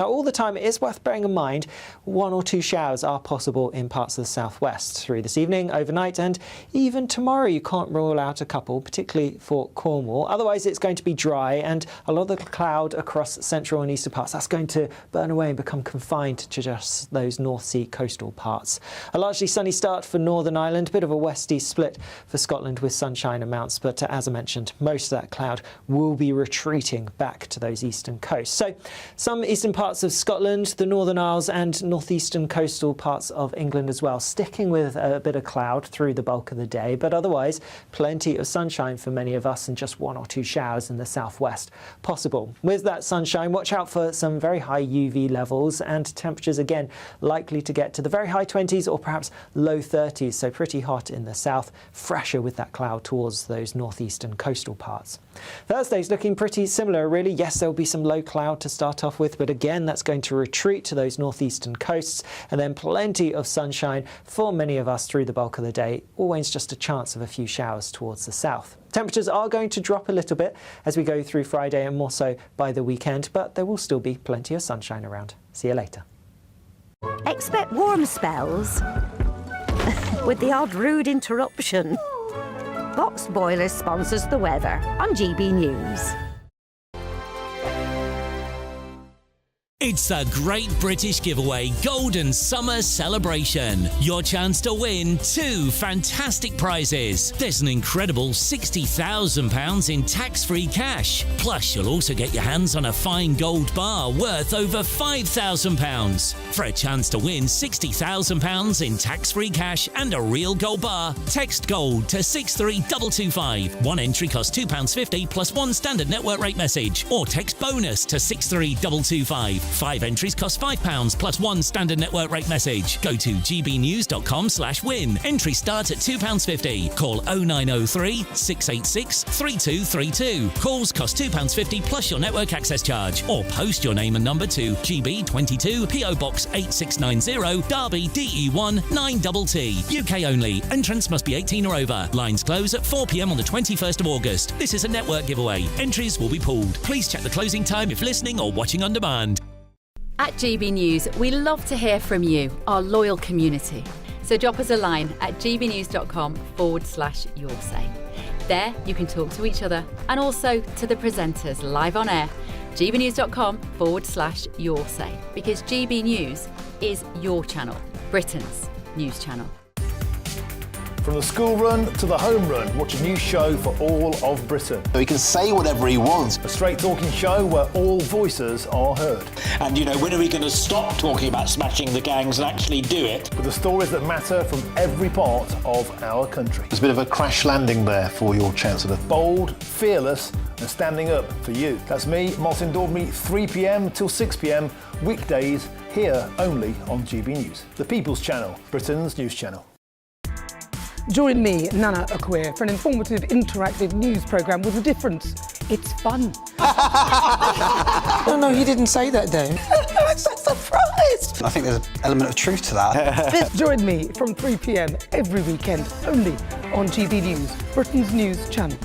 Now, all the time, it is worth bearing in mind 1 or 2 showers are possible in parts of the southwest through this evening, overnight, and even tomorrow. You can't rule out a couple, particularly for Cornwall. Otherwise, it's going to be dry, and a lot of the cloud across central and eastern parts, that's going to burn away and become confined to just those North Sea coastal parts. A largely sunny start for Northern Ireland, a bit of a west-east split for Scotland with sunshine amounts, but as I mentioned, most of that cloud will be retreating back to those eastern coasts. So some eastern parts of Scotland, the Northern Isles and northeastern coastal parts of England as well, sticking with a bit of cloud through the bulk of the day, but otherwise plenty of sunshine for many of us and just 1 or 2 showers in the southwest possible. With that sunshine, watch out for some very high UV levels and temperatures again likely to get to the very high 20s or perhaps low 30s, so pretty hot in the south, fresher with that cloud towards those northeastern coastal parts. Thursday's looking pretty similar really. Yes, there will be some low cloud to start off with, but again that's going to retreat to those northeastern coasts, and then plenty of sunshine for many of us through the bulk of the day. Always just a chance of a few showers towards the south. Temperatures are going to drop a little bit as we go through Friday and more so by the weekend, but there will still be plenty of sunshine around. See you later. Expect warm spells with the odd rude interruption. Box Boilers sponsors the weather on GB News. It's a Great British Giveaway Golden Summer Celebration. Your chance to win 2 fantastic prizes. There's an incredible £60,000 in tax-free cash. Plus, you'll also get your hands on a fine gold bar worth over £5,000. For a chance to win £60,000 in tax-free cash and a real gold bar, text GOLD to 63225. One entry costs £2.50 plus 1 standard network rate message. Or text BONUS to 63225. 5 entries cost £5 plus 1 standard network rate message. Go to gbnews.com/win. Entries start at £2.50. Call 0903 686 3232. Calls cost £2.50 plus your network access charge. Or post your name and number to GB22 PO Box 8690 Derby DE1 9TT. UK only. Entrance must be 18 or over. Lines close at 4 p.m. on the 21st of August. This is a network giveaway. Entries will be pooled. Please check the closing time if listening or watching on demand. At GB News, we love to hear from you, our loyal community. So drop us a line at gbnews.com/yoursay. There you can talk to each other and also to the presenters live on air. gbnews.com/yoursay, because GB News is your channel, Britain's news channel. From the school run to the home run, watch a new show for all of Britain. He can say whatever he wants. A straight talking show where all voices are heard. And, you know, when are we going to stop talking about smashing the gangs and actually do it? With the stories that matter from every part of our country. There's a bit of a crash landing there for your Chancellor. Bold, fearless and standing up for you. That's me, Martin Daubney, 3 p.m. till 6 p.m, weekdays, here only on GB News. The People's Channel, Britain's news channel. Join me, Nana Okwir, for an informative, interactive news programme with a difference. It's fun. No, he didn't say that, Dave. I'm so surprised. I think there's an element of truth to that. Join me from 3 p.m. every weekend, only on GB News, Britain's news channel.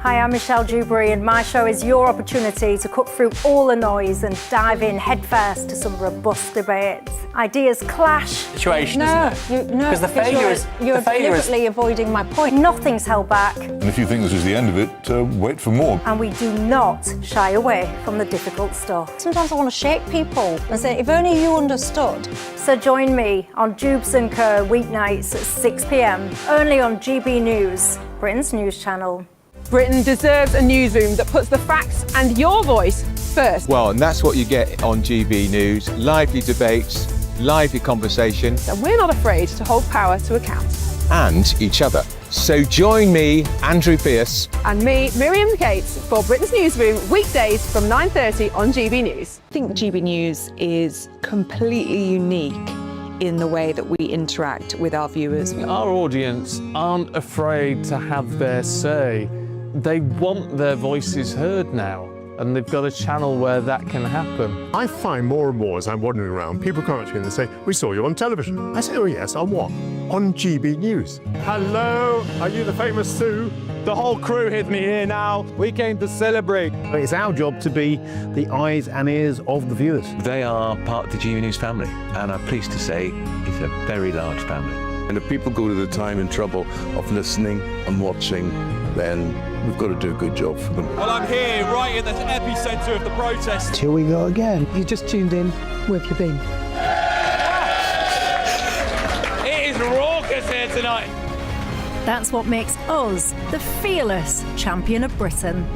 Hi, I'm Michelle Dewberry, and my show is your opportunity to cut through all the noise and dive in headfirst to some robust debates. Ideas clash. Situation, isn't it? Because the failure is... You're deliberately avoiding my point. Nothing's held back. And if you think this is the end of it, wait for more. And we do not shy away from the difficult stuff. Sometimes I want to shake people and say, if only you understood. So join me on Jubes & Co. weeknights at 6 p.m, only on GB News, Britain's news channel. Britain deserves a newsroom that puts the facts and your voice first. Well, and that's what you get on GB News. Lively debates, lively conversation. And we're not afraid to hold power to account. And each other. So join me, Andrew Pierce. And me, Miriam Cates, for Britain's Newsroom, weekdays from 9:30 on GB News. I think GB News is completely unique in the way that we interact with our viewers. Our audience aren't afraid to have their say. They want their voices heard now. and they've got a channel where that can happen. I find more and more as I'm wandering around, people come up to me and they say, "We saw you on television." I say, "Oh yes, on what?" "On GB News." "Hello, are you the famous Sue?" The whole crew hid me here now. We came to celebrate. It's our job to be the eyes and ears of the viewers. They are part of the GBNews family, and I'm pleased to say it's a very large family. And if people go to the time and trouble of listening and watching, then we've got to do a good job for them. Well, I'm here right in the epicentre of the protest. Here we go again. You just tuned in. Where have you been? It is raucous here tonight. That's what makes us the fearless champion of Britain.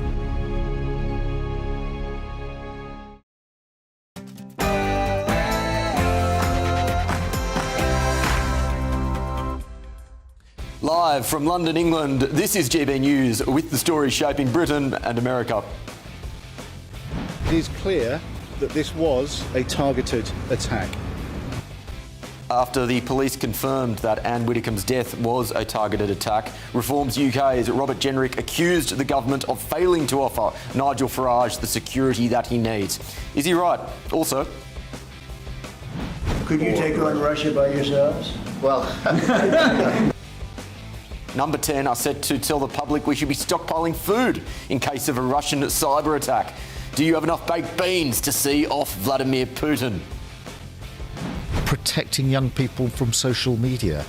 Live from London, England, this is GB News with the story shaping Britain and America. It is clear that this was a targeted attack. After the police confirmed that Anne Widdecombe's death was a targeted attack, Reform's UK's Robert Jenrick accused the government of failing to offer Nigel Farage the security that he needs. Is he right? Also, could you take on Russia by yourselves? Well, Number 10 are set to tell the public we should be stockpiling food in case of a Russian cyber attack. Do you have enough baked beans to see off Vladimir Putin? Protecting young people from social media.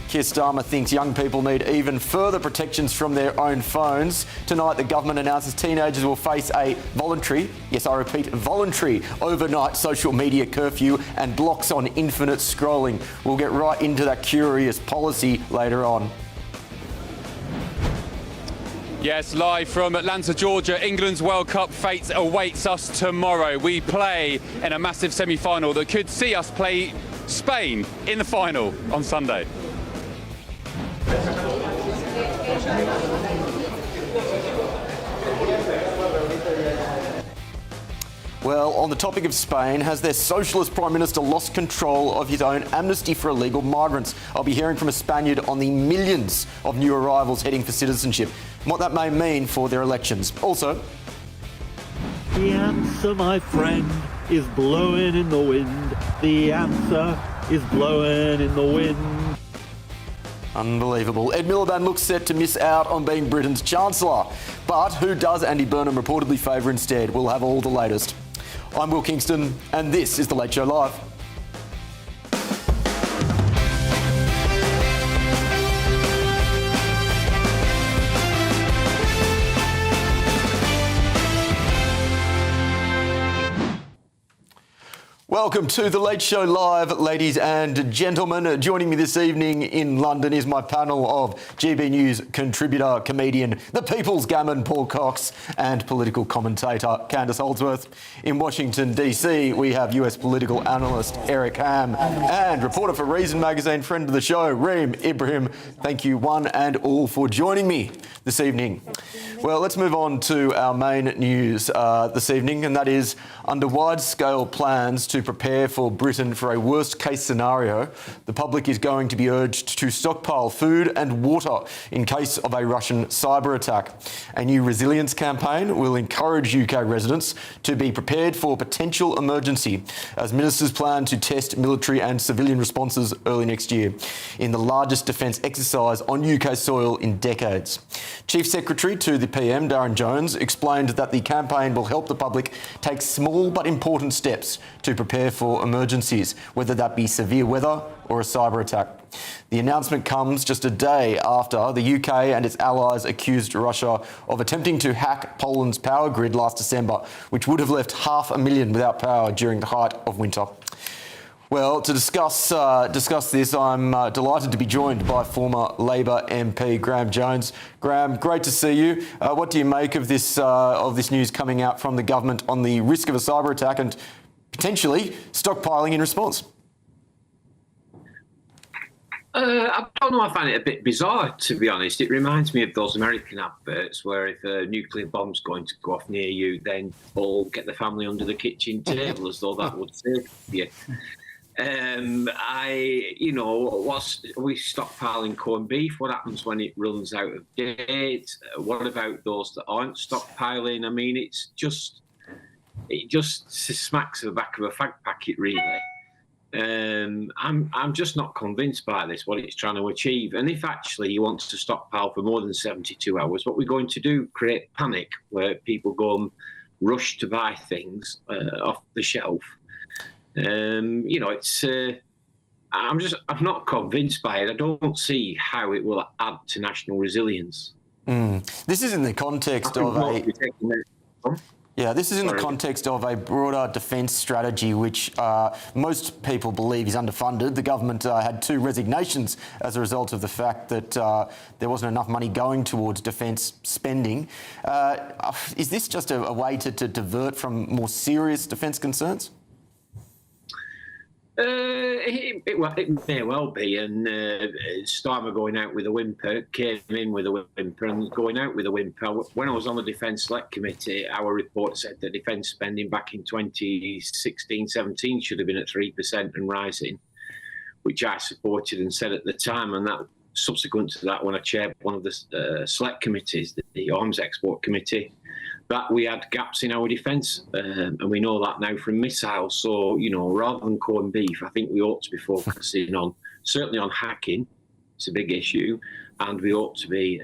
Keir Starmer thinks young people need even further protections from their own phones. Tonight, the government announces teenagers will face a voluntary, yes, I repeat, voluntary overnight social media curfew and blocks on infinite scrolling. We'll get right into that curious policy later on. Yes, live from Atlanta, Georgia, England's World Cup fate awaits us tomorrow. We play in a massive semi-final that could see us play Spain in the final on Sunday. Well, on the topic of Spain, has their socialist Prime Minister lost control of his own amnesty for illegal migrants? I'll be hearing from a Spaniard on the millions of new arrivals heading for citizenship and what that may mean for their elections. Also, the answer, my friend, is blowing in the wind. The answer is blowing in the wind. Unbelievable. Ed Miliband looks set to miss out on being Britain's Chancellor. But who does Andy Burnham reportedly favour instead? We'll have all the latest. I'm Will Kingston, and this is The Late Show Live. Welcome to The Late Show Live, ladies and gentlemen. Joining me this evening in London is my panel of GB News contributor, comedian, the People's Gammon, Paul Cox, and political commentator, Candace Holdsworth. In Washington, D.C., we have US political analyst, Eric Ham, and reporter for Reason magazine, friend of the show, Reem Ibrahim. Thank you one and all for joining me this evening. Well, let's move on to our main news this evening, and that is under wide-scale plans to prepare for Britain for a worst-case scenario, the public is going to be urged to stockpile food and water in case of a Russian cyber attack. A new resilience campaign will encourage UK residents to be prepared for potential emergency, as ministers plan to test military and civilian responses early next year in the largest defence exercise on UK soil in decades. Chief Secretary to the PM, Darren Jones, explained that the campaign will help the public take small but important steps to prepare for emergencies, whether that be severe weather or a cyber attack. The announcement comes just a day after the UK and its allies accused Russia of attempting to hack Poland's power grid last December, which would have left 500,000 without power during the height of winter. Well, to discuss this, I'm delighted to be joined by former Labor MP Graham Jones. Graham, great to see you. What do you make of this news coming out from the government on the risk of a cyber attack and potentially stockpiling in response? I don't know. I find it a bit bizarre, to be honest. It reminds me of those American adverts where if a nuclear bomb's going to go off near you, then all get the family under the kitchen table as though that would save you. What's we stockpiling corned beef? What happens when it runs out of date? What about those that aren't stockpiling? I mean, it just smacks of the back of a fag packet, really. I'm just not convinced by this, what it's trying to achieve. And if actually you want to stockpile for more than 72 hours, what we're going to do, create panic where people go and rush to buy things off the shelf. I'm not convinced by it. I don't see how it will add to national resilience. This is in the context of the context of a broader defence strategy, which most people believe is underfunded. The government had 2 resignations as a result of the fact that there wasn't enough money going towards defence spending. Is this just a way to divert from more serious defence concerns? It may well be, and Starmer going out with a whimper, came in with a whimper and going out with a whimper. When I was on the Defence Select Committee, our report said that defence spending back in 2016-17 should have been at 3% and rising, which I supported and said at the time. And that subsequent to that, when I chaired one of the Select Committees, the Arms Export Committee, that we had gaps in our defence, and we know that now from missiles. So, rather than corned beef, I think we ought to be focusing certainly on hacking. It's a big issue, and we ought to be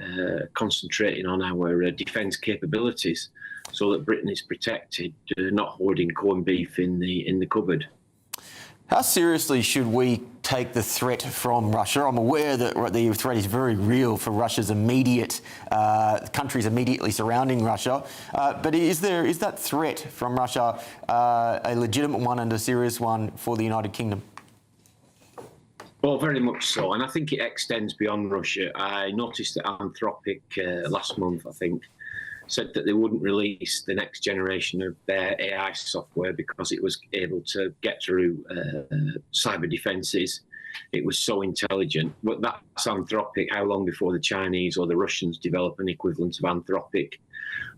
concentrating on our defence capabilities so that Britain is protected, not hoarding corned beef in the cupboard. How seriously should we take the threat from Russia? I'm aware that the threat is very real for Russia's immediate countries immediately surrounding Russia. But is that threat from Russia a legitimate one and a serious one for the United Kingdom? Well, very much so, and I think it extends beyond Russia. I noticed that Anthropic last month, I think, said that they wouldn't release the next generation of their AI software because it was able to get through cyber defences. It was so intelligent. But that's Anthropic. How long before the Chinese or the Russians develop an equivalent of Anthropic?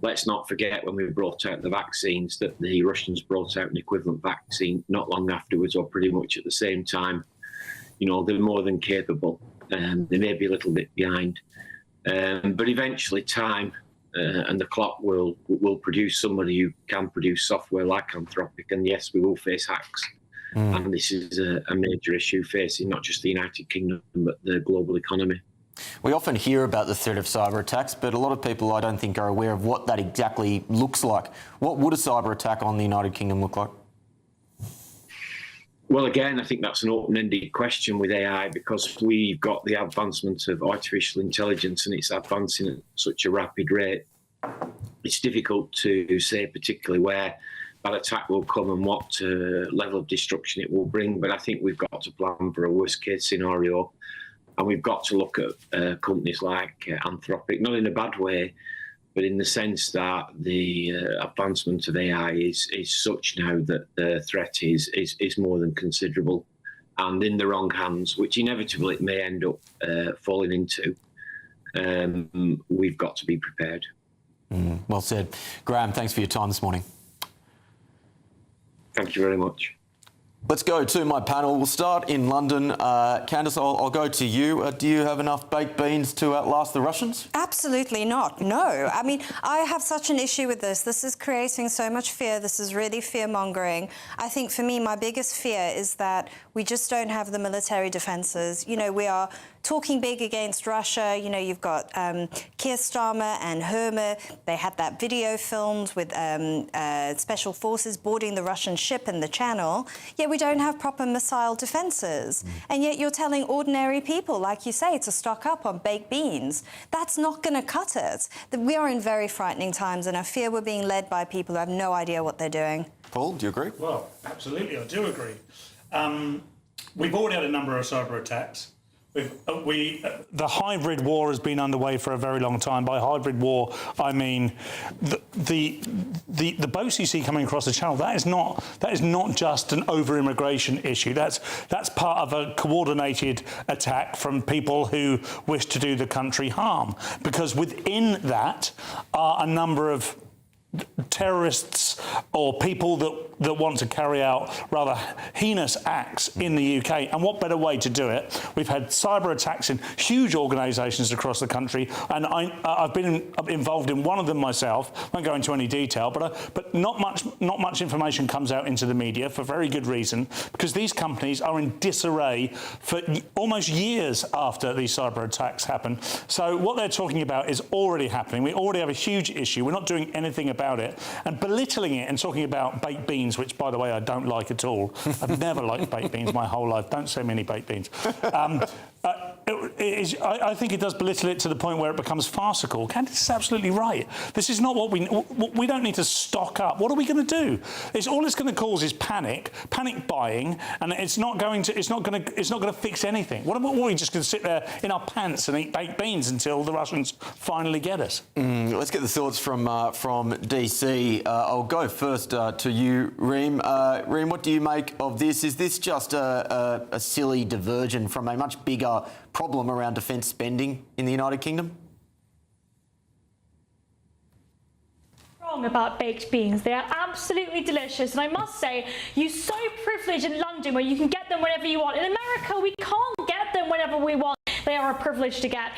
Let's not forget when we brought out the vaccines that the Russians brought out an equivalent vaccine not long afterwards, or pretty much at the same time. They're more than capable. They may be a little bit behind. But eventually time and the clock will produce somebody who can produce software like Anthropic. And yes, we will face hacks. And this is a major issue facing not just the United Kingdom, but the global economy. We often hear about the threat of cyber attacks, but a lot of people, I don't think, are aware of what that exactly looks like. What would a cyber attack on the United Kingdom look like? Well, again, I think that's an open-ended question with AI, because we've got the advancement of artificial intelligence and it's advancing at such a rapid rate. It's difficult to say particularly where that attack will come and what level of destruction it will bring, but I think we've got to plan for a worst-case scenario, and we've got to look at companies like Anthropic, not in a bad way, but in the sense that the advancement of AI is such now that the threat is more than considerable, and in the wrong hands, which inevitably it may end up falling into. We've got to be prepared. Well said. Graham, thanks for your time this morning. Thank you very much. Let's go to my panel. We'll start in London. Candice, I'll go to you. Do you have enough baked beans to outlast the Russians? Absolutely not, no. I mean, I have such an issue with this. This is creating so much fear. This is really fear-mongering. I think for me, my biggest fear is that we just don't have the military defences. We are talking big against Russia. You've got Keir Starmer and Hermer. They had that video filmed with special forces boarding the Russian ship in the Channel. Yet we don't have proper missile defences. And yet you're telling ordinary people, like you say, to stock up on baked beans. That's not going to cut it. We are in very frightening times, and I fear we're being led by people who have no idea what they're doing. Paul, do you agree? Well, absolutely, I do agree. We've already had a number of cyber attacks. The hybrid war has been underway for a very long time. By hybrid war, I mean the boats you see coming across the Channel. That is not just an over-immigration issue. That's part of a coordinated attack from people who wish to do the country harm. Because within that are a number of terrorists or people that want to carry out rather heinous acts in the UK. And what better way to do it? We've had cyber attacks in huge organisations across the country, and I've been involved in one of them myself. Won't go into any detail, but not much information comes out into the media for very good reason, because these companies are in disarray for almost years after these cyber attacks happen. So what they're talking about is already happening. We already have a huge issue. We're not doing anything about it, and belittling it and talking about baked beans, which, by the way, I don't like at all. I've never liked baked beans my whole life. Don't say many baked beans. I think it does belittle it to the point where it becomes farcical. Candice is absolutely right. This is not what we don't need to stock up. What are we going to do? All it's going to cause is panic buying, and it's not going to fix anything. What are we just going to sit there in our pants and eat baked beans until the Russians finally get us? Let's get the thoughts from DC. I'll go first to you, Reem. Reem, what do you make of this? Is this just a silly diversion from a much bigger problem around defence spending in the United Kingdom? About baked beans. They are absolutely delicious, and I must say, you're so privileged in London where you can get them whenever you want. In America, we can't get them whenever we want. They are a privilege to get.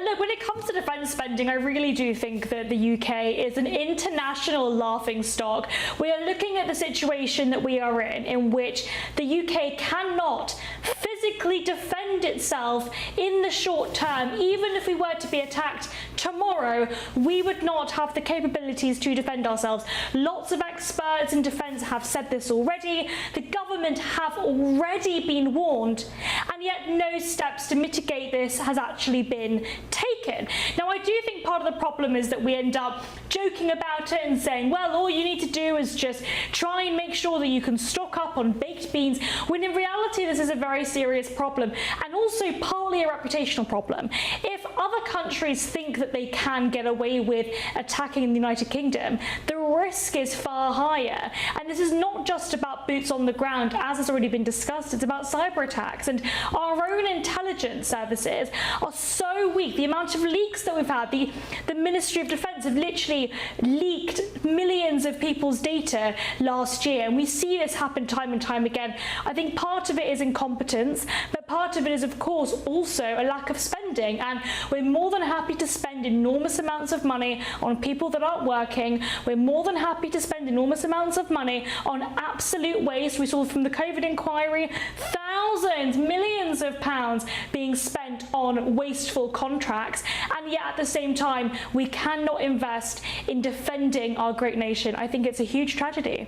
Look, when it comes to defence spending, I really do think that the UK is an international laughingstock. We are looking at the situation that we are in which the UK cannot physically defend itself in the short term. Even if we were to be attacked tomorrow, we would not have the capabilities to defend ourselves. Lots of experts in defence have said this already. The government have already been warned, and yet no steps to mitigate this has actually been taken. Now, I do think part of the problem is that we end up joking about it and saying, well, all you need to do is just try and make sure that you can stock up on baked beans, when in reality this is a very serious problem, and also partly a reputational problem. If other countries think that they can get away with attacking the United Kingdom, the risk is far higher. And this is not just about boots on the ground, as has already been discussed. It's about cyber attacks, and our own intelligence services are so weak. The amount of leaks that we've had, the Ministry of Defence have literally leaked millions of people's data last year, and we see this happen time and time again. I think part of it is incompetence, but part of it is, of course, also a lack of spending, and we're more than happy to spend enormous amounts of money on people that aren't working. We're more than happy to spend enormous amounts of money on absolute waste. We saw from the COVID inquiry thousands, millions of pounds being spent on wasteful contracts, and yet at the same time we cannot invest in defending our great nation. I think it's a huge tragedy.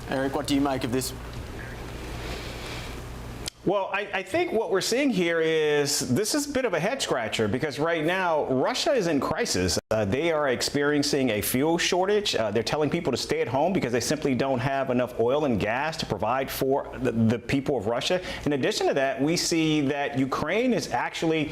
Eric, what do you make of this? Well, I think what we're seeing here is this is a bit of a head scratcher, because right now Russia is in crisis. They are experiencing a fuel shortage. They're telling people to stay at home because they simply don't have enough oil and gas to provide for the people of Russia. In addition to that, we see that Ukraine is actually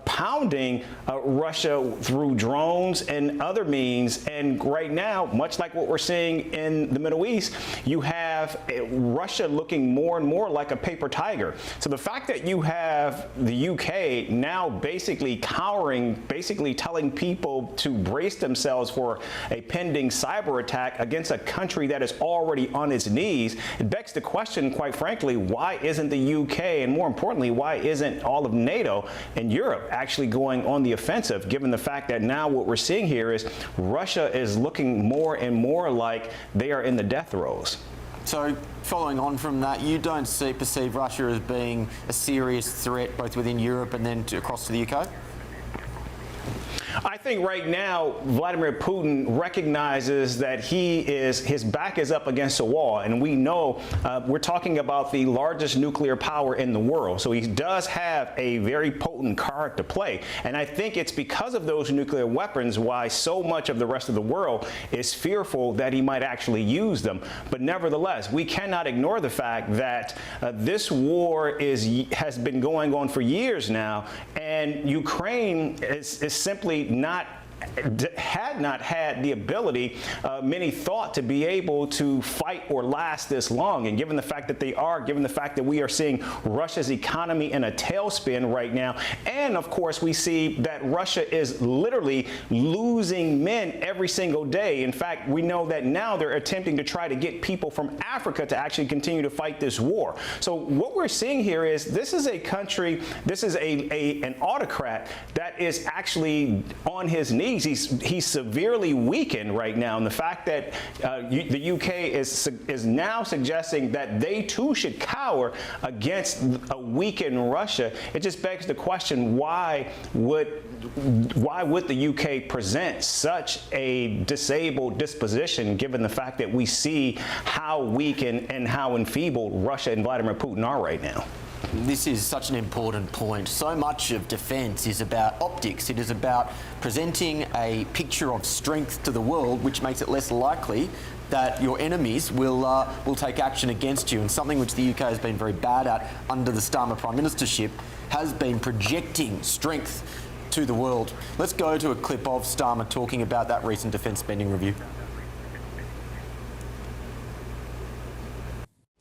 pounding Russia through drones and other means. And right now, much like what we're seeing in the Middle East, you have Russia looking more and more like a paper tiger. So the fact that you have the UK now basically cowering, basically telling people to brace themselves for a pending cyber attack against a country that is already on its knees, it begs the question, quite frankly, why isn't the UK, and more importantly, why isn't all of NATO and Europe actually going on the offensive, given the fact that now what we're seeing here is Russia is looking more and more like they are in the death throes. So, following on from that, you don't perceive Russia as being a serious threat both within Europe and then across to the UK? I think right now Vladimir Putin recognizes that his back is up against a wall, and we know we're talking about the largest nuclear power in the world. So he does have a very potent card to play, and I think it's because of those nuclear weapons why so much of the rest of the world is fearful that he might actually use them. But nevertheless, we cannot ignore the fact that this war has been going on for years now, and Ukraine is simply not had not had the ability, many thought, to be able to fight or last this long. And given the fact that they are, given the fact that we are seeing Russia's economy in a tailspin right now, and of course we see that Russia is literally losing men every single day. In fact, we know that now they're attempting to try to get people from Africa to actually continue to fight this war. So what we're seeing here is this is a country, this is an autocrat that is actually on his knees. He's severely weakened right now, and the fact that the UK is now suggesting that they too should cower against a weakened Russia, it just begs the question: why would the UK present such a disabled disposition, given the fact that we see how weak and how enfeebled Russia and Vladimir Putin are right now? This is such an important point. So much of defence is about optics. It is about presenting a picture of strength to the world, which makes it less likely that your enemies will take action against you. And something which the UK has been very bad at under the Starmer Prime Ministership has been projecting strength to the world. Let's go to a clip of Starmer talking about that recent defence spending review.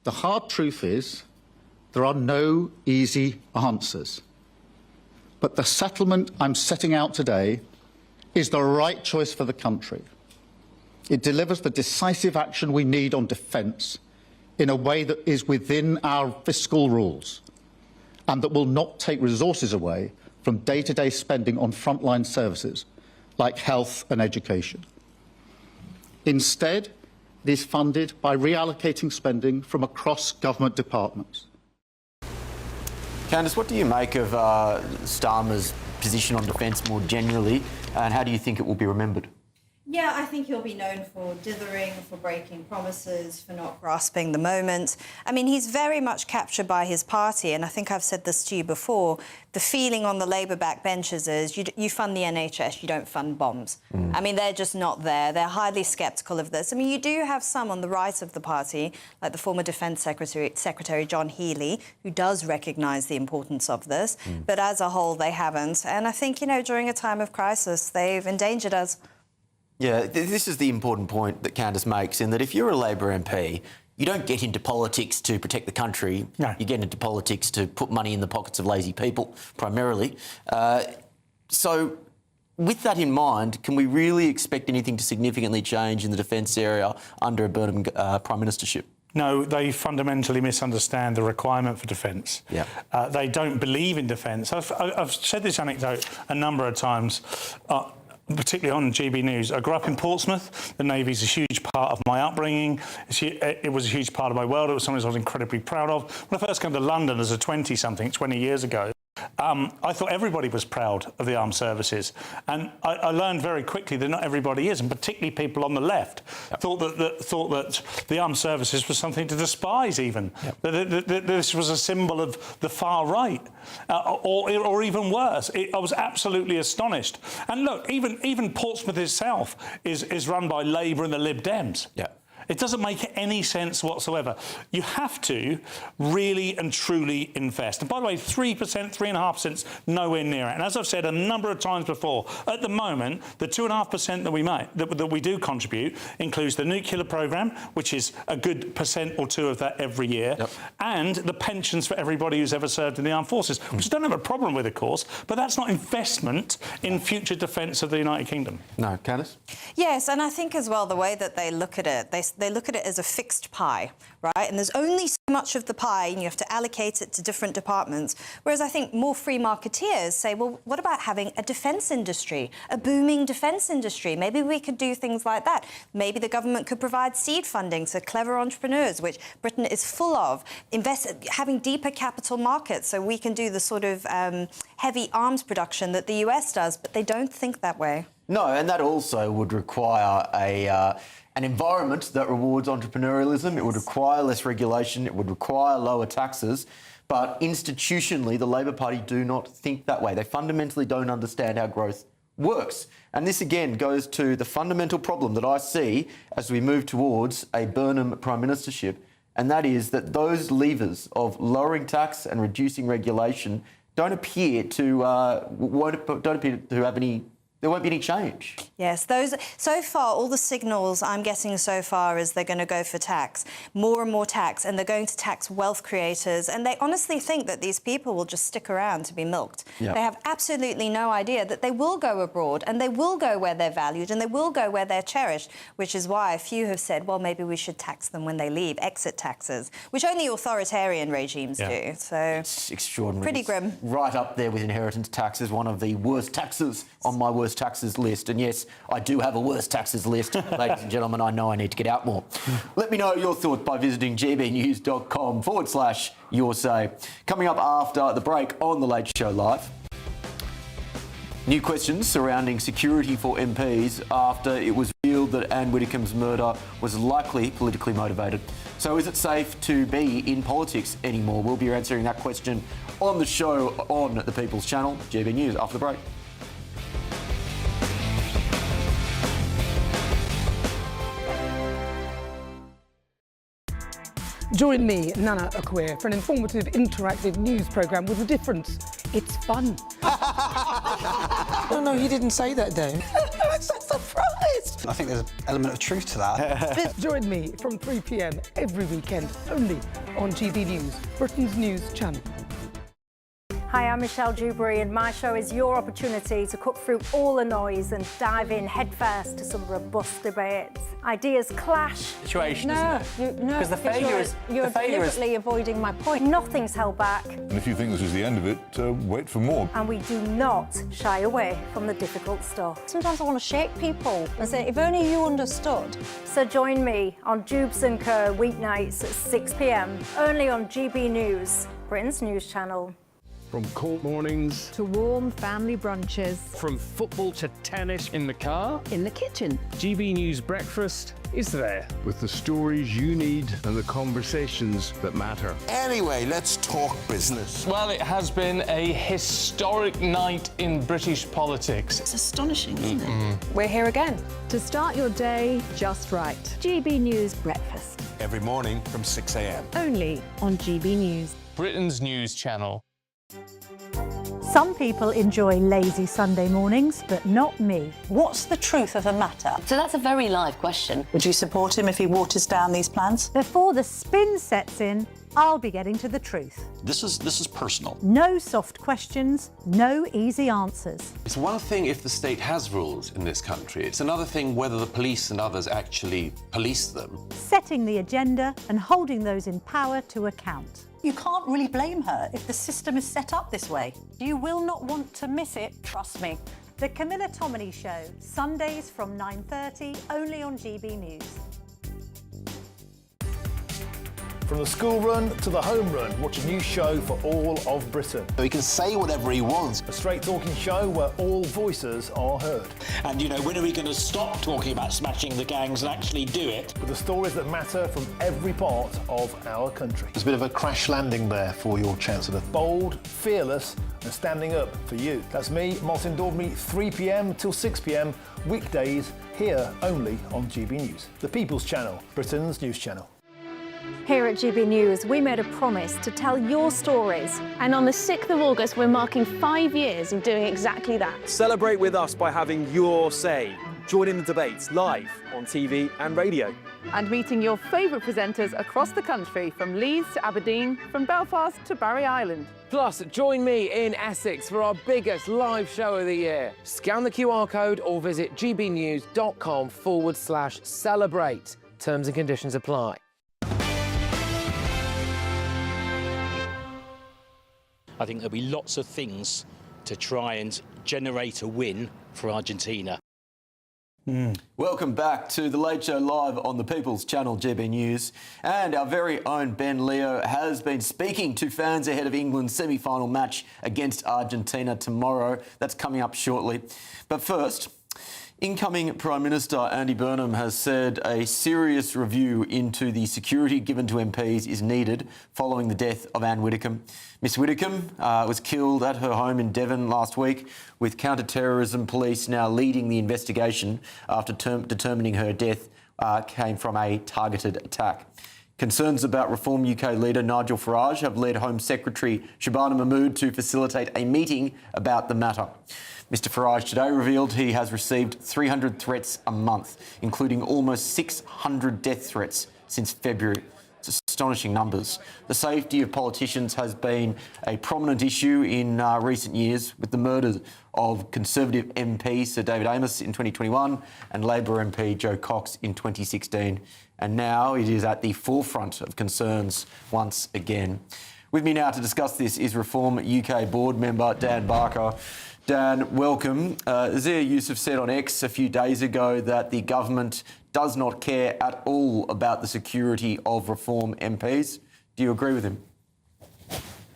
The hard truth is, there are no easy answers. But the settlement I'm setting out today is the right choice for the country. It delivers the decisive action we need on defence in a way that is within our fiscal rules and that will not take resources away from day-to-day spending on frontline services like health and education. Instead, it is funded by reallocating spending from across government departments. Candice, what do you make of Starmer's position on defence more generally, and how do you think it will be remembered? Yeah, I think he'll be known for dithering, for breaking promises, for not grasping the moment. I mean, he's very much captured by his party, and I think I've said this to you before. The feeling on the Labour backbenchers is you fund the NHS, you don't fund bombs. I mean, they're just not there. They're highly sceptical of this. I mean, you do have some on the right of the party, like the former Defence Secretary John Healey, who does recognise the importance of this, but as a whole, they haven't. And I think, you know, during a time of crisis, they've endangered us. Yeah, this is the important point that Candice makes, in that if you're a Labor MP, you don't get into politics to protect the country. No. You get into politics to put money in the pockets of lazy people, primarily. So with that in mind, can we really expect anything to significantly change in the defence area under a Burnham Prime Ministership? No, they fundamentally misunderstand the requirement for defence. Yeah. They don't believe in defence. I've said this anecdote a number of times. Particularly on GB News. I grew up in Portsmouth. The Navy's a huge part of my upbringing. It was a huge part of my world. It was something I was incredibly proud of. When I first came to London as a 20-something, 20 years ago, I thought everybody was proud of the armed services. And I learned very quickly that not everybody is, and particularly people on the left thought that the armed services was something to despise even. That this was a symbol of the far right, or even worse. I was absolutely astonished. And look, even Portsmouth itself is run by Labour and the Lib Dems. Yeah. It doesn't make any sense whatsoever. You have to really and truly invest. And by the way, 3%, 3.5% is nowhere near it. And as I've said a number of times before, at the moment, the 2.5% that we make, that we do contribute, includes the nuclear programme, which is a good % or two of that every year, and the pensions for everybody who's ever served in the armed forces, which I don't have a problem with, of course, but that's not investment in future defence of the United Kingdom. No, Candice? Yes, and I think as well the way that they look at it, they look at it as a fixed pie, right? And there's only so much of the pie, and you have to allocate it to different departments. Whereas I think more free marketeers say, well, what about having a defence industry, a booming defence industry? Maybe we could do things like that. Maybe the government could provide seed funding to clever entrepreneurs, which Britain is full of. Having deeper capital markets so we can do the sort of heavy arms production that the US does, but they don't think that way. No, and that also would require an environment that rewards entrepreneurialism. It would require less regulation. It would require lower taxes. But institutionally, the Labor Party do not think that way. They fundamentally don't understand how growth works. And this, again, goes to the fundamental problem that I see as we move towards a Burnham Prime Ministership, and that is that those levers of lowering tax and reducing regulation don't appear to have any there won't be any change. Yes, those so far, all the signals I'm getting so far is they're going to go for tax, more and more tax, and they're going to tax wealth creators. And they honestly think that these people will just stick around to be milked. Yep. They have absolutely no idea that they will go abroad and they will go where they're valued and they will go where they're cherished, which is why a few have said, well, maybe we should tax them when they leave, exit taxes, which only authoritarian regimes do. So it's extraordinary. Pretty It's grim. right up there with inheritance taxes, one of the worst taxes on my worst taxes list. And yes, I do have a worst taxes list. Ladies and gentlemen, I know I need to get out more. Let me know your thoughts by visiting gbnews.com/your say. Coming up after the break on The Late Show Live, new questions surrounding security for MPs after it was revealed that Anne Widdecombe's murder was likely politically motivated. So is it safe to be in politics anymore? We'll be answering that question on the show on the People's Channel, GB News, after the break. Join me, Nana Akwe, for an informative, interactive news programme with a difference. It's fun. No, he didn't say that, though. I'm so surprised. I think there's an element of truth to that. Join me from 3 p.m. every weekend, only on GB News, Britain's news channel. Hi, I'm Michelle Dewberry, and my show is your opportunity to cut through all the noise and dive in headfirst to some robust debates. Ideas clash. Situation, isn't it? No, Because the failure is... You're deliberately avoiding my point. Nothing's held back, And if you think this is the end of it, wait for more. and we do not shy away from the difficult stuff. Sometimes I want to shake people and say, if only you understood. So join me on Jubes & Co. weeknights at 6 p.m, only on GB News, Britain's news channel. From cold mornings to warm family brunches, from football to tennis, in the car, in the kitchen. GB News Breakfast is there with the stories you need and the conversations that matter. Anyway, let's talk business. Well, it has been a historic night in British politics. It's astonishing, isn't it? We're here again to start your day just right. GB News Breakfast. Every morning from 6 a.m. Only on GB News. Britain's news channel. Some people enjoy lazy Sunday mornings, but not me. What's the truth of the matter? So that's a very live question. Would you support him if he waters down these plans? Before the spin sets in, I'll be getting to the truth. This is personal. No soft questions, no easy answers. It's one thing if the state has rules in this country. It's another thing whether the police and others actually police them. Setting the agenda and holding those in power to account. You can't really blame her if the system is set up this way. You will not want to miss it, trust me. The Camilla Tominey Show, Sundays from 9:30, only on GB News. From the school run to the home run, watch a new show for all of Britain. So he can say whatever he wants. A straight-talking show where all voices are heard. And, you know, when are we going to stop talking about smashing the gangs and actually do it? With the stories that matter from every part of our country. There's a bit of a crash landing there for your Chancellor. Bold, fearless and standing up for you. That's me, Martin Daubney, 3 p.m. till 6 p.m, weekdays, here only on GB News. The People's Channel, Britain's news channel. Here at GB News, we made a promise to tell your stories. And on the 6th of August, we're marking 5 years of doing exactly that. Celebrate with us by having your say. Join in the debates live on TV and radio. And meeting your favourite presenters across the country, from Leeds to Aberdeen, from Belfast to Barry Island. Plus, join me in Essex for our biggest live show of the year. Scan the QR code or visit gbnews.com/celebrate. Terms and conditions apply. I think there'll be lots of things to try and generate a win for Argentina. Welcome back to The Late Show Live on the People's Channel, GB News. And our very own Ben Leo has been speaking to fans ahead of England's semi-final match against Argentina tomorrow. That's coming up shortly. But first, incoming Prime Minister Andy Burnham has said a serious review into the security given to MPs is needed following the death of Anne Widdecombe. Miss Widdecombe was killed at her home in Devon last week, with counter-terrorism police now leading the investigation after determining her death came from a targeted attack. Concerns about Reform UK leader Nigel Farage have led Home Secretary Shabana Mahmood to facilitate a meeting about the matter. Mr Farage today revealed he has received 300 threats a month, including almost 600 death threats since February. It's astonishing numbers. The safety of politicians has been a prominent issue in recent years, with the murders of Conservative MP Sir David Amos in 2021 and Labor MP Joe Cox in 2016. And now it is at the forefront of concerns once again. With me now to discuss this is Reform UK board member Dan Barker. Dan, welcome. Zia Yusuf said on X a few days ago that the government does not care at all about the security of Reform MPs. Do you agree with him?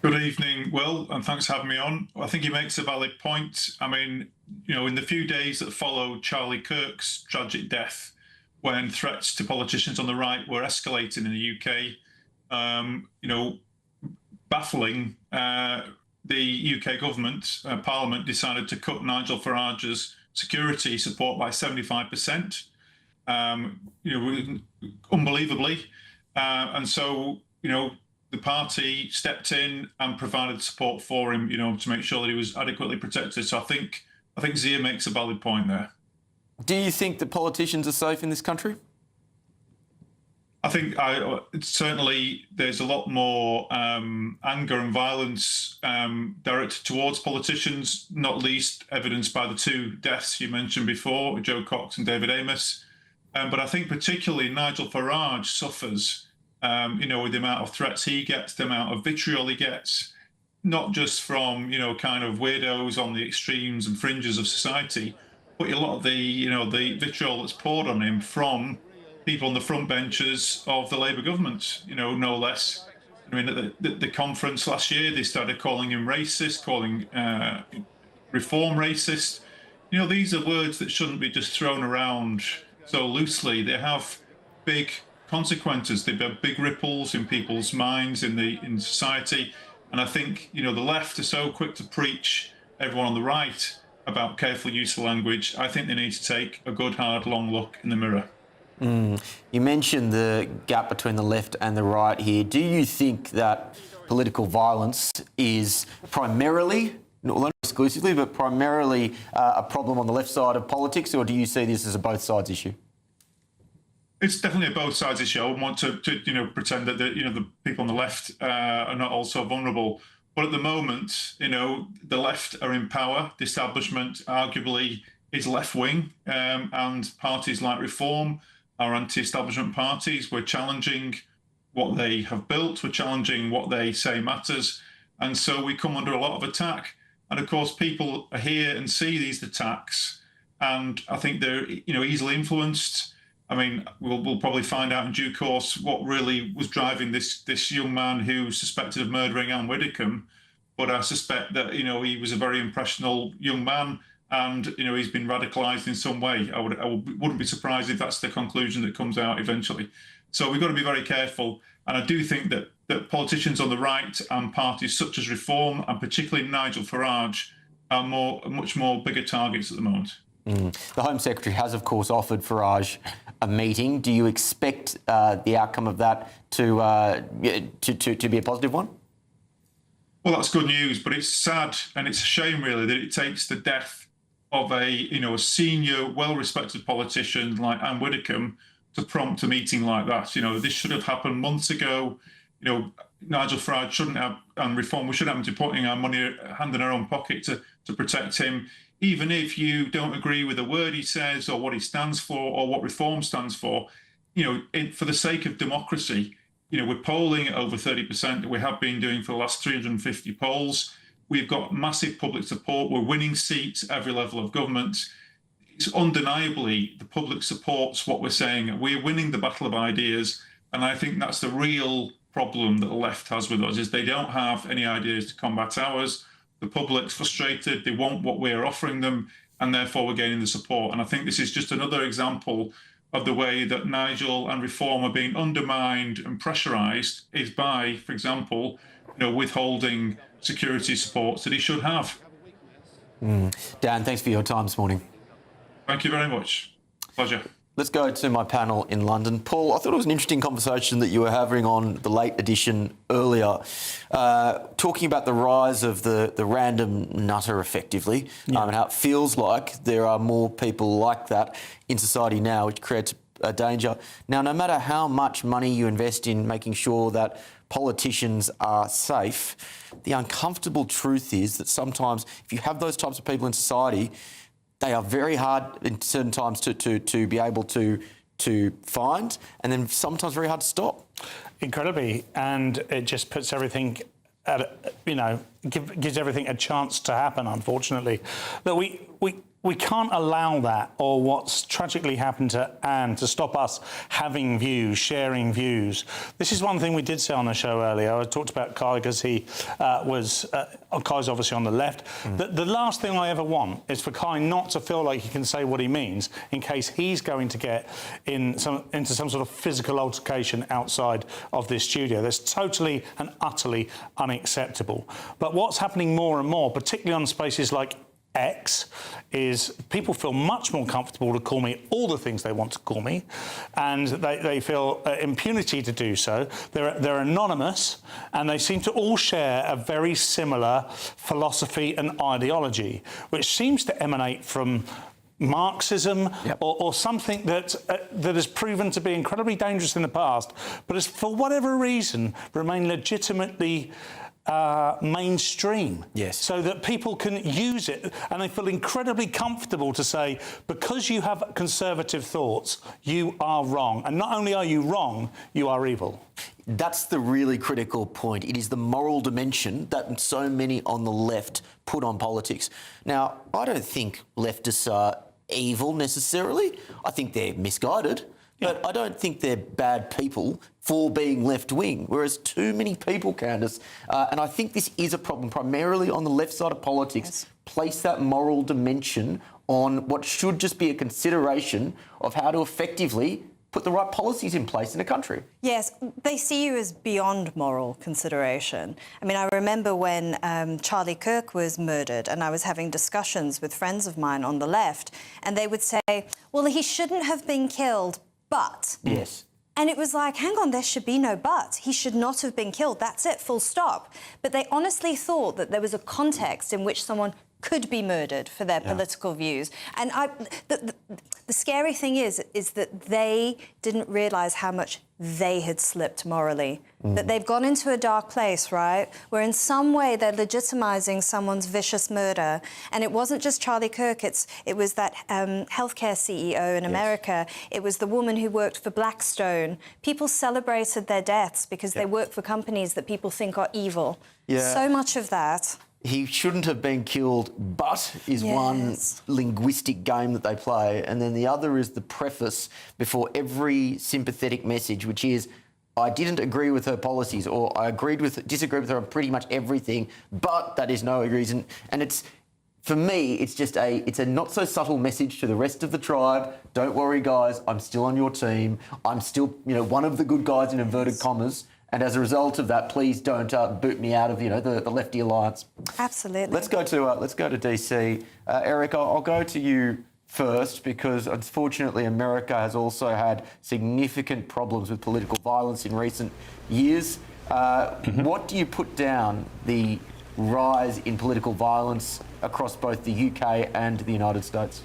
Good evening, Will, and thanks for having me on. I think he makes a valid point. I mean, you know, in the few days that followed Charlie Kirk's tragic death, when threats to politicians on the right were escalating in the UK, you know, baffling, the UK government, Parliament decided to cut Nigel Farage's security support by 75%. You know, unbelievably. And so, you know, the party stepped in and provided support for him, you know, to make sure that he was adequately protected. So I think Zia makes a valid point there. Do you think that politicians are safe in this country? I think certainly there's a lot more anger and violence directed towards politicians, not least evidenced by the two deaths you mentioned before, Joe Cox and David Amos. But I think particularly Nigel Farage suffers, you know, with the amount of threats he gets, the amount of vitriol he gets, not just from, you know, kind of weirdos on the extremes and fringes of society, but a lot of the, you know, the vitriol that's poured on him from people on the front benches of the Labour government, you know, no less. I mean, at the conference last year, they started calling him racist, calling Reform racist. You know, these are words that shouldn't be just thrown around so loosely. They have big consequences. They have big ripples in people's minds, in society. And I think, you know, the left are so quick to preach everyone on the right about careful use of language. I think they need to take a good, hard, long look in the mirror. You mentioned the gap between the left and the right here. Do you think that political violence is primarily, not exclusively, but primarily a problem on the left side of politics, or do you see this as a both sides issue? It's definitely a both sides issue. I wouldn't want to you know, pretend that you know, the people on the left are not also vulnerable. But at the moment, you know, the left are in power. The establishment arguably is left-wing, and parties like Reform are anti-establishment parties. We're challenging what they have built. We're challenging what they say matters. And so we come under a lot of attack. And of course, people are here and see these attacks. And I think they're, you know, easily influenced. I mean, we'll probably find out in due course what really was driving this young man who's suspected of murdering Anne Widdecombe. But I suspect that, you know, he was a very impressionable young man, and, you know, he's been radicalised in some way. I wouldn't be surprised if that's the conclusion that comes out eventually. So we've got to be very careful. And I do think that politicians on the right and parties such as Reform, and particularly Nigel Farage, are much more bigger targets at the moment. The Home Secretary has, of course, offered Farage a meeting. Do you expect the outcome of that to be a positive one? Well, that's good news, but it's sad and it's a shame, really, that it takes the death of a senior, well-respected politician like Anne Widdecombe to prompt a meeting like that. You know, this should have happened months ago. You know, Nigel Farage shouldn't have, and Reform, we shouldn't have to be putting our money, hand in our own pocket to protect him, even if you don't agree with a word he says or what he stands for or what Reform stands for. You know, for the sake of democracy, you know, we're polling at over 30%. We have been doing for the last 350 polls. We've got massive public support. We're winning seats at every level of government. It's undeniably the public supports what we're saying. We're winning the battle of ideas. And I think that's the real problem that the left has with us, is they don't have any ideas to combat ours. The public's frustrated. They want what we're offering them, and therefore we're gaining the support. And I think this is just another example of the way that Nigel and Reform are being undermined and pressurised, is by, for example, you know, withholding security supports that he should have. Dan, thanks for your time this morning. Thank you very much. Pleasure. Let's go to my panel in London. Paul, I thought it was an interesting conversation that you were having on the Late Edition earlier, talking about the rise of the random nutter, effectively, and how it feels like there are more people like that in society now, which creates a danger. Now, no matter how much money you invest in making sure that politicians are safe, the uncomfortable truth is that sometimes if you have those types of people in society, they are very hard in certain times to be able to find, and then sometimes very hard to stop. Incredibly, and it just puts everything at, gives everything a chance to happen, unfortunately. That we can't allow that, or what's tragically happened to Anne, to stop us having views, sharing views. This is one thing we did say on the show earlier. I talked about Kai because he Kai's obviously on the left. The last thing I ever want is for Kai not to feel like he can say what he means in case he's going to get into some sort of physical altercation outside of this studio. That's totally and utterly unacceptable. But what's happening more and more, particularly on spaces like X, is people feel much more comfortable to call me all the things they want to call me, and they feel impunity to do so. They're anonymous, and they seem to all share a very similar philosophy and ideology, which seems to emanate from Marxism, or something that has proven to be incredibly dangerous in the past, but has, for whatever reason, remained legitimately mainstream. Yes. So that people can use it, and they feel incredibly comfortable to say, because you have conservative thoughts, you are wrong. And not only are you wrong, you are evil. That's the really critical point. It is the moral dimension that so many on the left put on politics. Now, I don't think leftists are evil necessarily. I think they're misguided. But I don't think they're bad people for being left-wing, whereas too many people, Candice, and I think this is a problem primarily on the left side of politics, place that moral dimension on what should just be a consideration of how to effectively put the right policies in place in a country. Yes, they see you as beyond moral consideration. I mean, I remember when Charlie Kirk was murdered, and I was having discussions with friends of mine on the left, and they would say, well, he shouldn't have been killed, but... Yes. And it was like, hang on, there should be no but. He should not have been killed. That's it, full stop. But they honestly thought that there was a context in which someone could be murdered for their political views. And the scary thing is that they didn't realise how much they had slipped morally. That they've gone into a dark place, right, where in some way they're legitimising someone's vicious murder. And it wasn't just Charlie Kirk, it was that healthcare CEO in America. It was the woman who worked for Blackstone. People celebrated their deaths because they work for companies that people think are evil. Yeah. So much of that. He shouldn't have been killed, but is one linguistic game that they play. And then the other is the preface before every sympathetic message, which is, I didn't agree with her policies, or I disagreed with her on pretty much everything, but that is no reason. And it's, for me, it's just it's a not so subtle message to the rest of the tribe. Don't worry, guys, I'm still on your team. I'm still, one of the good guys in inverted commas. And as a result of that, please don't boot me out of, the lefty alliance. Absolutely. Let's go to DC. Eric, I'll go to you first, because unfortunately America has also had significant problems with political violence in recent years. What do you put down the rise in political violence across both the UK and the United States?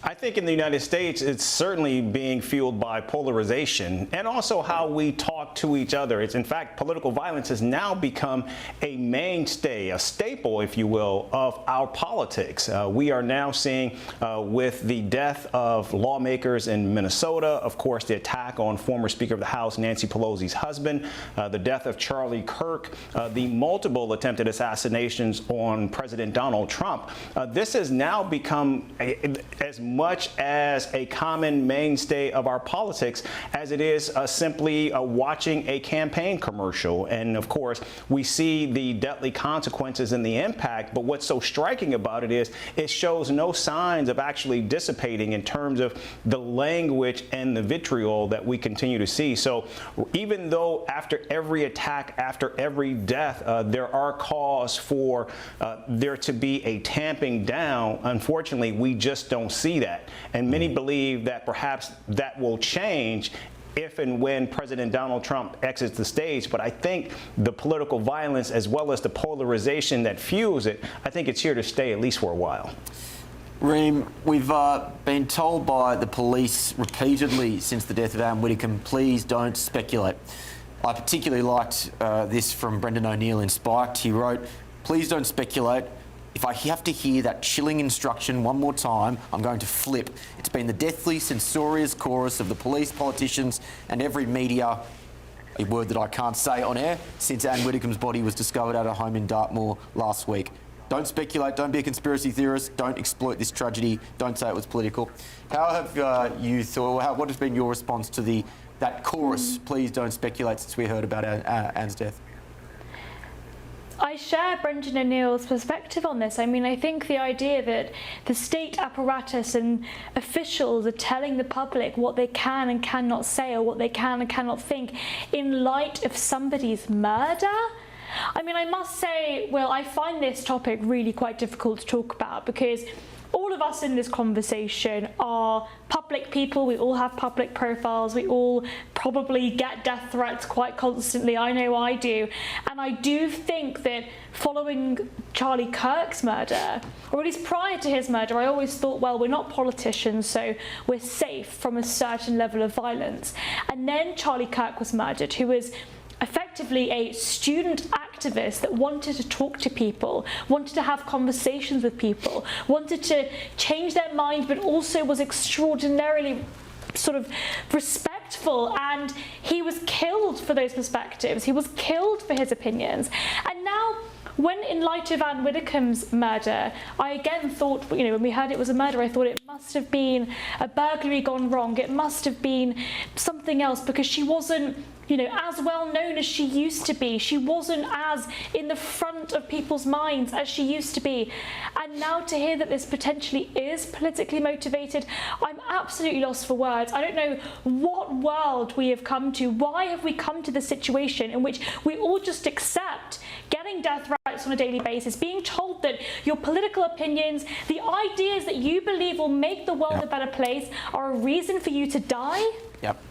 I think in the United States, it's certainly being fueled by polarization and also how we talk to each other. It's, in fact, political violence has now become a mainstay, a staple, if you will, of our politics. We are now seeing with the death of lawmakers in Minnesota, of course, the attack on former Speaker of the House, Nancy Pelosi's husband, the death of Charlie Kirk, the multiple attempted assassinations on President Donald Trump. This has now become as much as a common mainstay of our politics as it is simply watching a campaign commercial. And of course, we see the deadly consequences and the impact. But what's so striking about it is it shows no signs of actually dissipating in terms of the language and the vitriol that we continue to see. So even though after every attack, after every death, there are calls for there to be a tamping down, unfortunately, we just don't see see that. And many believe that perhaps that will change if and when President Donald Trump exits the stage. But I think the political violence, as well as the polarization that fuels it, I think it's here to stay, at least for a while. Reem, we've been told by the police repeatedly since the death of Anne Widdecombe, please don't speculate. I particularly liked this from Brendan O'Neill in Spiked. He wrote, please don't speculate. If I have to hear that chilling instruction one more time, I'm going to flip. It's been the deathly, censorious chorus of the police, politicians and every media, a word that I can't say on air, since Anne Widdecombe's body was discovered at her home in Dartmoor last week. Don't speculate, don't be a conspiracy theorist, don't exploit this tragedy, don't say it was political. How have you thought, what has been your response to that chorus, please don't speculate, since we heard about Anne's death? I share Brendan O'Neill's perspective on this. I mean, I think the idea that the state apparatus and officials are telling the public what they can and cannot say, or what they can and cannot think in light of somebody's murder. I mean, I must say, Will, I find this topic really quite difficult to talk about, because all of us in this conversation are public people. We all have public profiles. We all probably get death threats quite constantly. I know I do. And I do think that following Charlie Kirk's murder, or at least prior to his murder, I always thought, well, we're not politicians, so we're safe from a certain level of violence. And then Charlie Kirk was murdered, who was effectively a student activist that wanted to talk to people, wanted to have conversations with people, wanted to change their mind, but also was extraordinarily sort of respectful, and he was killed for those perspectives. He was killed for his opinions. And now, when in light of Anne Widdecombe's murder, I again thought, when we heard it was a murder, I thought it must have been a burglary gone wrong. It must have been something else, because she wasn't as well known as she used to be. She wasn't as in the front of people's minds as she used to be. And now to hear that this potentially is politically motivated, I'm absolutely lost for words. I don't know what world we have come to. Why have we come to the situation in which we all just accept getting death threats on a daily basis, being told that your political opinions, the ideas that you believe will make the world a better place, are a reason for you to die? Yep.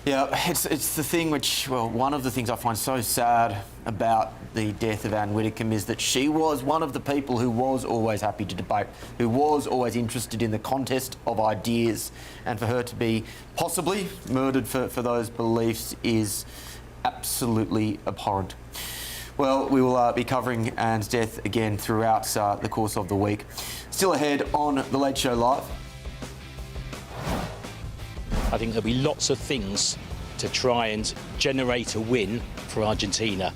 Yeah, it's the thing which, one of the things I find so sad about the death of Anne Widdecombe is that she was one of the people who was always happy to debate, who was always interested in the contest of ideas, and for her to be possibly murdered for those beliefs is absolutely abhorrent. Well, we will be covering Anne's death again throughout the course of the week. Still ahead on The Late Show Live. I think there'll be lots of things to try and generate a win for Argentina.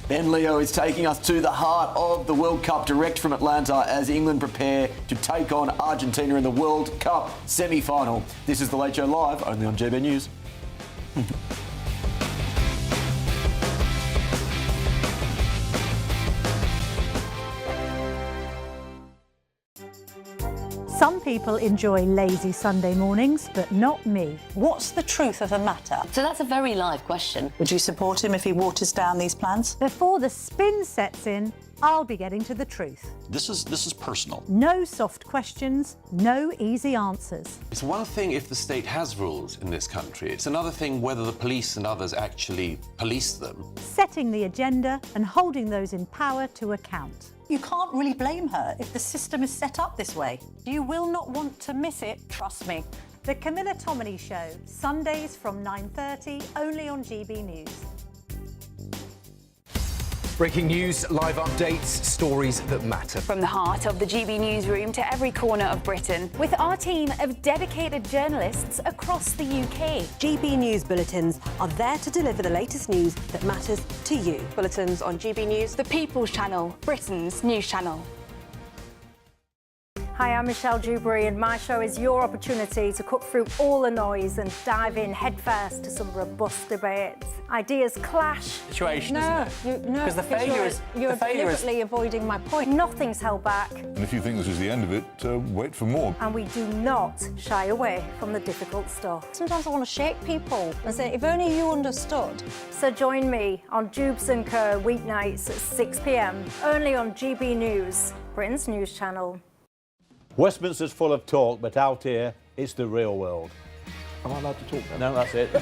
Ben Leo is taking us to the heart of the World Cup direct from Atlanta as England prepare to take on Argentina in the World Cup semi-final. This is The Late Show Live, only on GBNews. Some people enjoy lazy Sunday mornings, but not me. What's the truth of the matter? So that's a very live question. Would you support him if he waters down these plans? Before the spin sets in, I'll be getting to the truth. This is personal. No soft questions, no easy answers. It's one thing if the state has rules in this country. It's another thing whether the police and others actually police them. Setting the agenda and holding those in power to account. You can't really blame her if the system is set up this way. You will not want to miss it, trust me. The Camilla Tominey Show, Sundays from 9:30, only on GB News. Breaking news, live updates, stories that matter. From the heart of the GB newsroom to every corner of Britain, with our team of dedicated journalists across the UK. GB News bulletins are there to deliver the latest news that matters to you. Bulletins on GB News, the People's Channel, Britain's news channel. Hi, I'm Michelle Dewberry, and my show is your opportunity to cut through all the noise and dive in headfirst to some robust debates. Ideas clash. Situation, no, isn't it? Because the failure is... You're deliberately avoiding my point. Nothing's held back. And if you think this is the end of it, wait for more. And we do not shy away from the difficult stuff. Sometimes I want to shake people and say, if only you understood. So join me on Jubes & Co. weeknights at 6 p.m, only on GB News, Britain's news channel. Westminster's full of talk, but out here, it's the real world. Am I allowed to talk now? No, that's it.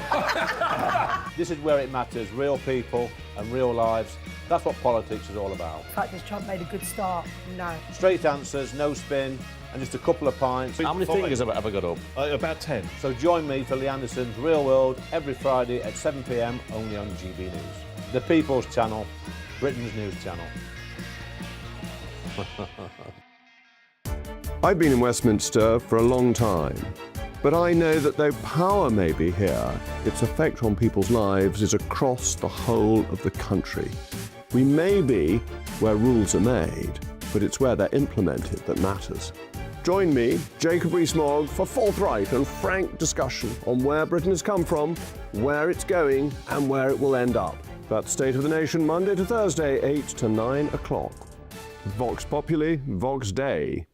This is where it matters, real people and real lives. That's what politics is all about. In fact, has Trump made a good start? No. Straight answers, no spin, and just a couple of pints. How many fingers have I got up? About 10. So join me for Lee Anderson's Real World every Friday at 7 p.m. only on GB News. The People's Channel, Britain's news channel. I've been in Westminster for a long time, but I know that though power may be here, its effect on people's lives is across the whole of the country. We may be where rules are made, but it's where they're implemented that matters. Join me, Jacob Rees-Mogg, for forthright and frank discussion on where Britain has come from, where it's going, and where it will end up. That's State of the Nation, Monday to Thursday, 8 to 9 o'clock. Vox Populi, Vox Dei.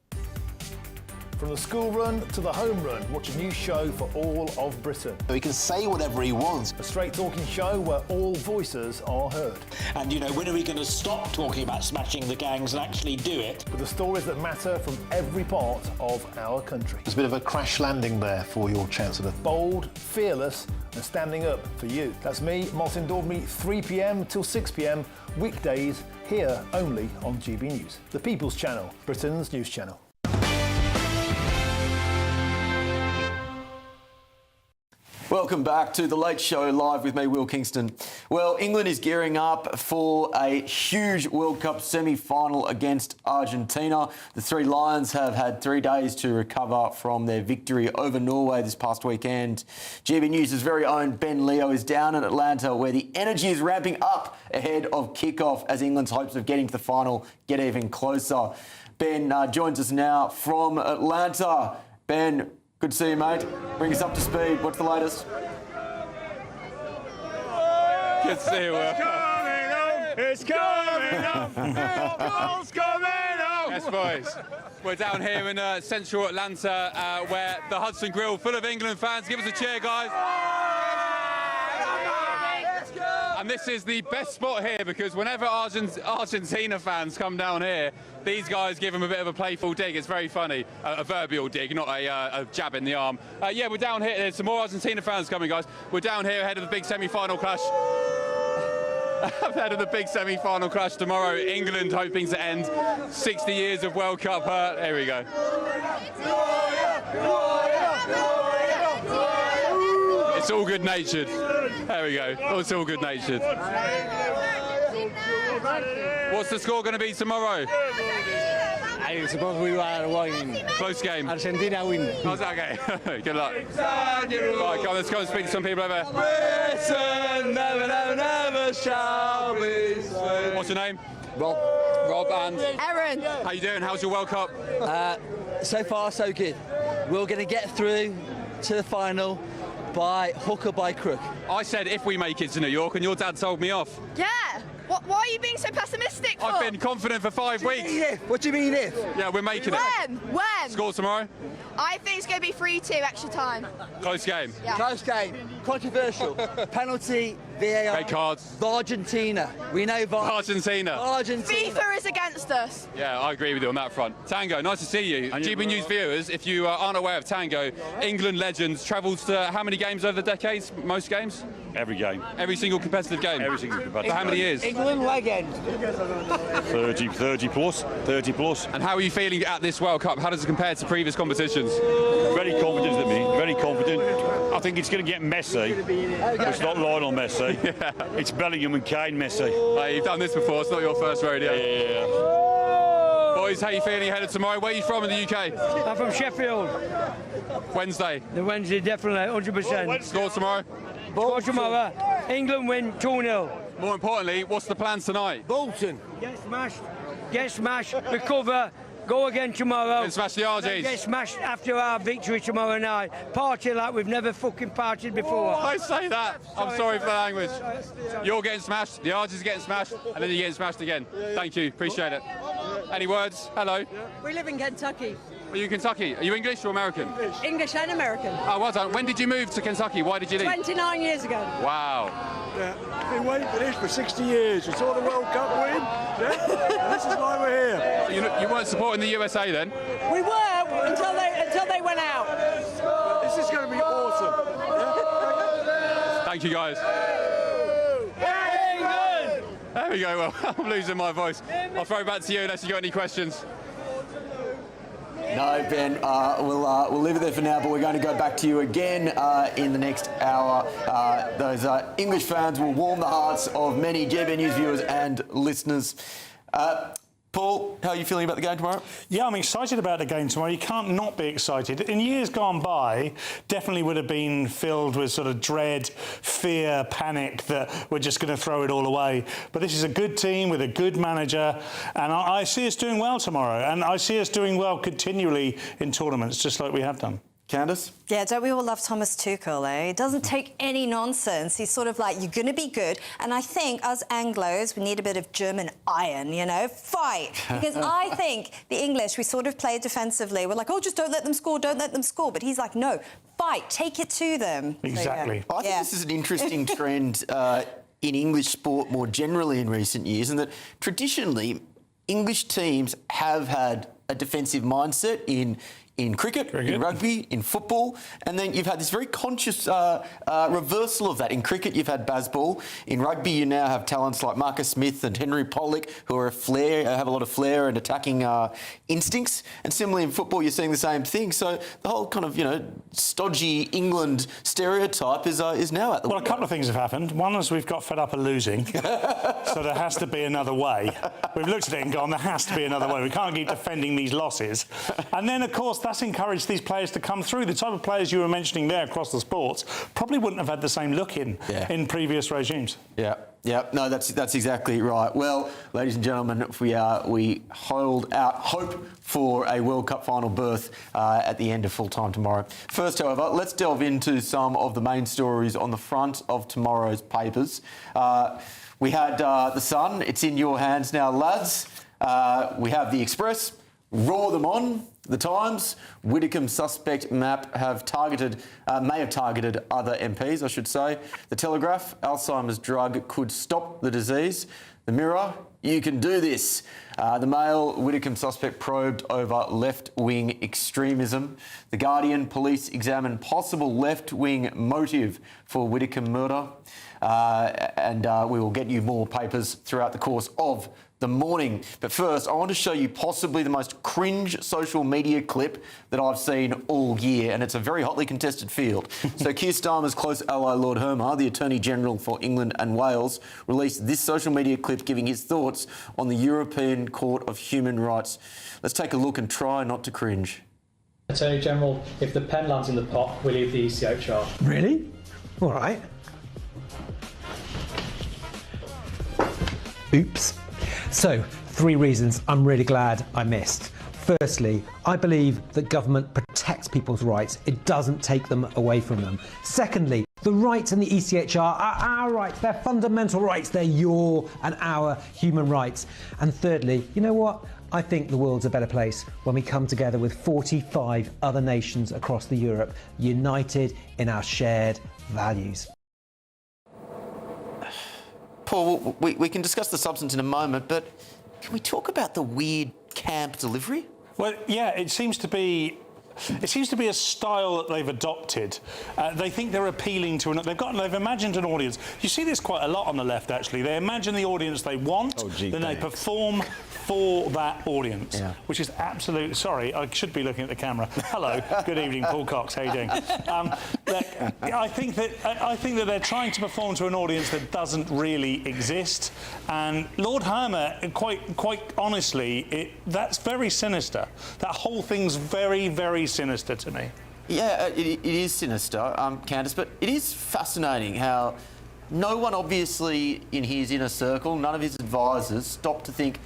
From the school run to the home run, watch a new show for all of Britain. He can say whatever he wants. A straight-talking show where all voices are heard. And, you know, when are we going to stop talking about smashing the gangs and actually do it? With the stories that matter from every part of our country. There's a bit of a crash landing there for your Chancellor. Bold, fearless and standing up for you. That's me, Martin Daubney, 3 p.m. till 6 p.m, weekdays, here only on GB News. The People's Channel, Britain's news channel. Welcome back to The Late Show Live with me, Will Kingston. Well, England is gearing up for a huge World Cup semi-final against Argentina. The Three Lions have had 3 days to recover from their victory over Norway this past weekend. GB News' very own Ben Leo is down in Atlanta where the energy is ramping up ahead of kick-off as England's hopes of getting to the final get even closer. Ben joins us now from Atlanta. Ben, good to see you, mate. Bring us up to speed. What's the latest? Good to see you, Will. It's coming up! It's coming up! Yes, boys. We're down here in central Atlanta where the Hudson Grill full of England fans. Give us a cheer, guys. And this is the best spot here because whenever Argentina fans come down here, these guys give them a bit of a playful dig. It's very funny. A verbal dig, not a jab in the arm. Yeah, we're down here. There's some more Argentina fans coming, guys. We're down here ahead of the big semi-final clash. Ahead of the big semi-final clash tomorrow. England hoping to end 60 years of World Cup hurt. Here we go. It's all good-natured. There we go. It's all good-natured. What's the score going to be tomorrow? I suppose we are winning. Close game. Argentina win. How's that? Okay. Good luck. Right, come on, let's go and speak to some people over there. Britain, never, never, never shall be slain. What's your name? Rob. Rob and? Aaron. How you doing? How's your World Cup? So far, so good. We're going to get through to the final by hook or by crook. I said if we make it to New York, and your dad told me off. Yeah. Why are you being so pessimistic for? I've been confident for 5 weeks. What do you mean if? Yeah, we're making it. When? Score tomorrow? I think it's going to be 3-2 extra time. Close game. Yeah. Close game. Controversial. Penalty. VAR. Red cards. Argentina. We know Argentina. Argentina. FIFA is against us. Yeah, I agree with you on that front. Tango, nice to see you. GB News viewers, if you aren't aware of Tango, England legends, travels to how many games over the decades? Most games? Every game. Every single competitive game? Every single competitive For how many years? England legend. 30 plus. And how are you feeling at this World Cup? How does it compare to previous competitions? Very confident of me, very confident. I think it's going to get messy. It's not Lionel Messi. Yeah. It's Bellingham and Kane Messi. Hey, you've done this before, it's not your first rodeo. Yeah. Boys, how are you feeling ahead of tomorrow? Where are you from in the UK? I'm from Sheffield. Wednesday? The Wednesday, definitely, 100%. Score tomorrow? Score tomorrow. England win 2-0. More importantly, what's the plans tonight? Bolton. Get smashed, recover, go again tomorrow. Get smashed the Argies. Get smashed after our victory tomorrow night. Party like we've never fucking partied before. I say that. I'm sorry for the language. You're getting smashed, the Argies are getting smashed, and then you're getting smashed again. Thank you, appreciate it. Any words? Hello. We live in Kentucky. Are you in Kentucky? Are you English or American? English and American. Oh, well done. When did you move to Kentucky? Why did you leave? 29 years ago. Wow. Yeah, been waiting for this for 60 years. You saw the World Cup win. Yeah? This is why we're here. You weren't supporting the USA then? We were. until they went out. This is going to be awesome. Thank you, guys. There we go. Well, I'm losing my voice. I'll throw it back to you unless you got any questions. No, Ben, we'll leave it there for now, but we're going to go back to you again in the next hour. Those English fans will warm the hearts of many GB News viewers and listeners. Paul, how are you feeling about the game tomorrow? Yeah, I'm excited about the game tomorrow. You can't not be excited. In years gone by, definitely would have been filled with sort of dread, fear, panic that we're just going to throw it all away. But this is a good team with a good manager, and I see us doing well tomorrow, and I see us doing well continually in tournaments, just like we have done. Candice? Yeah, don't we all love Thomas Tuchel, eh? He doesn't take any nonsense. He's sort of like, you're going to be good. And I think us Anglos, we need a bit of German iron, you know? Fight. Because I think the English, we sort of play defensively. We're like, oh, just don't let them score, don't let them score. But he's like, no, fight, take it to them. Exactly. So, yeah. I think this is an interesting trend in English sport more generally in recent years, and that traditionally English teams have had a defensive mindset in cricket, in rugby, in football, and then you've had this very conscious reversal of that. In cricket, you've had Bazball. In rugby, you now have talents like Marcus Smith and Henry Pollock, who are have a lot of flair and attacking instincts. And similarly in football, you're seeing the same thing. So the whole kind of, stodgy England stereotype is now at the Well, a couple of things have happened. One is we've got fed up of losing, so there has to be another way. We've looked at it and gone, there has to be another way. We can't keep defending these losses. And then, of course, that's encouraged these players to come through. The type of players you were mentioning there across the sports probably wouldn't have had the same look in previous regimes. Yeah, no, that's exactly right. Well, ladies and gentlemen, we hold out hope for a World Cup final berth at the end of full time tomorrow. First, however, let's delve into some of the main stories on the front of tomorrow's papers. We had The Sun. It's in your hands now, lads. We have The Express. Roar them on. The Times, Widdicombe suspect map may have targeted other MPs, I should say. The Telegraph, Alzheimer's drug could stop the disease. The Mirror, you can do this. The Mail, Widdicombe suspect probed over left-wing extremism. The Guardian, police examine possible left-wing motive for Widdicombe murder. And we will get you more papers throughout the course of the morning. But first, I want to show you possibly the most cringe social media clip that I've seen all year, and it's a very hotly contested field. So Keir Starmer's close ally Lord Hermer, the Attorney General for England and Wales, released this social media clip giving his thoughts on the European Court of Human Rights. Let's take a look and try not to cringe. Attorney General, if the pen lands in the pot, we leave the ECHR. Really? All right. Oops. So, 3 reasons I'm really glad I missed. Firstly, I believe that government protects people's rights. It doesn't take them away from them. Secondly, the rights in the ECHR are our rights. They're fundamental rights. They're your and our human rights. And thirdly, you know what? I think the world's a better place when we come together with 45 other nations across the Europe, united in our shared values. Paul, we can discuss the substance in a moment, but can we talk about the weird camp delivery? Well, yeah, it seems to be a style that they've adopted. They think they're appealing to they've imagined an audience. You see this quite a lot on the left, actually. They imagine the audience they want, then they perform for that audience, which is absolute. Sorry, I should be looking at the camera. Hello, good evening, Paul Cox. How you doing? I think that they're trying to perform to an audience that doesn't really exist. And Lord Hermer, quite honestly, that's very sinister. That whole thing's very, very sinister to me. Yeah, it is sinister, Candice, but it is fascinating how no one obviously in his inner circle, none of his advisors, stopped to think,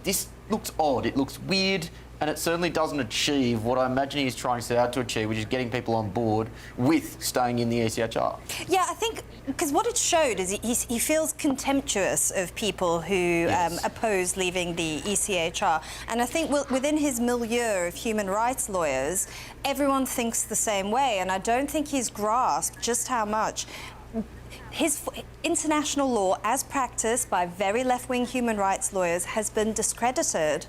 this looks odd, it looks weird, and it certainly doesn't achieve what I imagine he's trying to set out to achieve, which is getting people on board with staying in the ECHR. Yeah, I think, because what it showed is he feels contemptuous of people who oppose leaving the ECHR. And I think within his milieu of human rights lawyers, everyone thinks the same way. And I don't think he's grasped just how much his international law, as practiced by very left-wing human rights lawyers, has been discredited.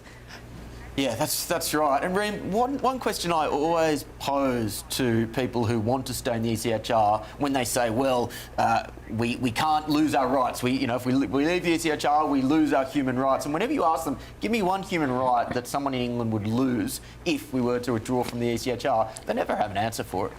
Yeah, that's right. And Reem, one question I always pose to people who want to stay in the ECHR when they say, well, we can't lose our rights. If we leave the ECHR, we lose our human rights. And whenever you ask them, give me one human right that someone in England would lose if we were to withdraw from the ECHR, they never have an answer for it.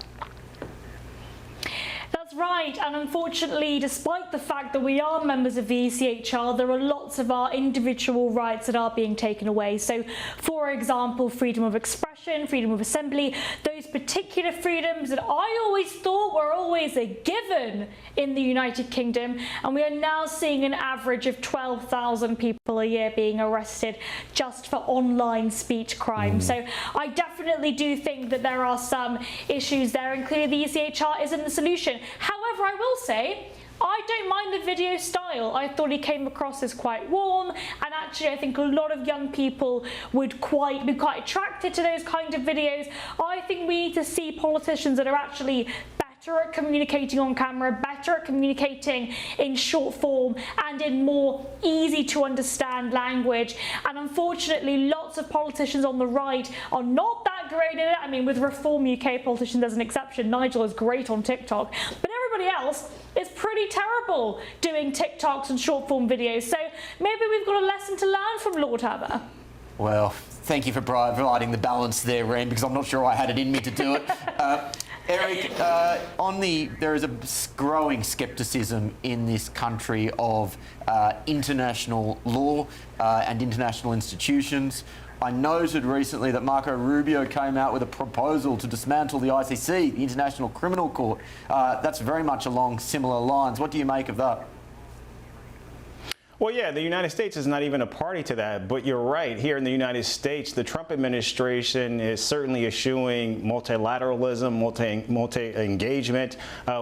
That's right, and unfortunately, despite the fact that we are members of the ECHR, there are lots of our individual rights that are being taken away. So, for example, freedom of expression, freedom of assembly, those particular freedoms that I always thought were always a given in the United Kingdom, and we are now seeing an average of 12,000 people a year being arrested just for online speech crimes. So I definitely do think that there are some issues there, and clearly the ECHR isn't the solution. However, I will say, I don't mind the video style. I thought he came across as quite warm, and actually I think a lot of young people would be quite attracted to those kind of videos. I think we need to see politicians that are actually better at communicating on camera, better at communicating in short form and in more easy to understand language. And unfortunately, lots of politicians on the right are not that great at it. I mean, with Reform UK politicians as an exception, Nigel is great on TikTok, but everybody else is pretty terrible doing TikToks and short form videos. So maybe we've got a lesson to learn from Lord Heather. Well, thank you for providing the balance there, Reem, because I'm not sure I had it in me to do it. Eric, there is a growing scepticism in this country of international law and international institutions. I noted recently that Marco Rubio came out with a proposal to dismantle the ICC, the International Criminal Court. That's very much along similar lines. What do you make of that? Well, yeah, the United States is not even a party to that, but you're right. Here in the United States, the Trump administration is certainly eschewing multilateralism, multi-engagement.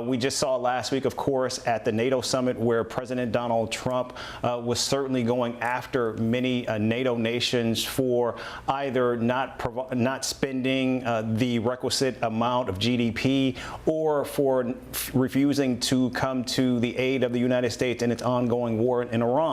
We just saw last week, of course, at the NATO summit where President Donald Trump was certainly going after many NATO nations for either not spending the requisite amount of GDP or for refusing to come to the aid of the United States in its ongoing war in Iran.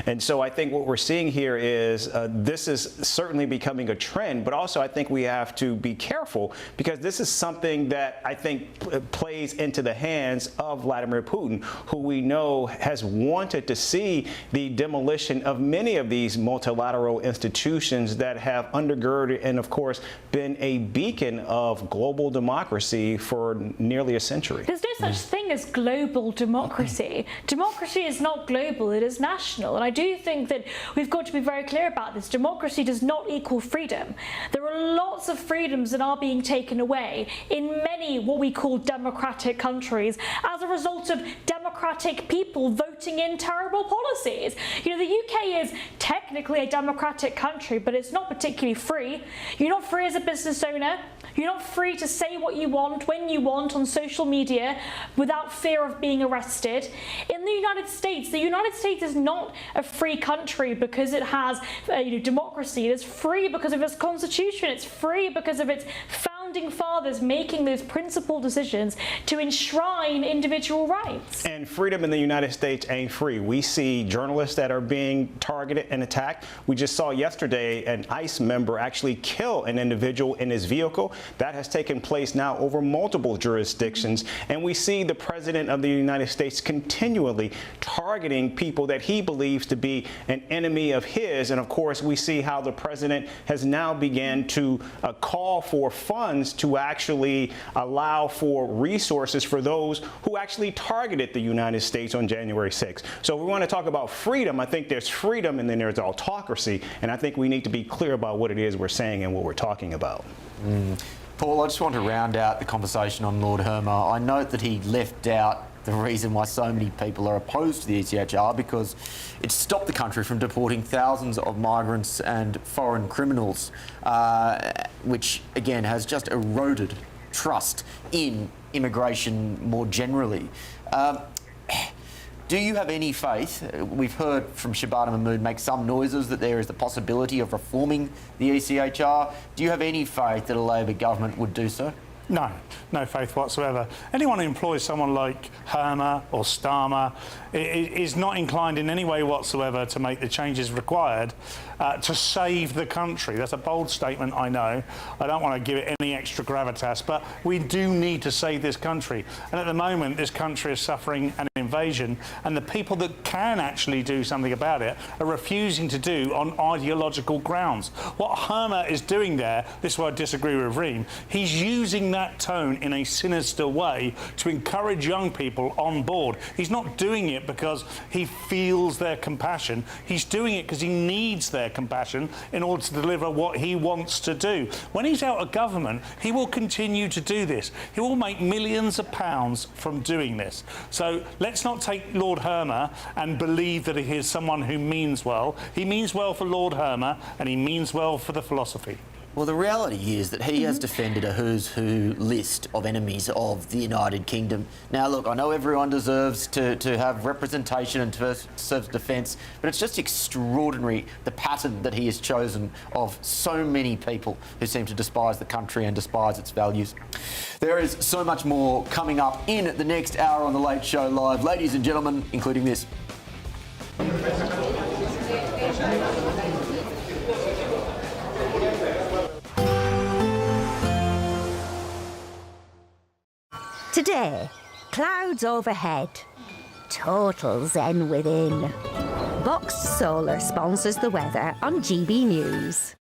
And so I think what we're seeing here is this is certainly becoming a trend, but also I think we have to be careful because this is something that I think plays into the hands of Vladimir Putin, who we know has wanted to see the demolition of many of these multilateral institutions that have undergirded and, of course, been a beacon of global democracy for nearly a century. There's no such thing as global democracy. Democracy is not global, it is national. And I do think that we've got to be very clear about this. Democracy does not equal freedom. There are lots of freedoms that are being taken away in many what we call democratic countries as a result of democratic people voting in terrible policies. You know, the UK is technically a democratic country, but it's not particularly free. You're not free as a business owner. You're not free to say what you want, when you want on social media without fear of being arrested. In the United States is not a free country because it has democracy. It is free because of its constitution. It's free because of its founding fathers making those principled decisions to enshrine individual rights. And freedom in the United States ain't free. We see journalists that are being targeted and attacked. We just saw yesterday an ICE member actually kill an individual in his vehicle. That has taken place now over multiple jurisdictions. And we see the President of the United States continually targeting people that he believes to be an enemy of his. And of course, we see how the President has now began to call for funds to actually allow for resources for those who actually targeted the United States on January 6th. So if we want to talk about freedom, I think there's freedom and then there's autocracy. And I think we need to be clear about what it is we're saying and what we're talking about. Paul, I just want to round out the conversation on Lord Hermer. I note that he left out the reason why so many people are opposed to the ECHR, because it stopped the country from deporting thousands of migrants and foreign criminals, which again has just eroded trust in immigration more generally. Do you have any faith? We've heard from Shabana Mahmood make some noises that there is the possibility of reforming the ECHR. Do you have any faith that a Labor government would do so? No faith whatsoever. Anyone who employs someone like Hermer or Starmer is not inclined in any way whatsoever to make the changes required to save the country. That's a bold statement, I know. I don't want to give it any extra gravitas, but we do need to save this country. And at the moment, this country is suffering an invasion, and the people that can actually do something about it are refusing to do on ideological grounds. What Hermer is doing there, this is where I disagree with Reem, he's using that tone in a sinister way to encourage young people on board. He's not doing it because he feels their compassion. He's doing it because he needs their compassion in order to deliver what he wants to do. When he's out of government, he will continue to do this. He will make millions of pounds from doing this. So let's not take Lord Hermer and believe that he is someone who means well. He means well for Lord Hermer, and he means well for the philosophy. Well, the reality is that he has defended a who's who list of enemies of the United Kingdom. Now, look, I know everyone deserves to have representation and to serve defence, but it's just extraordinary the pattern that he has chosen of so many people who seem to despise the country and despise its values. There is so much more coming up in the next hour on The Late Show Live. Ladies and gentlemen, including this. Today, clouds overhead, total zen within. Boxed Solar sponsors the weather on GB News.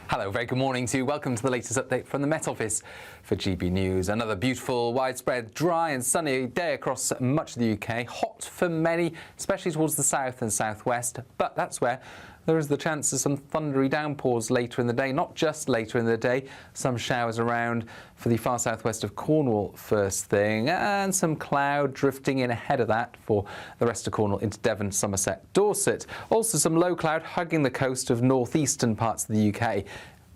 Hello, very good morning to you. Welcome to the latest update from the Met Office for GB News. Another beautiful, widespread, dry and sunny day across much of the UK. Hot for many, especially towards the south and southwest, but that's where there is the chance of some thundery downpours later in the day. Not just later in the day, some showers around for the far southwest of Cornwall first thing, and some cloud drifting in ahead of that for the rest of Cornwall into Devon, Somerset, Dorset. Also some low cloud hugging the coast of northeastern parts of the UK.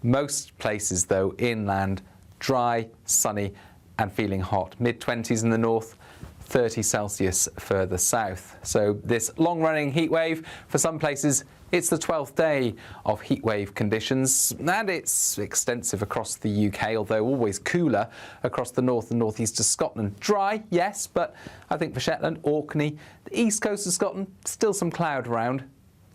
Most places, though, inland, dry, sunny and feeling hot. Mid-20s in the north, 30 Celsius further south. So this long-running heat wave, for some places, it's the 12th day of heatwave conditions, and it's extensive across the UK, although always cooler across the north and northeast of Scotland. Dry, yes, but I think for Shetland, Orkney, the east coast of Scotland, still some cloud around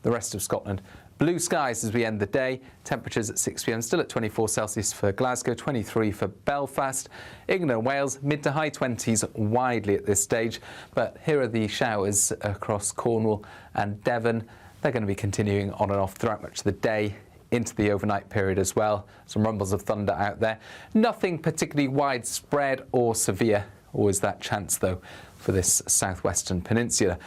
the rest of Scotland. Blue skies as we end the day. Temperatures at 6 p.m. still at 24 Celsius for Glasgow, 23 for Belfast. England and Wales, mid to high 20s widely at this stage. But here are the showers across Cornwall and Devon. They're going to be continuing on and off throughout much of the day into the overnight period as well. Some rumbles of thunder out there. Nothing particularly widespread or severe. Always that chance, though, for this southwestern peninsula.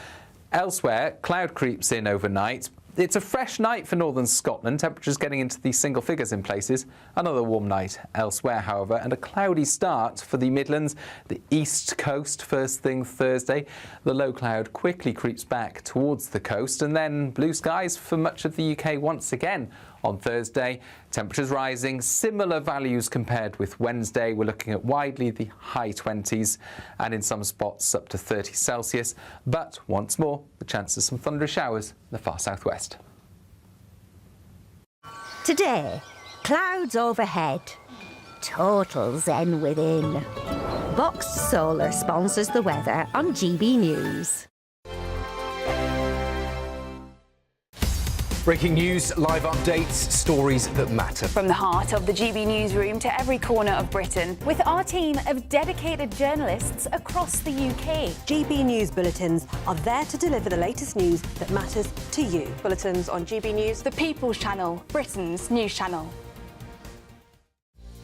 Elsewhere, cloud creeps in overnight. It's a fresh night for northern Scotland, temperatures getting into the single figures in places. Another warm night elsewhere, however, and a cloudy start for the Midlands, the east coast first thing Thursday. The low cloud quickly creeps back towards the coast, and then blue skies for much of the UK once again on Thursday. Temperatures rising, similar values compared with Wednesday. We're looking at widely the high 20s and in some spots up to 30 Celsius. But once more, the chance of some thundery showers in the far southwest. Today, clouds overhead, total zen within. Boxed Solar sponsors the weather on GB News. Breaking news, live updates, stories that matter. From the heart of the GB newsroom to every corner of Britain. With our team of dedicated journalists across the UK. GB News bulletins are there to deliver the latest news that matters to you. Bulletins on GB News, the People's Channel, Britain's news channel.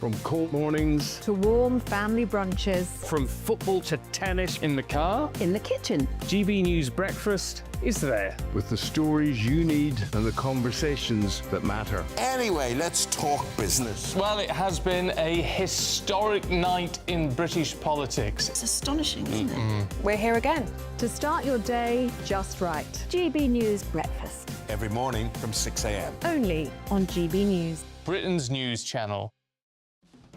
From cold mornings to warm family brunches. From football to tennis in the car. In the kitchen. GB News Breakfast is there. With the stories you need and the conversations that matter. Anyway, let's talk business. Well, it has been a historic night in British politics. It's astonishing, isn't it? We're here again. To start your day just right. GB News Breakfast. Every morning from 6 a.m. Only on GB News. Britain's news channel.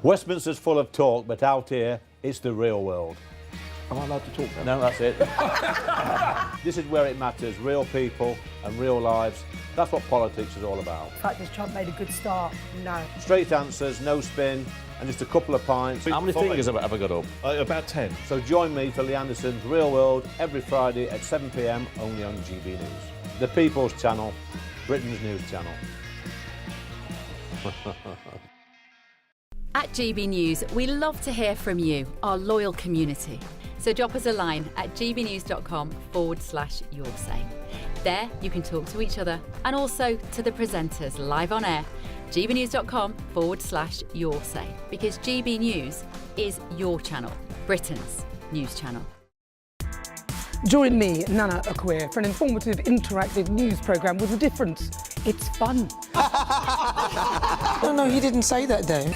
Westminster's full of talk, but out here, it's the real world. Am I allowed to talk now? No, that's it. This is where it matters. Real people and real lives. That's what politics is all about. In fact, has Trump made a good start? No. Straight answers, no spin, and just a couple of pints. How many fingers have I got up? About 10. So join me for Lee Anderson's Real World every Friday at 7 p.m. only on GB News. The People's Channel, Britain's news channel. At GB News, we love to hear from you, our loyal community. So drop us a line at gbnews.com/yoursay. There you can talk to each other and also to the presenters live on air. gbnews.com/yoursay, because GB News is your channel, Britain's news channel. Join me, Nana Akwe, for an informative, interactive news programme with a difference. It's fun. No, he didn't say that, Dave.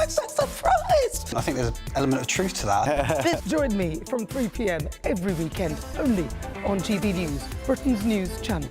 I'm so surprised. I think there's an element of truth to that. Join me from 3 p.m. every weekend, only on GB News, Britain's news channel.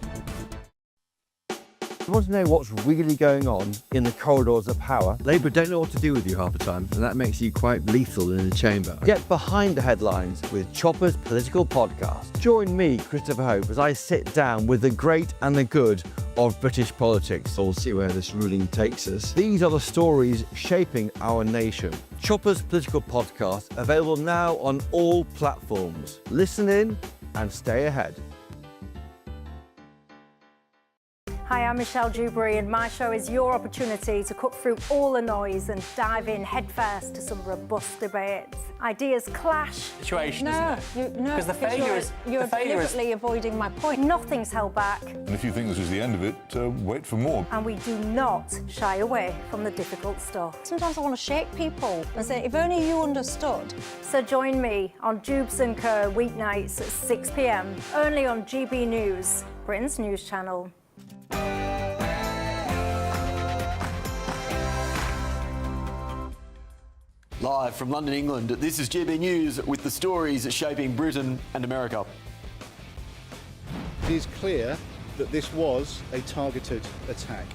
You want to know what's really going on in the corridors of power? Labour don't know what to do with you half the time, and that makes you quite lethal in the chamber. Get behind the headlines with Chopper's political podcast. Join me, Christopher Hope, as I sit down with the great and the good of British politics. We'll see where this ruling takes us. These are the stories shaping our nation. Chopper's political podcast, available now on all platforms. Listen in and stay ahead. Hi, I'm Michelle Dewberry, and my show is your opportunity to cut through all the noise and dive in headfirst to some robust debates. Ideas clash. Situation, No, isn't it? Because the failure is... You're deliberately avoiding my point. Nothing's held back. And if you think this is the end of it, wait for more. And we do not shy away from the difficult stuff. Sometimes I want to shake people and say, if only you understood. So join me on Jubes & Co. weeknights at 6 p.m. only on GB News, Britain's news channel. Live from London, England, this is GB News with the stories shaping Britain and America. It is clear that this was a targeted attack.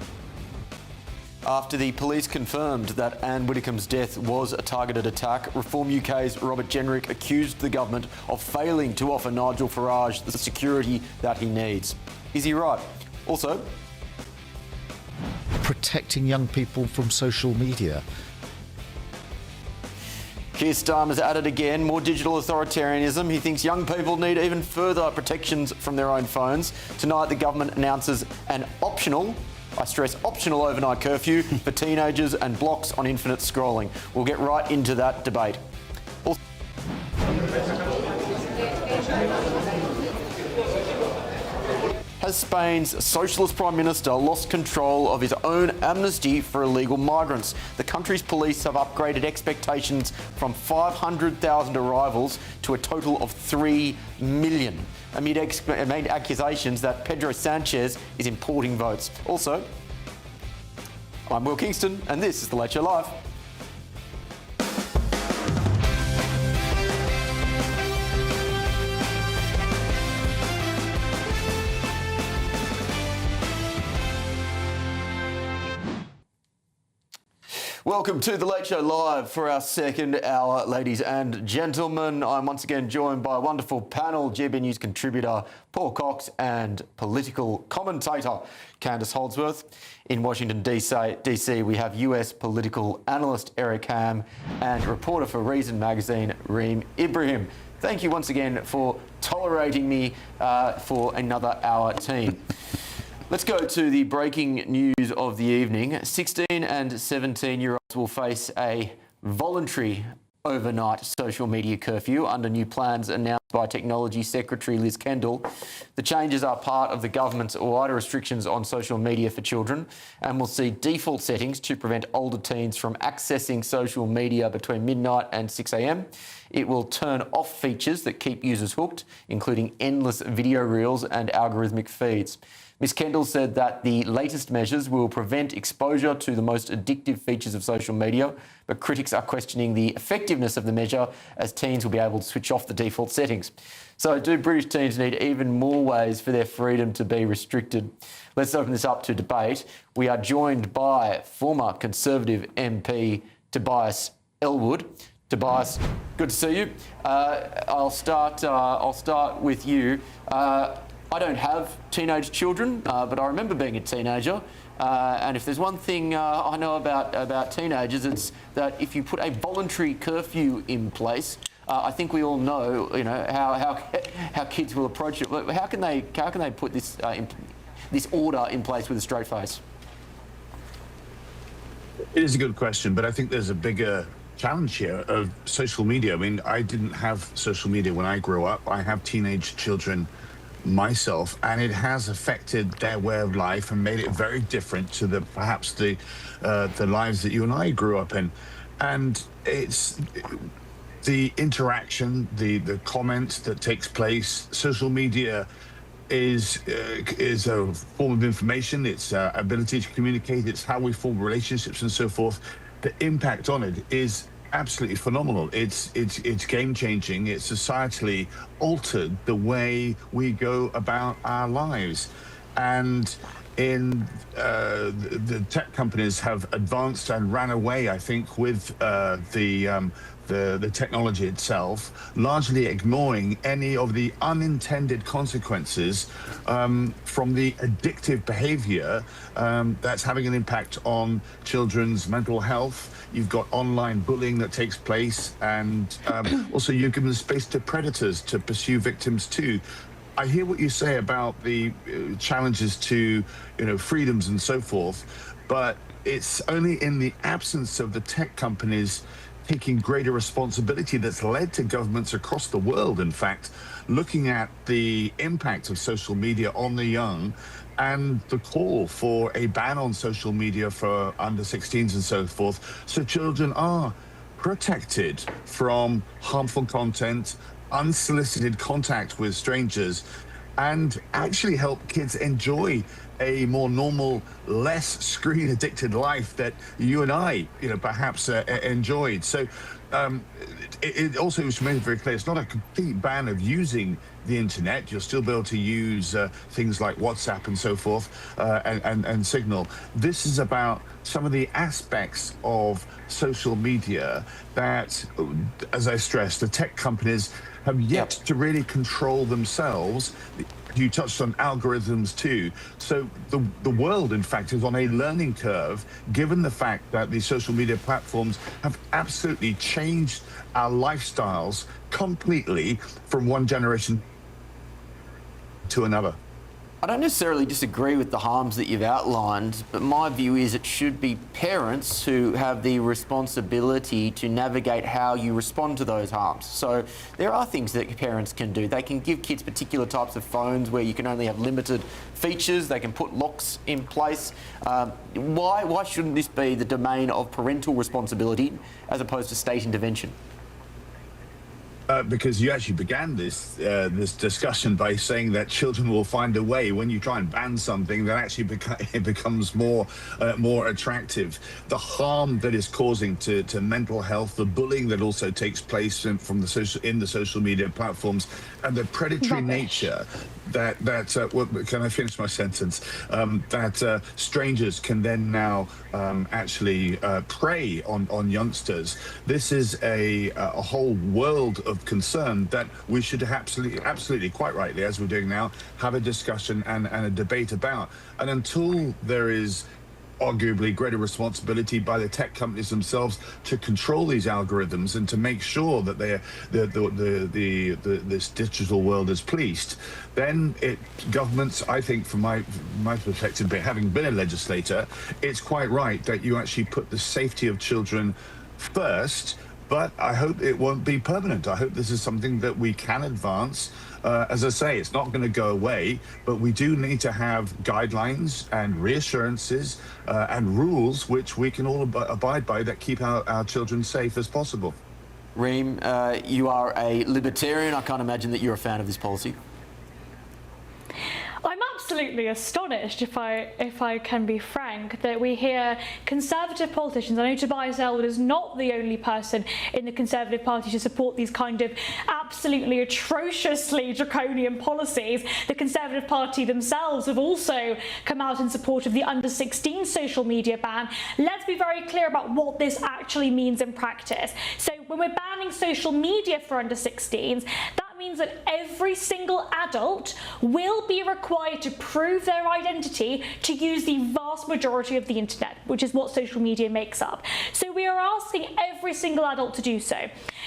After the police confirmed that Anne Widdecombe's death was a targeted attack, Reform UK's Robert Jenrick accused the government of failing to offer Nigel Farage the security that he needs. Is he right? Also, protecting young people from social media. Keir Starmer's added again more digital authoritarianism. He thinks young people need even further protections from their own phones. Tonight, the government announces an optional, I stress optional, overnight curfew for teenagers and blocks on infinite scrolling. We'll get right into that debate. Also, has Spain's socialist prime minister lost control of his own amnesty for illegal migrants? The country's police have upgraded expectations from 500,000 arrivals to a total of 3 million, amid accusations that Pedro Sanchez is importing votes. Also, I'm Will Kingston, and this is The Late Show Live. Welcome to The Late Show Live for our second hour, ladies and gentlemen. I'm once again joined by a wonderful panel, GB News contributor Paul Cox and political commentator Candace Holdsworth. In Washington, DC, we have US political analyst Eric Ham and reporter for Reason magazine, Reem Ibrahim. Thank you once again for tolerating me for another hour, team. Let's go to the breaking news of the evening. 16 and 17-year-olds will face a voluntary overnight social media curfew under new plans announced by Technology Secretary Liz Kendall. The changes are part of the government's wider restrictions on social media for children and will see default settings to prevent older teens from accessing social media between midnight and 6 a.m. It will turn off features that keep users hooked, including endless video reels and algorithmic feeds. Ms Kendall said that the latest measures will prevent exposure to the most addictive features of social media, but critics are questioning the effectiveness of the measure as teens will be able to switch off the default settings. So do British teens need even more ways for their freedom to be restricted? Let's open this up to debate. We are joined by former Conservative MP Tobias Ellwood. Tobias, good to see you. I'll start with you. I don't have teenage children, but I remember being a teenager. And if there's one thing I know about teenagers, it's that if you put a voluntary curfew in place, I think we all know, how kids will approach it. How can they put this this order in place with a straight face? It is a good question, but I think there's a bigger challenge here of social media. I mean, I didn't have social media when I grew up. I have teenage children myself, and it has affected their way of life and made it very different to perhaps the lives that you and I grew up in. And it's the interaction, the comment that takes place. Social media is a form of information. It's ability to communicate. It's how we form relationships and so forth. The impact on it is absolutely phenomenal. It's game changing. It's societally altered the way we go about our lives, and the tech companies have advanced and ran away, I think, with the technology itself, largely ignoring any of the unintended consequences from the addictive behavior that's having an impact on children's mental health. You've got online bullying that takes place, and also you've given space to predators to pursue victims too. I hear what you say about the challenges to, freedoms and so forth, but it's only in the absence of the tech companies taking greater responsibility that's led to governments across the world, in fact, looking at the impact of social media on the young and the call for a ban on social media for under 16s and so forth, so children are protected from harmful content, unsolicited contact with strangers, and actually help kids enjoy a more normal, less screen-addicted life that you and I, perhaps enjoyed. So it also was made very clear it's not a complete ban of using the internet. You'll still be able to use things like WhatsApp and so forth, and Signal. This is about some of the aspects of social media that, as I stressed, the tech companies have yet to really control themselves. You touched on algorithms too. So the world, in fact, is on a learning curve, given the fact that these social media platforms have absolutely changed our lifestyles completely from one generation to another. I don't necessarily disagree with the harms that you've outlined, but my view is it should be parents who have the responsibility to navigate how you respond to those harms. So there are things that parents can do. They can give kids particular types of phones where you can only have limited features. They can put locks in place. Why shouldn't this be the domain of parental responsibility as opposed to state intervention? Because you actually began this discussion by saying that children will find a way. When you try and ban something, that actually it becomes more attractive. The harm that is causing to mental health, the bullying that also takes place in the social media platforms, and the predatory nature that can I finish my sentence? That strangers can then now actually prey on youngsters. This is a whole world of concern that we should absolutely, quite rightly, as we're doing now, have a discussion and a debate about. And until there is arguably greater responsibility by the tech companies themselves to control these algorithms and to make sure that this digital world is policed, then governments, I think, from my perspective, having been a legislator, it's quite right that you actually put the safety of children first. But I hope it won't be permanent. I hope this is something that we can advance. As I say, it's not going to go away, but we do need to have guidelines and reassurances and rules which we can all abide by that keep our children safe as possible. Reem, you are a libertarian. I can't imagine that you're a fan of this policy. I'm absolutely astonished, if I can be frank, that we hear Conservative politicians. I know Tobias Ellwood is not the only person in the Conservative Party to support these kind of absolutely atrociously draconian policies. The Conservative Party themselves have also come out in support of the under-16 social media ban. Let's be very clear about what this actually means in practice. So when we're banning social media for under-16s, that That means that every single adult will be required to prove their identity to use the vast majority of the internet, which is what social media makes up. So we are asking every single adult to do so.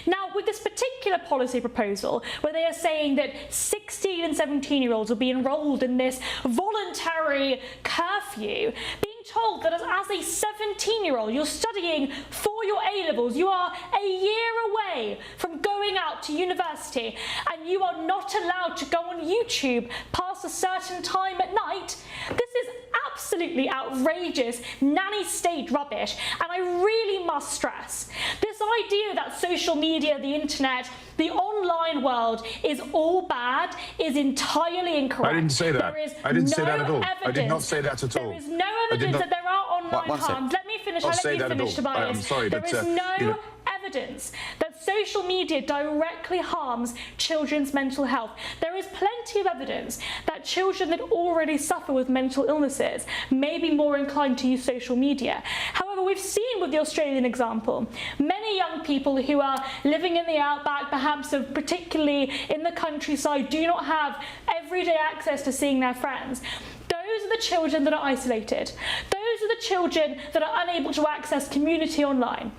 Now, with this particular policy proposal, where they are saying that 16 and 17-year-olds will be enrolled in this voluntary curfew, being told that as a 17-year-old you're studying for your A-levels, you are a year away from going out to university, and you are not allowed to go on YouTube past a certain time at night, this is absolutely outrageous nanny state rubbish. And I really must stress, this idea that social media, the internet, the online world is all bad is entirely incorrect. I didn't say that. I didn't say that at all. I did not say that at all. There is no evidence that there are online harms. Let me finish. Let me finish, Tobias. I'm sorry, there but is no evidence that social media directly harms children's mental health. There is plenty of evidence that children that already suffer with mental illnesses may be more inclined to use social media. However, we've seen with the Australian example, many young people who are living in the outback, perhaps particularly in the countryside, do not have everyday access to seeing their friends. Those are the children that are isolated. Those are the children that are unable to access community online.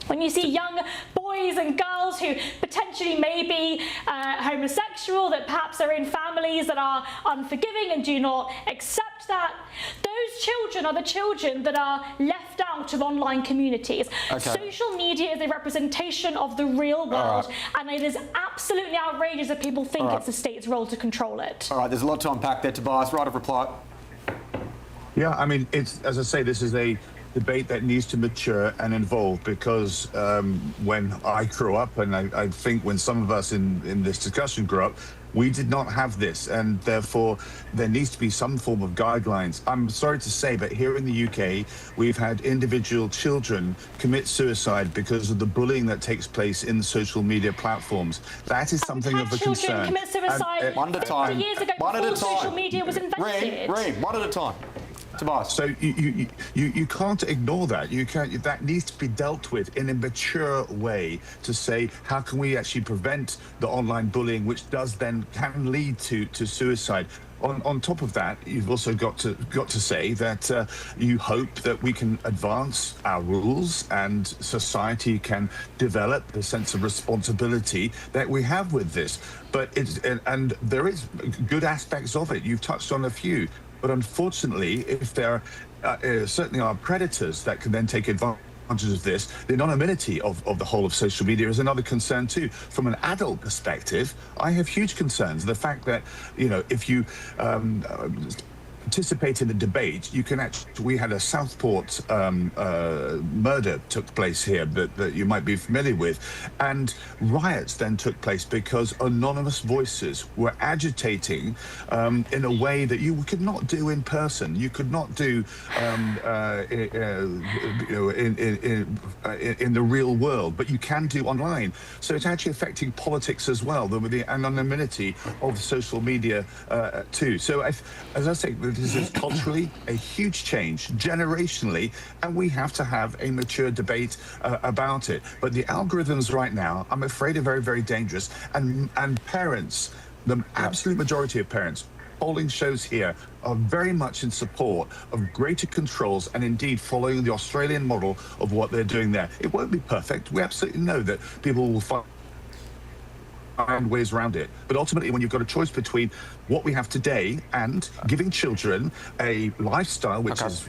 When you see young boys and girls who potentially may be homosexual, that perhaps are in families that are unforgiving and do not accept that, those children are the children that are left out of online communities. Okay. Social media is a representation of the real world, and it is absolutely outrageous that people think it's the state's role to control it. All right, there's a lot to unpack there, Tobias. Right of reply. Yeah, I mean, it's, as I say, this is a debate that needs to mature and evolve, because when I grew up, and I think when some of us in this discussion grew up, we did not have this, and therefore there needs to be some form of guidelines. I'm sorry to say, but here in the UK, we've had individual children commit suicide because of the bullying that takes place in social media platforms. That is something of a concern. Children commit suicide one at a time. 50 years ago, before social media was invented. Reem, one at a time. Tobias. So you can't ignore that. You can't. That needs to be dealt with in a mature way, to say how can we actually prevent the online bullying, which does then can lead to suicide. On top of that, you've also got to say that you hope that we can advance our rules and society can develop the sense of responsibility that we have with this. But and there is good aspects of it. You've touched on a few. But unfortunately, if there certainly are predators that can then take advantage of this, the anonymity of the whole of social media is another concern too. From an adult perspective, I have huge concerns. The fact that, if you participate in the debate, you can actually, we had a Southport murder took place here that you might be familiar with, and riots then took place because anonymous voices were agitating in a way that you could not do in person. You could not do in the real world, but you can do online. So it's actually affecting politics as well, with the anonymity of social media too. So as I say, this is culturally a huge change, generationally, and we have to have a mature debate about it. But the algorithms right now, I'm afraid, are very, very dangerous. And parents, the absolute majority of parents, polling shows here, are very much in support of greater controls and indeed following the Australian model of what they're doing there. It won't be perfect. We absolutely know that people will find ways around it, but ultimately when you've got a choice between what we have today and giving children a lifestyle which is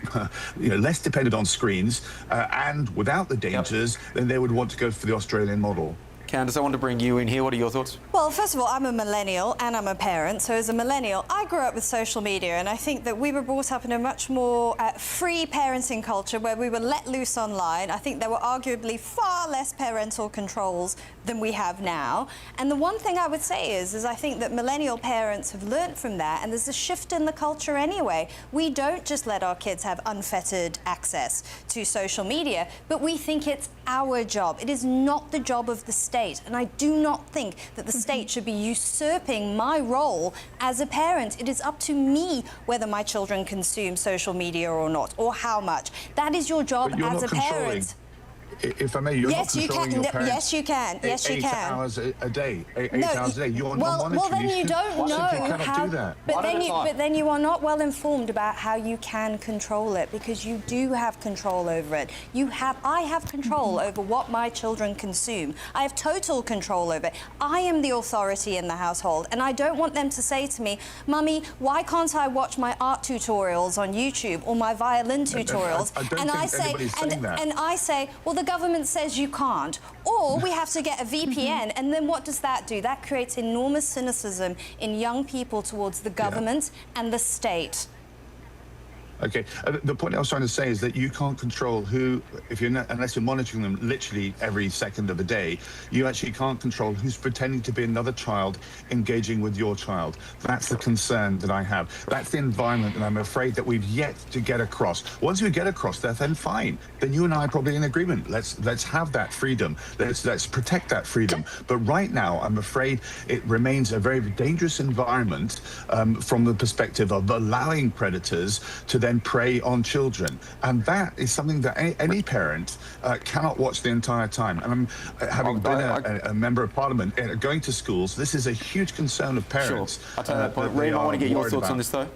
less dependent on screens and without the dangers, then they would want to go for the Australian model. Candice, I want to bring you in here. What are your thoughts? Well, first of all, I'm a millennial and I'm a parent. So as a millennial, I grew up with social media, and I think that we were brought up in a much more free parenting culture where we were let loose online. I think there were arguably far less parental controls than we have now. And the one thing I would say is I think that millennial parents have learnt from that, and there's a shift in the culture anyway. We don't just let our kids have unfettered access to social media, but we think it's our job. It is not the job of the state. And I do not think that the state should be usurping my role as a parent. It is up to me whether my children consume social media or not, or how much. That is your job as a parent. if I may, you're yes, not you controlling can. your parents. Yes, you can. Yes, you 8 can. hours a day. 8 No, hours a day. You're not monitoring. well, then you don't know cannot how. do that. But then you are not well informed about how you can control it, because you do have control over it. I have control over what my children consume. I have total control over it. I am the authority in the household, and I don't want them to say to me, "Mummy, why can't I watch my art tutorials on YouTube or my violin tutorials?" I don't think anybody's saying that. And I say, well, the government says you can't. Or we have to get a VPN, and then what does that do? That creates enormous cynicism in young people towards the government and the state. Okay, the point I was trying to say is that you can't control who, unless you're monitoring them literally every second of the day, you actually can't control who's pretending to be another child engaging with your child. That's the concern that I have. That's the environment that I'm afraid that we've yet to get across. Once we get across that, then fine. Then you and I are probably in agreement. Let's have that freedom. Let's protect that freedom. But right now, I'm afraid it remains a very dangerous environment from the perspective of allowing predators to then prey on children, and that is something that any parent cannot watch the entire time. And having been a member of parliament, going to schools, this is a huge concern of parents. Sure. I'll take that point. Reem, I want to get your thoughts on this though.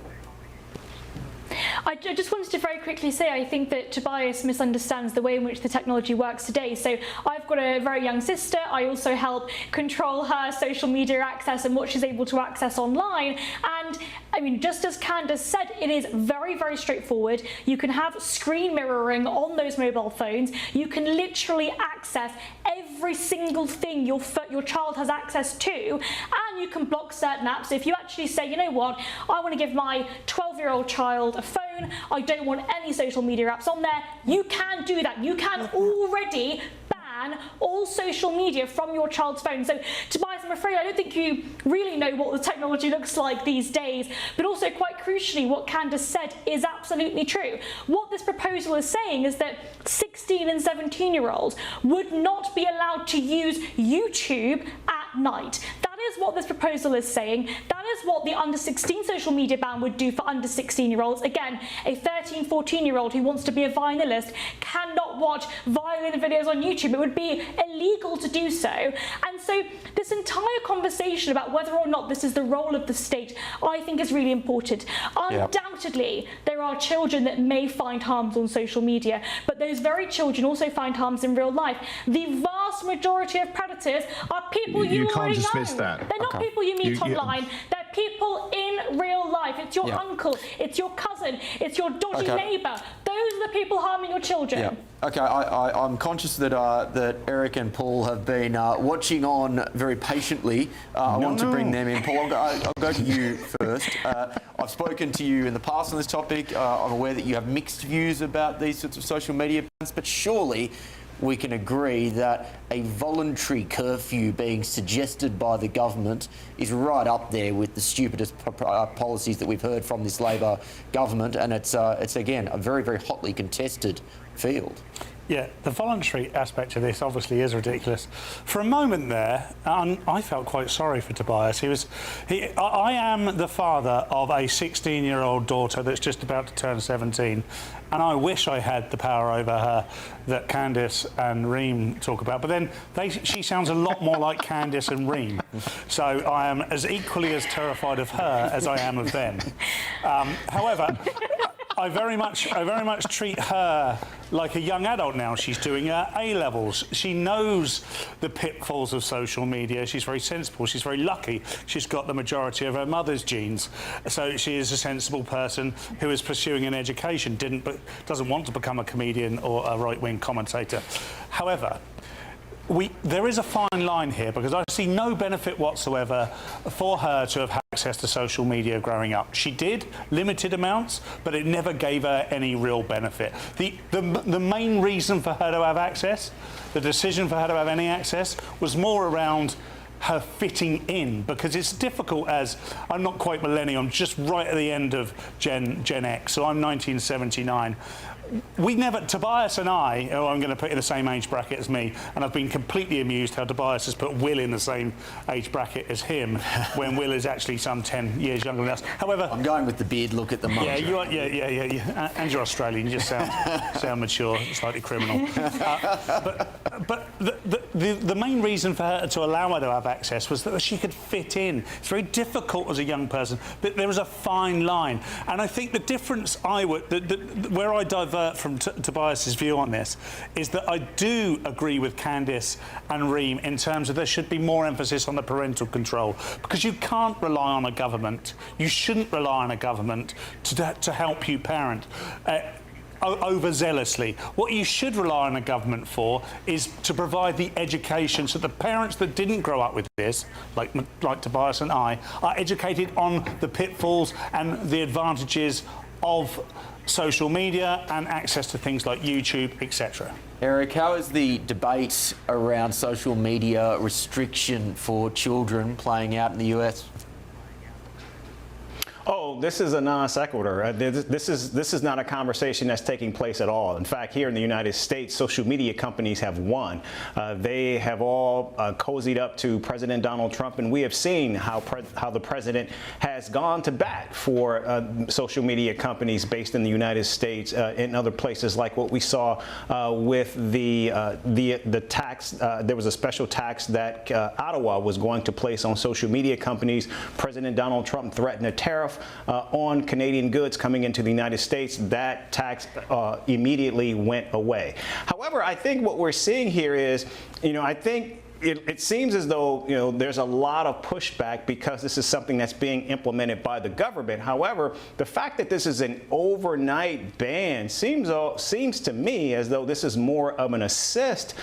I just wanted to very quickly say I think that Tobias misunderstands the way in which the technology works today. So I've got a very young sister. I also help control her social media access and what she's able to access online. And I mean, just as Candace said, it is very, very straightforward. You can have screen mirroring on those mobile phones. You can literally access every single thing your child has access to, and you can block certain apps. If you actually say, you know what, I want to give my 12-year-old child a phone, I don't want any social media apps on there, you can do that. You can already ban all social media from your child's phone. So Tobias, I'm afraid I don't think you really know what the technology looks like these days, but also quite crucially what Candace said is absolutely true. What this proposal is saying is that 16 and 17-year-olds would not be allowed to use YouTube at night. That is what this proposal is saying. That is what the under 16 social media ban would do for under 16-year-olds. Again, a 13, 14-year-old who wants to be a violinist cannot watch violin videos on YouTube. It would be illegal to do so. And so this entire conversation about whether or not this is the role of the state, I think is really important. Undoubtedly, there are children that may find harms on social media, but those very children also find harms in real life. The vast majority of predators are people you already know. They're not people you meet online. They're people in real life. It's your uncle, it's your cousin, it's your dodgy neighbour. Those are the people harming your children. Yeah. Okay, I'm conscious that that Eric and Paul have been watching on very patiently. I want to bring them in. Paul, I'll go to you first. I've spoken to you in the past on this topic. I'm aware that you have mixed views about these sorts of social media bans, but surely we can agree that a voluntary curfew being suggested by the government is right up there with the stupidest policies that we've heard from this Labor government, and it's again a very, very hotly contested field. Yeah, the voluntary aspect of this obviously is ridiculous. For a moment there, I felt quite sorry for Tobias. I am the father of a 16-year-old daughter that's just about to turn 17, and I wish I had the power over her that Candace and Reem talk about. But then she sounds a lot more like Candace and Reem, so I am as equally as terrified of her as I am of them. However, I very much treat her like a young adult now. She's doing her A-levels. She knows the pitfalls of social media. She's very sensible. She's very lucky. She's got the majority of her mother's genes. So she is a sensible person who is pursuing an education, doesn't want to become a comedian or a right-wing commentator. However, there is a fine line here, because I see no benefit whatsoever for her to have had access to social media growing up. She did, limited amounts, but it never gave her any real benefit. The main reason for her to have access, the decision for her to have any access, was more around her fitting in, because it's difficult as I'm not quite millennial, I'm just right at the end of Gen X, so I'm 1979. Tobias and I, who I'm going to put in the same age bracket as me, and I've been completely amused how Tobias has put Will in the same age bracket as him, when Will is actually some 10 years younger than us. However, I'm going with the beard look at the moment. Yeah, you are. Yeah. And you're Australian. You just sound mature, slightly criminal. But the main reason for her to allow her to have access was that she could fit in. It's very difficult as a young person, but there was a fine line. And I think the difference where I divert from Tobias's view on this is that I do agree with Candice and Reem in terms of there should be more emphasis on the parental control, because you can't rely on a government. You shouldn't rely on a government to help you parent. Overzealously. What you should rely on a government for is to provide the education so the parents that didn't grow up with this, like Tobias and I, are educated on the pitfalls and the advantages of social media and access to things like YouTube, etc. Eric, how is the debate around social media restriction for children playing out in the US? Oh, this is a non sequitur. This is not a conversation that's taking place at all. In fact, here in the United States, social media companies have won. They have all cozied up to President Donald Trump, and we have seen how the president has gone to bat for social media companies based in the United States and other places, like what we saw with the tax. There was a special tax that Ottawa was going to place on social media companies. President Donald Trump threatened a tariff on Canadian goods coming into the United States. That tax immediately went away. However, I think what we're seeing here is, I think it seems as though, there's a lot of pushback because this is something that's being implemented by the government. However, the fact that this is an overnight ban seems to me as though this is more of an assist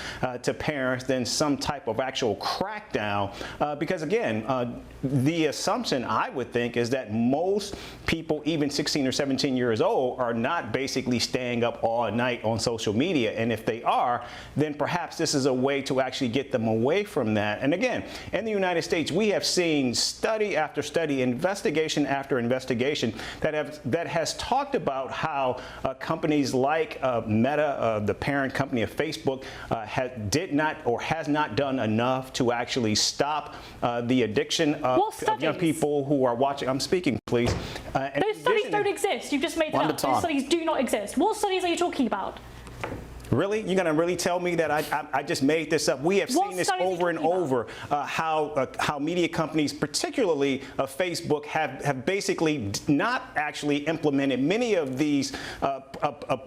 to parents than some type of actual crackdown. Because again, the assumption I would think is that most people, even 16 or 17 years old, are not basically staying up all night on social media. And if they are, then perhaps this is a way to actually get them away from that. And again, in the United States, we have seen study after study, investigation after investigation that has talked about how companies like Meta, the parent company of Facebook, has not done enough to actually stop the addiction of young people who are watching. I'm speaking, please. Those studies don't exist. You've just made that up. Those studies do not exist. What studies are you talking about? Really? You're going to really tell me that I just made this up? We have seen this over and over, how media companies, particularly Facebook, have basically not actually implemented many of these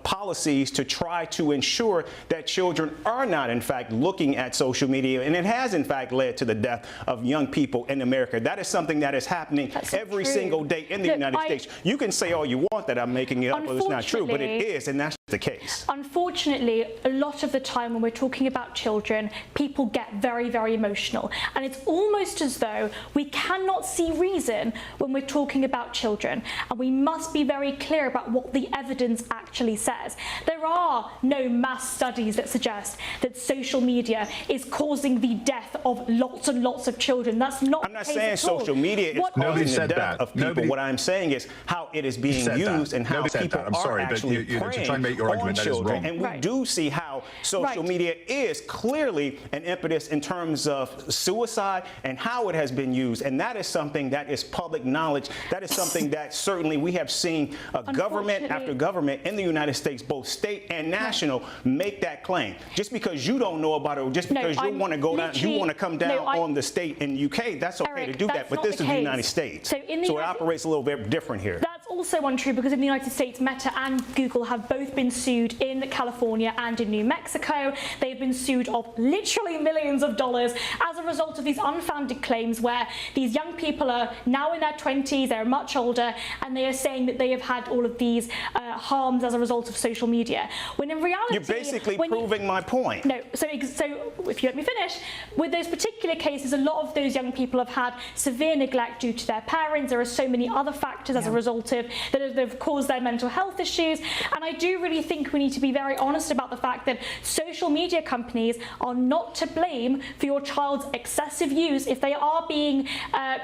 policies to try to ensure that children are not, in fact, looking at social media. And it has, in fact, led to the death of young people in America. That is something that is happening every single day in the United States. You can say all you want that I'm making it up or it's not true, but it is, and that's the case. Unfortunately, a lot of the time when we're talking about children, people get very, very emotional. And it's almost as though we cannot see reason when we're talking about children. And we must be very clear about what the evidence actually says. There are no mass studies that suggest that social media is causing the death of lots and lots of children. That's not I'm not saying social media is causing the death of people. What I'm saying is how it is being used and how people are actually preying on children. And we do see how social media is clearly an impetus in terms of suicide and how it has been used. And that is something that is public knowledge. That is something that certainly we have seen government after government in the United States, both state and national, make that claim. Just because you don't know about it, or just because you want to go down, you want to come down on the state in the UK, that's okay Eric, to do that. But this is the United States. So it operates a little bit different here. That's also untrue because in the United States, Meta and Google have both been sued in California and in New Mexico. They've been sued of literally millions of dollars as a result of these unfounded claims where these young people are now in their 20s, they're much older, and they are saying that they have had all of these harms as a result of social media. When in reality... You're basically proving my point. No, so if you let me finish, with those particular cases, a lot of those young people have had severe neglect due to their parents. There are so many other factors as a result of that have caused their mental health issues. And I do really think we need to be very honest about the fact that social media companies are not to blame for your child's excessive use if they are being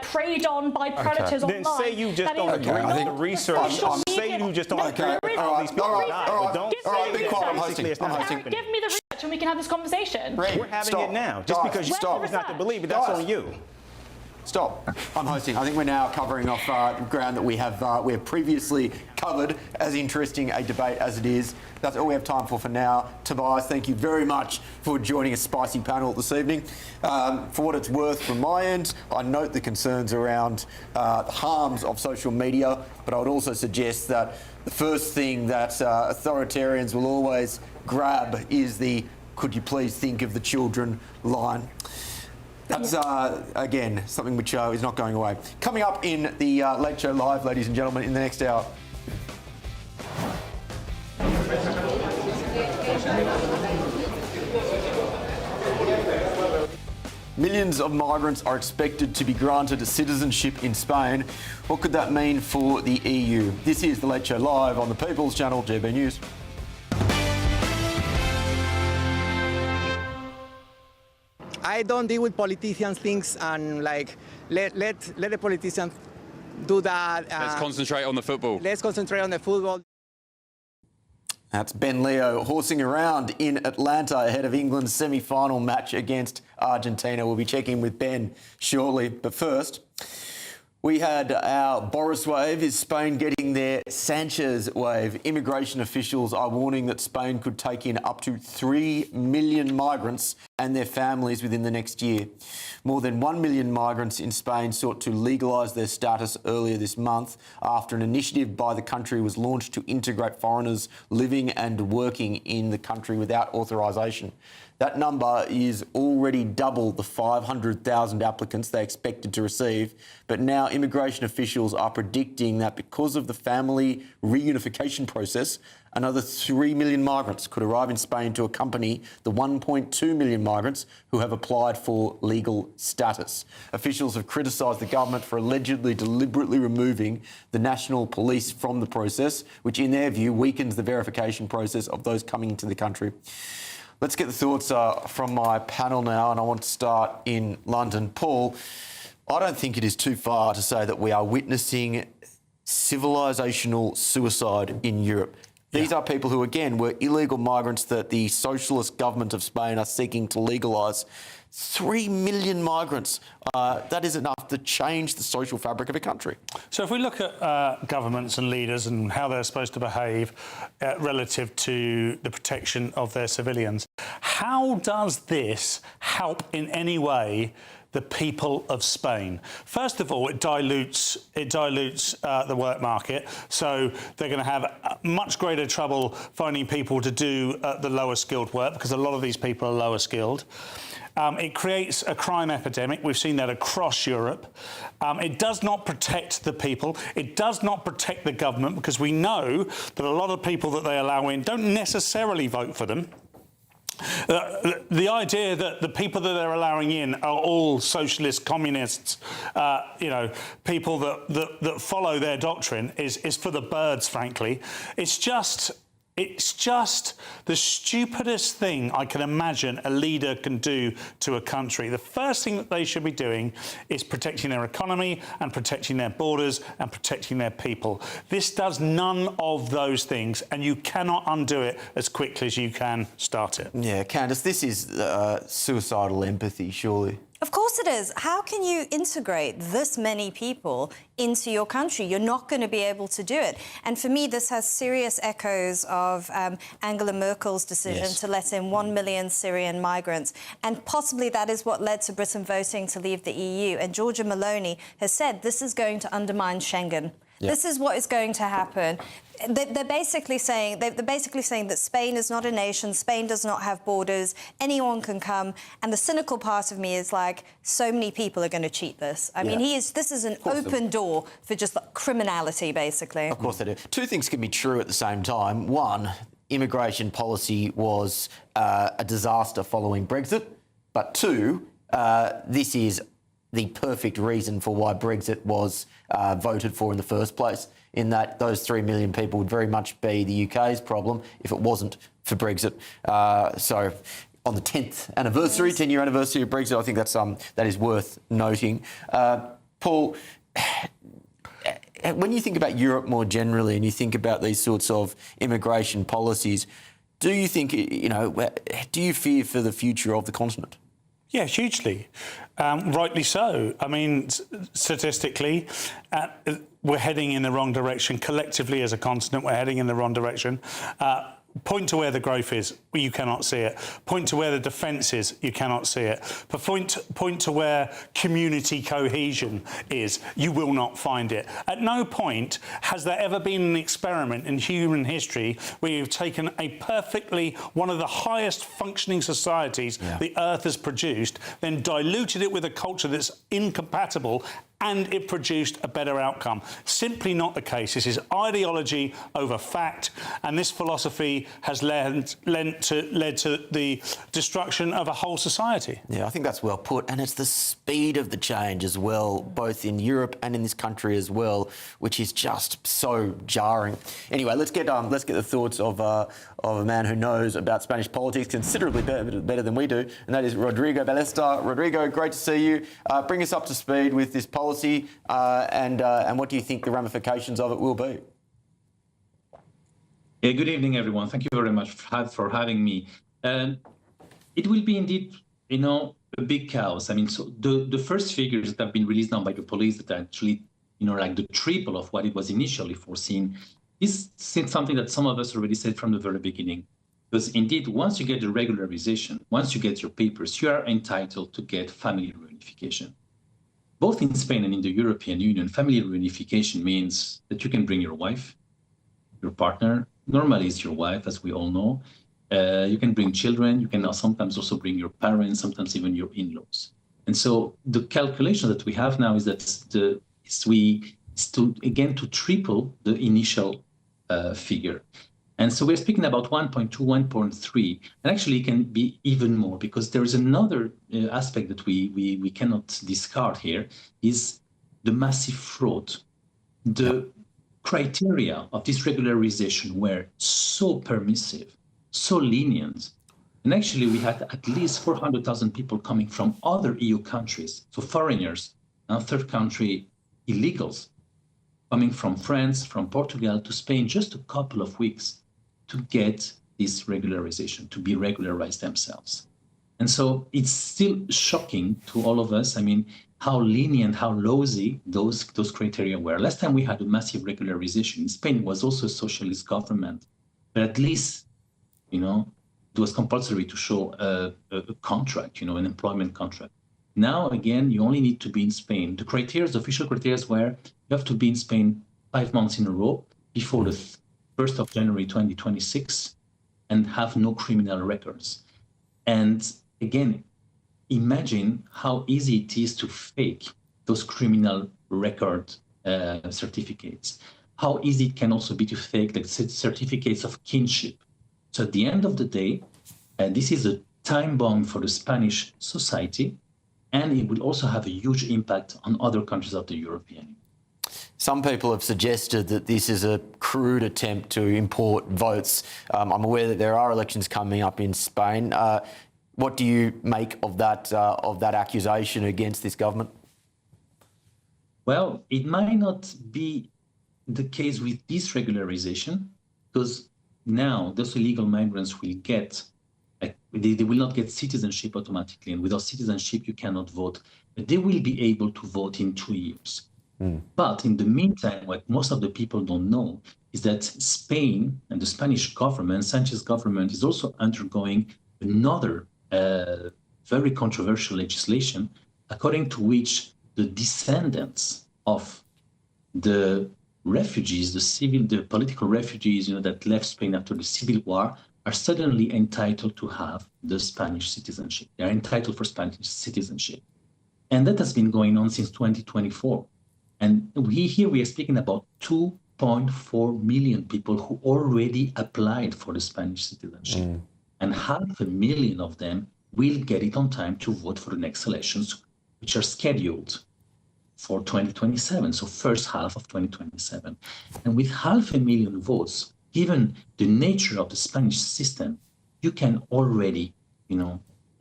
preyed on by predators online. Then say you just don't agree with the research. Say you just don't agree with all these people. Give me the research and we can have this conversation. We're having it now. Just because you choose not to believe it, that's on you. Stop. I'm hosting. I think we're now covering off ground that we have previously covered, as interesting a debate as it is. That's all we have time for now. Tobias, thank you very much for joining a spicy panel this evening. For what it's worth from my end, I note the concerns around the harms of social media, but I would also suggest that the first thing that authoritarians will always grab is the "could you please think of the children" line. That's, again, something which is not going away. Coming up in the Late Show Live, ladies and gentlemen, in the next hour. Millions of migrants are expected to be granted citizenship in Spain. What could that mean for the EU? This is the Late Show Live on the People's Channel, GB News. I don't deal with politicians' things and let the politicians do that. Let's concentrate on the football. Let's concentrate on the football. That's Ben Leo horsing around in Atlanta ahead of England's semi-final match against Argentina. We'll be checking with Ben shortly. But first, we had our Boris wave. Is Spain getting their Sanchez wave? Immigration officials are warning that Spain could take in up to 3 million migrants and their families within the next year. More than 1 million migrants in Spain sought to legalise their status earlier this month after an initiative by the country was launched to integrate foreigners living and working in the country without authorisation. That number is already double the 500,000 applicants they expected to receive, but now immigration officials are predicting that because of the family reunification process, another 3 million migrants could arrive in Spain to accompany the 1.2 million migrants who have applied for legal status. Officials have criticised the government for allegedly deliberately removing the national police from the process, which in their view weakens the verification process of those coming into the country. Let's get the thoughts from my panel now, and I want to start in London. Paul, I don't think it is too far to say that we are witnessing civilisational suicide in Europe. These are people who, again, were illegal migrants that the socialist government of Spain are seeking to legalise. 3 million migrants. That is enough to change the social fabric of a country. So if we look at governments and leaders and how they're supposed to behave relative to the protection of their civilians, how does this help in any way the people of Spain? First of all, it dilutes the work market, so they're going to have much greater trouble finding people to do the lower skilled work because a lot of these people are lower skilled. It creates a crime epidemic. We've seen that across Europe. It does not protect the people. It does not protect the government because we know that a lot of people that they allow in don't necessarily vote for them. The idea that the people that they're allowing in are all socialist communists, people that follow their doctrine is for the birds, frankly. It's just the stupidest thing I can imagine a leader can do to a country. The first thing that they should be doing is protecting their economy and protecting their borders and protecting their people. This does none of those things, and you cannot undo it as quickly as you can start it. Yeah, Candice, this is suicidal empathy, surely. Of course it is. How can you integrate this many people into your country? You're not going to be able to do it. And for me, this has serious echoes of Angela Merkel's decision to let in 1 million Syrian migrants. And possibly that is what led to Britain voting to leave the EU. And Giorgia Meloni has said this is going to undermine Schengen. Yep. This is what is going to happen. They're basically saying that Spain is not a nation. Spain does not have borders. Anyone can come. And the cynical part of me is like, so many people are going to cheat this. I mean, this is an open door for just criminality, basically. Of course they do. Two things can be true at the same time. One, immigration policy was a disaster following Brexit. But two, this is the perfect reason for why Brexit was voted for in the first place, in that those 3 million people would very much be the UK's problem if it wasn't for Brexit. So on the 10th anniversary, 10-year anniversary of Brexit, I think that is worth noting. Paul, when you think about Europe more generally and you think about these sorts of immigration policies, do you think, do you fear for the future of the continent? Yeah, hugely. Rightly so. I mean, statistically, we're heading in the wrong direction. Collectively as a continent, we're heading in the wrong direction. Point to where the growth is, you cannot see it. Point to where the defence is, you cannot see it. But point to where community cohesion is, you will not find it. At no point has there ever been an experiment in human history where you've taken one of the highest functioning societies the Earth has produced, then diluted it with a culture that's incompatible, and it produced a better outcome. Simply not the case. This is ideology over fact, and this philosophy has led to the destruction of a whole society. Yeah, I think that's well put, and it's the speed of the change as well, both in Europe and in this country as well, which is just so jarring. Anyway, let's get the thoughts of a man who knows about Spanish politics considerably better than we do, and that is Rodrigo Ballesta. Rodrigo, great to see you. Bring us up to speed with this policy, and what do you think the ramifications of it will be? Yeah, good evening, everyone. Thank you very much for having me. It will be indeed, a big chaos. I mean, so the first figures that have been released now by the police that are actually, like the triple of what it was initially foreseen, is something that some of us already said from the very beginning. Because indeed, once you get the regularization, once you get your papers, you are entitled to get family reunification. Both in Spain and in the European Union, family reunification means that you can bring your wife, your partner. Normally it's your wife, as we all know. You can bring children. You can sometimes also bring your parents, sometimes even your in-laws. And so the calculation that we have now is that to triple the initial figure. And so we're speaking about 1.2, 1.3, and actually it can be even more, because there is another aspect that we cannot discard here, is the massive fraud. The criteria of this regularization were so permissive, so lenient, and actually we had at least 400,000 people coming from other EU countries, so foreigners, and third country illegals, coming from France, from Portugal to Spain, just a couple of weeks, to get this regularization, to be regularized themselves. And so it's still shocking to all of us, how lenient, how lousy those criteria were. Last time we had a massive regularization in Spain, it was also a socialist government, but at least, it was compulsory to show a contract, an employment contract. Now, again, you only need to be in Spain. The official criteria were you have to be in Spain 5 months in a row before the 1st of January 2026 and have no criminal records. And again, imagine how easy it is to fake those criminal record certificates. How easy it can also be to fake the certificates of kinship. So at the end of the day, this is a time bomb for the Spanish society, and it will also have a huge impact on other countries of the European Union. Some people have suggested that this is a crude attempt to import votes. I'm aware that there are elections coming up in Spain. What do you make of that accusation against this government? Well, it might not be the case with this regularization, because now those illegal migrants will get, they will not get citizenship automatically, and without citizenship you cannot vote, but they will be able to vote in 2 years. But in the meantime, what most of the people don't know is that Spain and the Spanish government, Sanchez government, is also undergoing another very controversial legislation, according to which the descendants of the refugees, the political refugees, that left Spain after the Civil War, are suddenly entitled to have the Spanish citizenship. They are entitled for Spanish citizenship. And that has been going on since 2024. And here we are speaking about 2.4 million people who already applied for the Spanish citizenship. And 500,000 of them will get it on time to vote for the next elections, which are scheduled for 2027, so first half of 2027. And with 500,000 votes, given the nature of the Spanish system, you can already,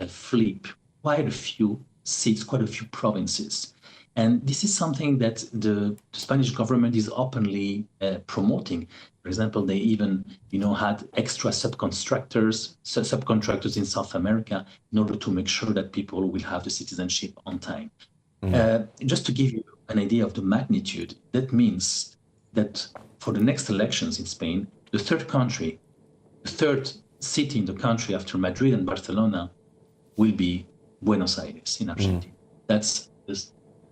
flip quite a few seats, quite a few provinces. And this is something that the Spanish government is openly promoting. For example, they even, had extra subcontractors in South America in order to make sure that people will have the citizenship on time. Just to give you an idea of the magnitude, that means that for the next elections in Spain, the third city in the country after Madrid and Barcelona will be Buenos Aires in Argentina. That's the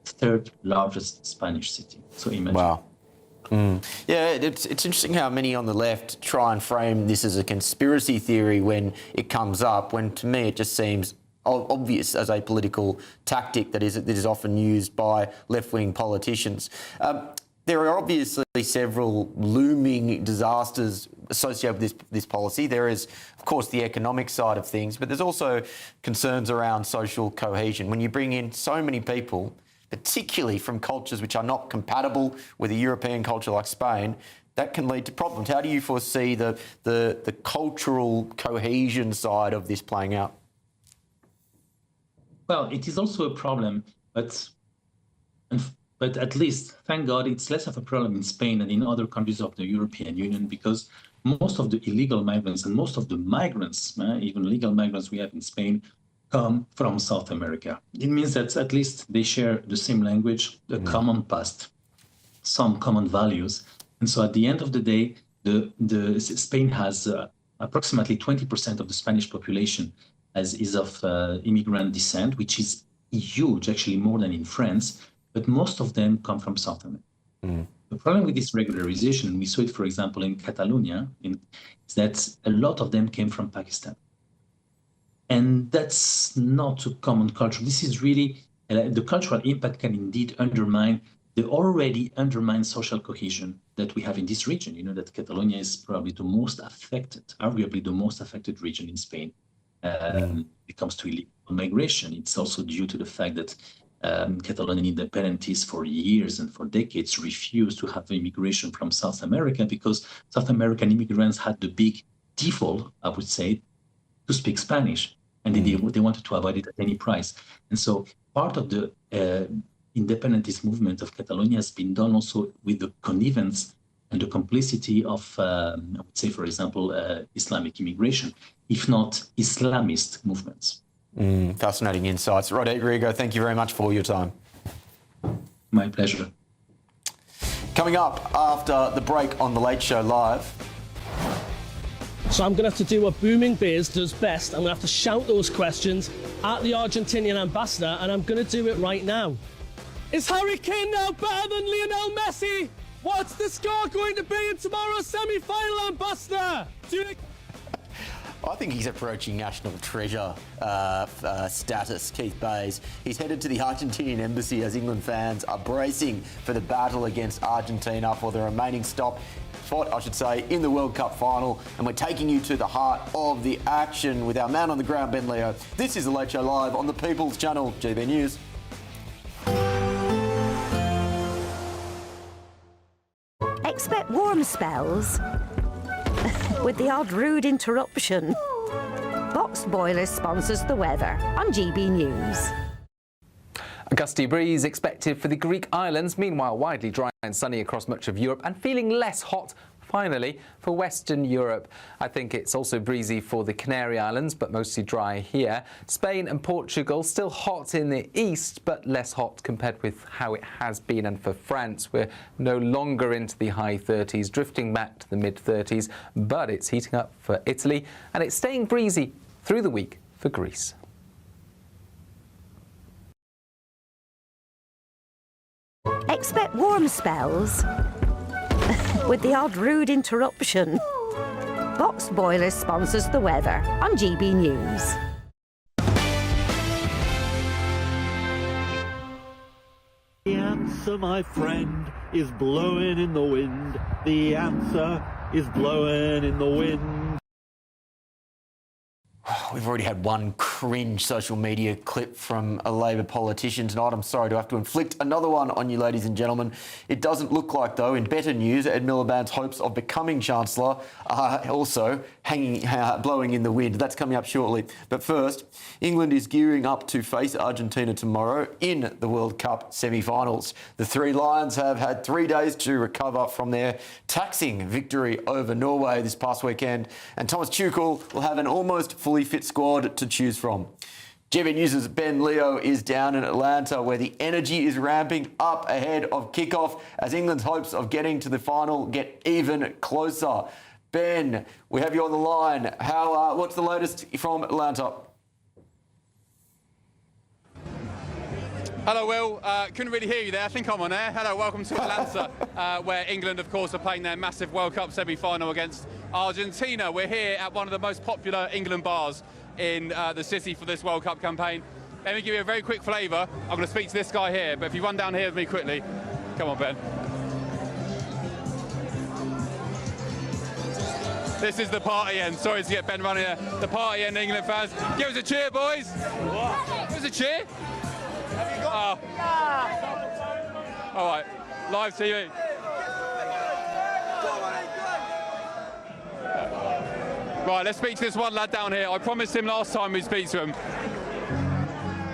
third largest Spanish city. So imagine. Wow. Yeah, it's interesting how many on the left try and frame this as a conspiracy theory when it comes up, when to me it just seems obvious as a political tactic that is often used by left-wing politicians. There are obviously several looming disasters associated with this policy. There is, of course, the economic side of things, but there's also concerns around social cohesion. When you bring in so many people, particularly from cultures which are not compatible with a European culture like Spain, that can lead to problems. How do you foresee the cultural cohesion side of this playing out? Well, it is also a problem, but at least, thank God, it's less of a problem in Spain than in other countries of the European Union, because most of the illegal migrants and most of the migrants, even legal migrants we have in Spain, come from South America. It means that at least they share the same language, a common past, some common values. And so at the end of the day, Spain has approximately 20% of the Spanish population is of immigrant descent, which is huge, actually more than in France, but most of them come from South America. The problem with this regularization, and we saw it, for example, in Catalonia, is that a lot of them came from Pakistan. And that's not a common culture. This is really, the cultural impact can indeed undermine the already undermined social cohesion that we have in this region. You know that Catalonia is probably the most affected, arguably the most affected region in Spain. When it comes to illegal migration, it's also due to the fact that Catalonian independencies for years and for decades refused to have immigration from South America because South American immigrants had the big default, I would say, to speak Spanish, and they wanted to avoid it at any price. And so part of the independentist movement of Catalonia has been done also with the connivance and the complicity of, I would say, for example, Islamic immigration, if not Islamist movements. Fascinating insights. Rodrigo, thank you very much for your time. My pleasure. Coming up after the break on The Late Show Live. So I'm going to have to do what Booming Bears does best. I'm going to have to shout those questions at the Argentinian ambassador, and I'm going to do it right now. Is Harry Kane now better than Lionel Messi? What's the score going to be in tomorrow's semi-final, ambassador? I think he's approaching national treasure status, Keith Bays. He's headed to the Argentinian embassy as England fans are bracing for the battle against Argentina for the remaining spot, I should say, in the World Cup final. And we're taking you to the heart of the action with our man on the ground, Ben Leo. This is The Late Show Live on the People's Channel, GB News. Expect warm spells with the odd rude interruption. Box Boilers sponsors the weather on GB News. A gusty breeze expected for the Greek islands, meanwhile widely dry and sunny across much of Europe and feeling less hot, finally, for Western Europe. I think it's also breezy for the Canary Islands, but mostly dry here. Spain and Portugal still hot in the east, but less hot compared with how it has been. And for France, we're no longer into the high 30s, drifting back to the mid 30s, but it's heating up for Italy, and it's staying breezy through the week for Greece. Expect warm spells with the odd rude interruption. Box Boilers sponsors the weather on GB News. The answer, my friend, is blowing in the wind. The answer is blowing in the wind. We've already had one cringe social media clip from a Labor politician tonight. I'm sorry to have to inflict another one on you, ladies and gentlemen. It doesn't look like, though, in better news, Ed Miliband's hopes of becoming Chancellor are also blowing in the wind. That's coming up shortly. But first, England is gearing up to face Argentina tomorrow in the World Cup semi-finals. The Three Lions have had 3 days to recover from their taxing victory over Norway this past weekend, and Thomas Tuchel will have an almost fully fit squad to choose from. GBNews' Ben Leo is down in Atlanta, where the energy is ramping up ahead of kickoff as England's hopes of getting to the final get even closer. Ben, we have you on the line. What's the latest from Atlanta? Hello, Will. Couldn't really hear you there. I think I'm on air. Hello, welcome to Atlanta, where England, of course, are playing their massive World Cup semi-final against Argentina. We're here at one of the most popular England bars in the city for this World Cup campaign. Let me give you a very quick flavour. I'm going to speak to this guy here, but if you run down here with me quickly. Come on, Ben. This is the party end. Sorry to get Ben running here. The party end, England fans. Give us a cheer, boys. What? Give us a cheer. Have you got all right, live TV. Right, let's speak to this one lad down here. I promised him last time we'd speak to him.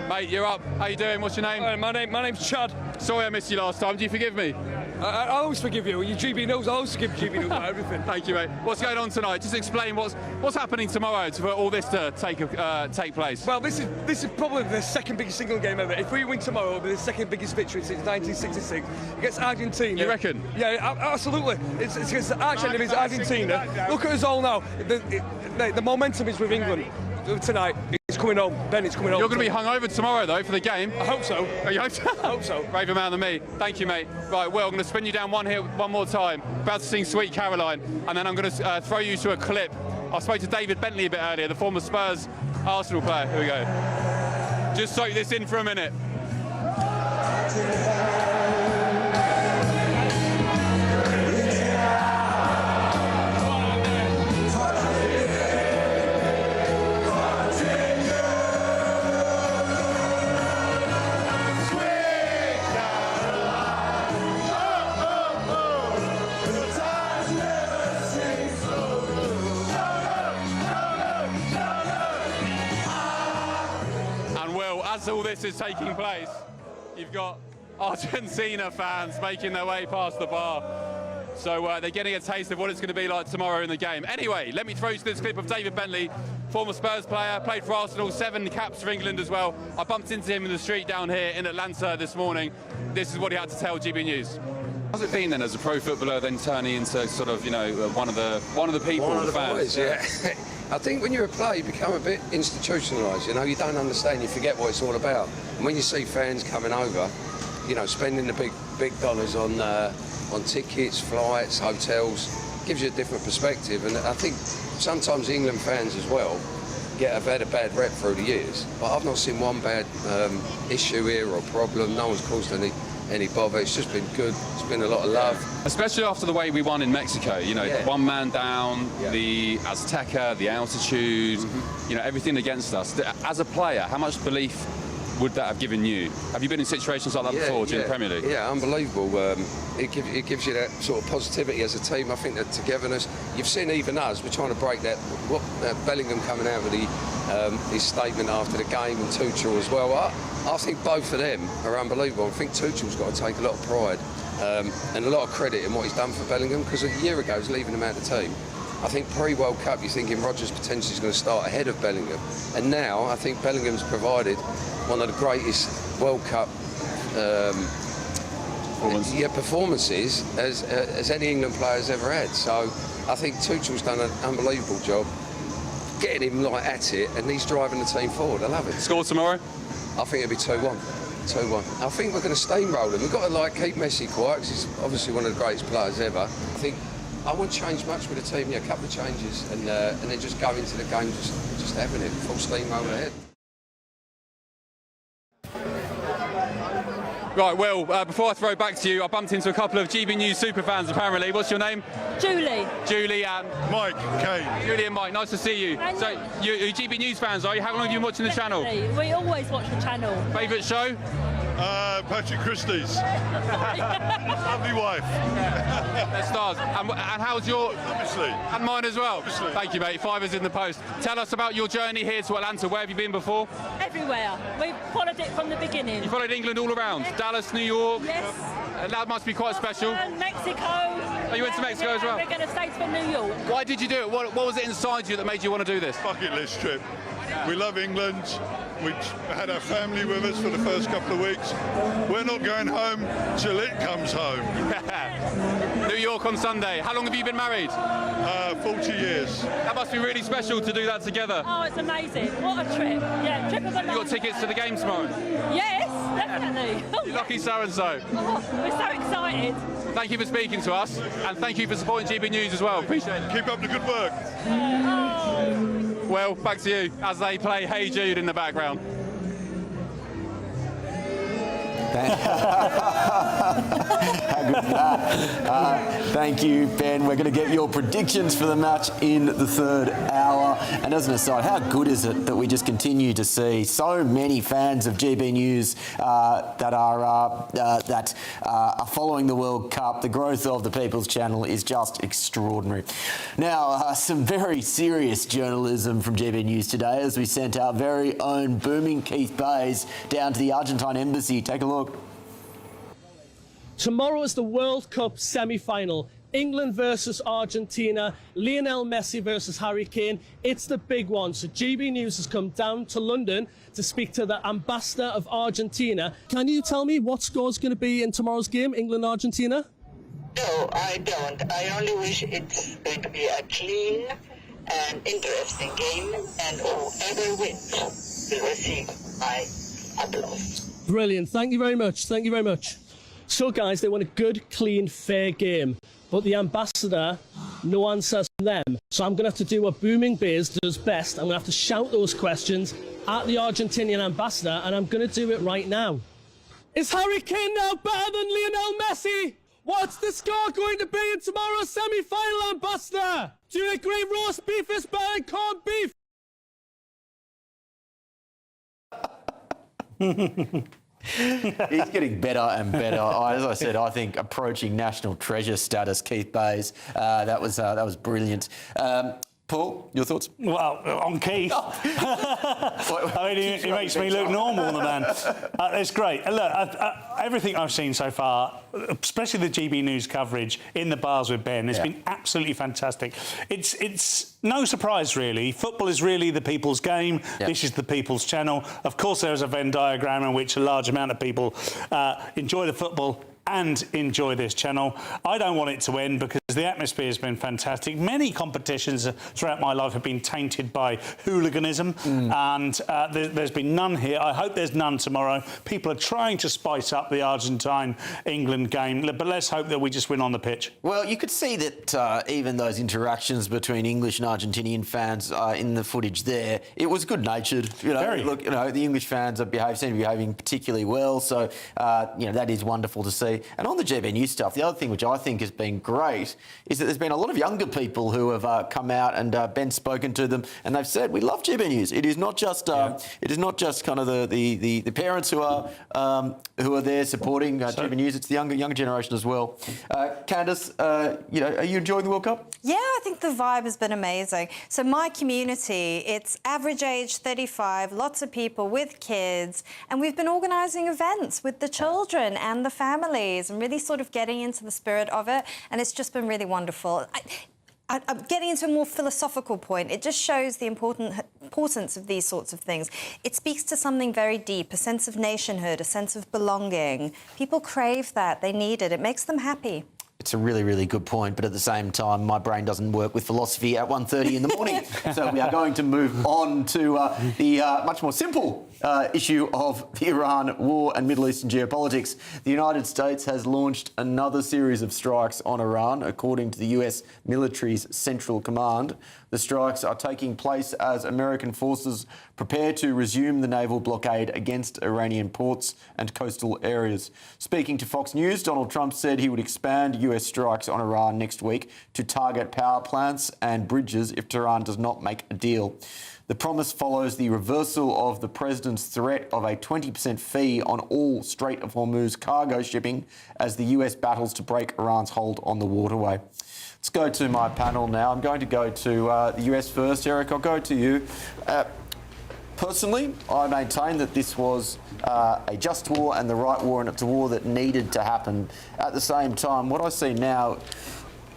Mate, you're up. How you doing? What's your name? My name's Chad. Sorry I missed you last time. Do you forgive me? I always forgive you. You GBNews, I always forgive GBNews about everything. Thank you, mate. What's going on tonight? Just explain what's happening tomorrow for all this to take place. Well, this is probably the second biggest single game ever. If we win tomorrow, it'll be the second biggest victory since 1966 against Argentina. You reckon? Yeah, absolutely. It's against the arch enemies, Argentina. Look at us all now. The momentum is with England tonight. It's coming home. Ben, it's coming home. You're going to be hungover tomorrow, though, for the game. I hope so. Oh, you hope so? I hope so. Braver man than me. Thank you, mate. Right, Will, I'm going to spin you down one more time. About to sing Sweet Caroline, and then I'm going to throw you to a clip. I spoke to David Bentley a bit earlier, the former Spurs Arsenal player. Here we go. Just soak this in for a minute. As all this is taking place, you've got Argentina fans making their way past the bar. So they're getting a taste of what it's going to be like tomorrow in the game. Anyway, let me throw you to this clip of David Bentley, former Spurs player, played for Arsenal, 7 caps for England as well. I bumped into him in the street down here in Atlanta this morning. This is what he had to tell GB News. How's it been then as a pro footballer, then turning into sort of, one of the people, one of the fans? Boys, yeah. I think when you're a player, you become a bit institutionalised. You don't understand. You forget what it's all about. And when you see fans coming over, spending the big dollars on tickets, flights, hotels, gives you a different perspective. And I think sometimes England fans as well have had a bad rep through the years. But I've not seen one bad issue here or problem. No one's caused any bother. It's just been good. It's been a lot of love. Especially after the way we won in Mexico. One man down, the Azteca, the altitude, everything against us. As a player, how much belief would that have given you? Have you been in situations like that before during the Premier League? Yeah, unbelievable. It gives you that sort of positivity as a team. I think that togetherness. You've seen even us. We're trying to break that. Bellingham coming out with his statement after the game, and Tuchel as well. I think both of them are unbelievable. I think Tuchel's got to take a lot of pride and a lot of credit in what he's done for Bellingham, because a year ago he was leaving him out of the team. I think pre-World Cup you're thinking Rodgers potentially is going to start ahead of Bellingham, and now I think Bellingham's provided one of the greatest World Cup performances as any England player's ever had. So I think Tuchel's done an unbelievable job getting him at it, and he's driving the team forward. I love it. Score tomorrow? I think it'll be 2-1. 2-1. I think we're going to steamroll him. We've got to keep Messi quiet, because he's obviously one of the greatest players ever. I think I won't change much with the team. A couple of changes, and then just go into the game just having it full steamroll ahead. Right, Will, before I throw back to you, I bumped into a couple of GB News superfans apparently. What's your name? Julie. Julie and... Mike, Kane. Julie and Mike, nice to see you. So, you're GB News fans, are you? How long have you been watching the channel? We always watch the channel. Favourite show? Patrick Christys. Lovely wife. They're stars. And how's your... Obviously. And mine as well. Obviously. Thank you, mate. Fivers in the post. Tell us about your journey here to Atlanta. Where have you been before? Everywhere. We've followed it from the beginning. You followed England all around? Yes. Dallas, New York? Yes. That must be quite special. Mexico. Oh, you went to Mexico as well? We're going to stay for New York. Why did you do it? What was it inside you that made you want to do this? Bucket list trip. We love England. We had our family with us for the first couple of weeks. We're not going home till it comes home. New York on Sunday. How long have you been married? 40 years. That must be really special to do that together. Oh, it's amazing. What a trip. Yeah, trip of a lifetime. You got tickets to the game tomorrow? Yes, definitely. Oh, you lucky so-and-so. Oh, we're so excited. Thank you for speaking to us, and thank you for supporting GB News as well. Appreciate it. Keep up the good work. Well, back to you as they play Hey Jude in the background. How good is that? Thank you, Ben. We're going to get your predictions for the match in the third hour. And as an aside, how good is it that we just continue to see so many fans of GB News that are following the World Cup? The growth of the People's Channel is just extraordinary. Now, some very serious journalism from GB News today as we sent our very own booming Keith Bays down to the Argentine embassy. Take a look. Tomorrow is the World Cup semi-final. England versus Argentina, Lionel Messi versus Harry Kane. It's the big one. So GB News has come down to London to speak to the ambassador of Argentina. Can you tell me what score's going to be in tomorrow's game, England-Argentina? No, I don't. I only wish it's going to be a clean and interesting game, and whoever wins will receive my applause. Brilliant. Thank you very much. Thank you very much. So, guys, they want a good, clean, fair game. But the ambassador, no answers from them. So I'm going to have to do what Booming Bears does best. I'm going to have to shout those questions at the Argentinian ambassador, and I'm going to do it right now. Is Harry Kane now better than Lionel Messi? What's the score going to be in tomorrow's semi-final, ambassador? Do you agree roast beef is better than corned beef? He's getting better and better. As I said, I think approaching national treasure status, Keith Bays. That was brilliant. Paul, your thoughts? Well, on Keith, I mean, he makes me look normal, the man. It's great. Look, everything I've seen so far, especially the GB News coverage in the bars with Ben, has been absolutely fantastic. It's no surprise, really. Football is really the people's game. This is the People's Channel. Of course, there is a Venn diagram in which a large amount of people enjoy the football and enjoy this channel. I don't want it to end because the atmosphere has been fantastic. Many competitions throughout my life have been tainted by hooliganism, and there's been none here. I hope there's none tomorrow. People are trying to spice up the Argentine-England game, but let's hope that we just win on the pitch. Well, you could see that even those interactions between English and Argentinian fans in the footage there, it was good-natured. You know, Very. Look, you know, the English fans seem to be behaving particularly well, so you know, that is wonderful to see. And on the GB News stuff, the other thing which I think has been great is that there's been a lot of younger people who have come out, and Ben's spoken to them, and they've said we love GB News. It is not just kind of the parents who are there supporting GB News. It's the younger generation as well. Candice, you know, are you enjoying the World Cup? Yeah, I think the vibe has been amazing. So my community, it's average age 35, lots of people with kids, and we've been organising events with the children and the families and really sort of getting into the spirit of it, and it's just been really wonderful. I'm getting into a more philosophical point. It just shows the importance of these sorts of things. It speaks to something very deep, a sense of nationhood, a sense of belonging. People crave that. They need it. It makes them happy. It's a really, really good point, but at the same time, my brain doesn't work with philosophy at 1:30 in the morning. So we are going to move on to the much more simple issue of the Iran war and Middle Eastern geopolitics. The United States has launched another series of strikes on Iran, according to the US military's Central Command. The strikes are taking place as American forces prepare to resume the naval blockade against Iranian ports and coastal areas. Speaking to Fox News, Donald Trump said he would expand US strikes on Iran next week to target power plants and bridges if Tehran does not make a deal. The promise follows the reversal of the president's threat of a 20% fee on all Strait of Hormuz cargo shipping as the US battles to break Iran's hold on the waterway. Let's go to my panel now. I'm going to go to the US first. Eric, I'll go to you. Personally, I maintain that this was a just war and the right war, and it's a war that needed to happen. At the same time, what I see now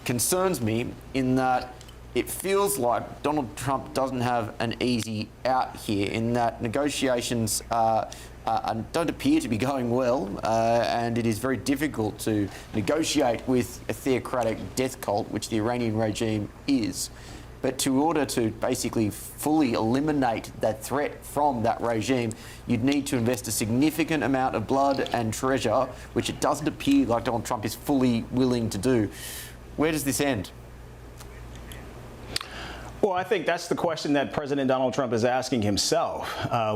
concerns me in that it feels like Donald Trump doesn't have an easy out here, in that negotiations don't appear to be going well, and it is very difficult to negotiate with a theocratic death cult, which the Iranian regime is. But in order to basically fully eliminate that threat from that regime, you'd need to invest a significant amount of blood and treasure, which it doesn't appear like Donald Trump is fully willing to do. Where does this end? Well, I think that's the question that President Donald Trump is asking himself.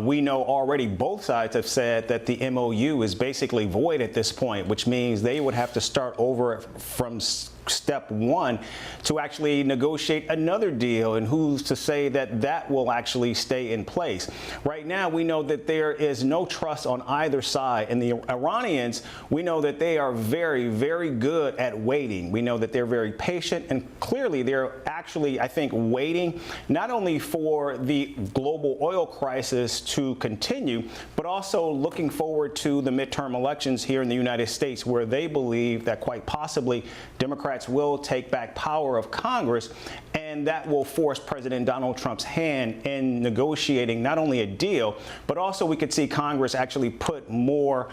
We know already both sides have said that the MOU is basically void at this point, which means they would have to start over from step one to actually negotiate another deal, and who's to say that that will actually stay in place. Right now, we know that there is no trust on either side, and the Iranians, we know that they are very, very good at waiting. We know that they're very patient, and clearly they're actually, I think, waiting not only for the global oil crisis to continue, but also looking forward to the midterm elections here in the United States, where they believe that quite possibly Democrats will take back power of Congress, and that will force President Donald Trump's hand in negotiating not only a deal, but also we could see Congress actually put more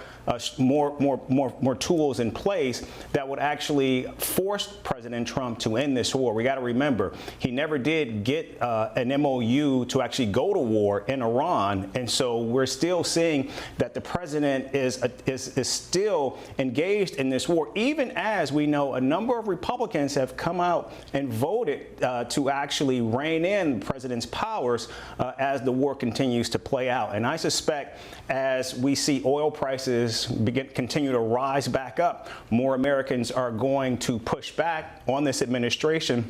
tools in place that would actually force President Trump to end this war. We got to remember, he never did get an MOU to actually go to war in Iran, and so we're still seeing that the president is still engaged in this war, even as we know a number of Republicans have come out and voted to actually rein in the president's powers as the war continues to play out. And I suspect as we see oil prices continue to rise back up, more Americans are going to push back on this administration,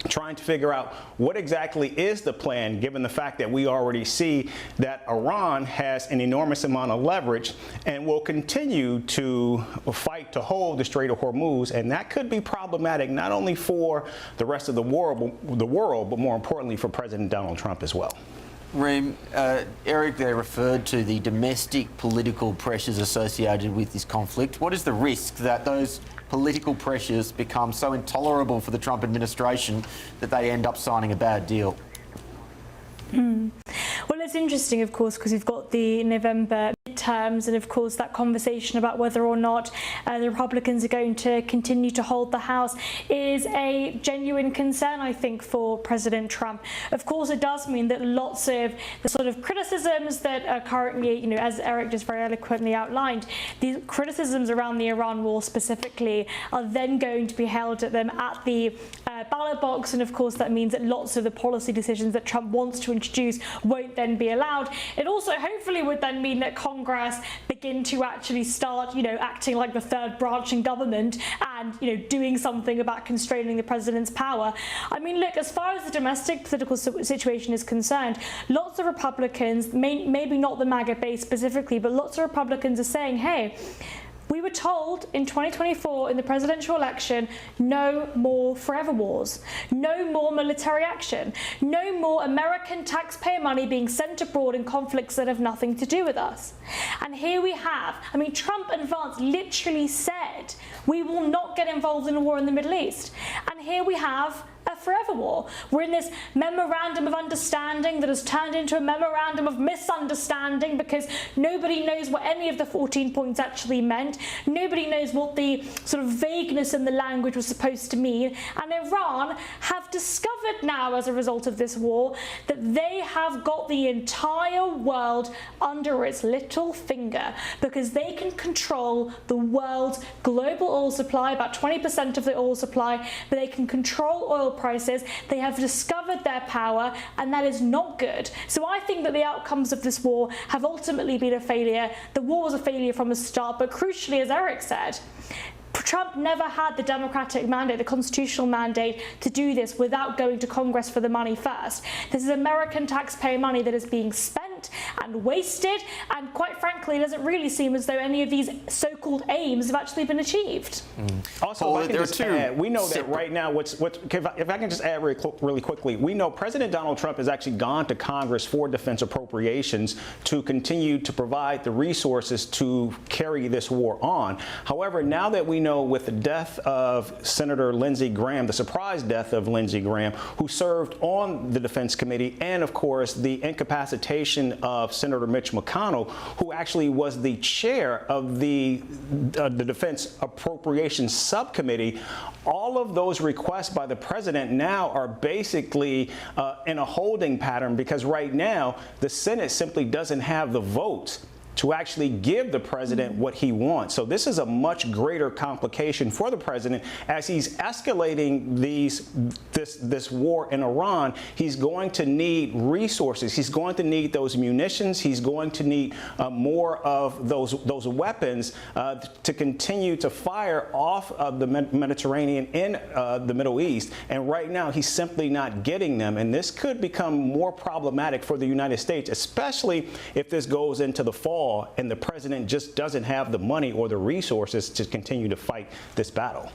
trying to figure out what exactly is the plan, given the fact that we already see that Iran has an enormous amount of leverage and will continue to fight to hold the Strait of Hormuz. And that could be problematic not only for the rest of the world, but more importantly for President Donald Trump as well. Reem, Eric there referred to the domestic political pressures associated with this conflict. What is the risk that those political pressures become so intolerable for the Trump administration that they end up signing a bad deal? Well, it's interesting, of course, because we've got the November midterms, and of course that conversation about whether or not the Republicans are going to continue to hold the House is a genuine concern, I think, for President Trump. Of course, it does mean that lots of the sort of criticisms that are currently, as Eric just very eloquently outlined, the criticisms around the Iran war specifically are then going to be held at them at the ballot box, and of course that means that lots of the policy decisions that Trump wants to introduce won't then be allowed. It also hopefully would then mean that Congress begin to actually start, acting like the third branch in government and, doing something about constraining the president's power. I mean, look, as far as the domestic political situation is concerned, lots of Republicans, maybe not the MAGA base specifically, but lots of Republicans are saying, hey, we were told in 2024 in the presidential election, no more forever wars, no more military action, no more American taxpayer money being sent abroad in conflicts that have nothing to do with us. And here we have, Trump and Vance literally said, we will not get involved in a war in the Middle East. And here we have a forever war. We're in this memorandum of understanding that has turned into a memorandum of misunderstanding because nobody knows what any of the 14 points actually meant. Nobody knows what the sort of vagueness in the language was supposed to mean. And Iran have discovered now, as a result of this war, that they have got the entire world under its little finger because they can control the world's global oil supply, about 20% of the oil supply, but they can control oil prices. They have discovered their power, and that is not good. So I think that the outcomes of this war have ultimately been a failure. The war was a failure from the start, but crucially, as Eric said, Trump never had the democratic mandate, the constitutional mandate, to do this without going to Congress for the money first. This is American taxpayer money that is being spent and wasted, and quite frankly, it doesn't really seem as though any of these so-called aims have actually been achieved. Also, Paul, if I can there just are two add, we know that separate- right now, if I can just add really quickly, we know President Donald Trump has actually gone to Congress for defense appropriations to continue to provide the resources to carry this war on. However, now that we know with the death of Senator Lindsey Graham, the surprise death of Lindsey Graham, who served on the Defense Committee, and of course the incapacitation of Senator Mitch McConnell, who actually was the chair of the Defense Appropriations Subcommittee, all of those requests by the president now are basically in a holding pattern because right now the Senate simply doesn't have the votes to actually give the president what he wants. So this is a much greater complication for the president as he's escalating this war in Iran. He's going to need resources. He's going to need those munitions. He's going to need more of those weapons to continue to fire off of the Mediterranean in the Middle East. And right now, he's simply not getting them. And this could become more problematic for the United States, especially if this goes into the fall and the president just doesn't have the money or the resources to continue to fight this battle.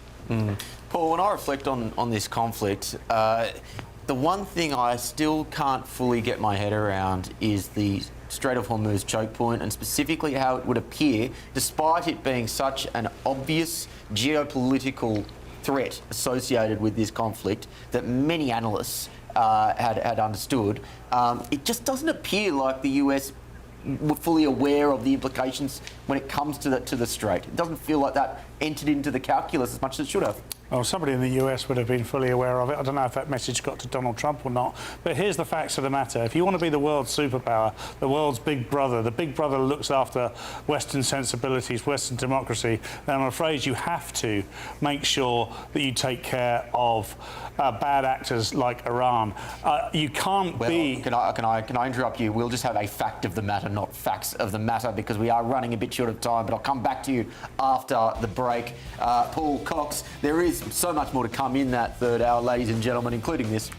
Paul, when I reflect on this conflict, the one thing I still can't fully get my head around is the Strait of Hormuz choke point, and specifically how it would appear, despite it being such an obvious geopolitical threat associated with this conflict that many analysts had understood, it just doesn't appear like the US were fully aware of the implications when it comes to the strait. It doesn't feel like that entered into the calculus as much as it should have. Well, somebody in the US would have been fully aware of it. I don't know if that message got to Donald Trump or not. But here's the facts of the matter. If you want to be the world's superpower, the world's big brother, the big brother looks after Western sensibilities, Western democracy, then I'm afraid you have to make sure that you take care of bad actors like Iran. You can't be... Can I interrupt you? We'll just have a fact of the matter, not facts of the matter, because we are running a bit short of time, but I'll come back to you after the break. Paul Cox, there is so much more to come in that third hour, ladies and gentlemen, including this.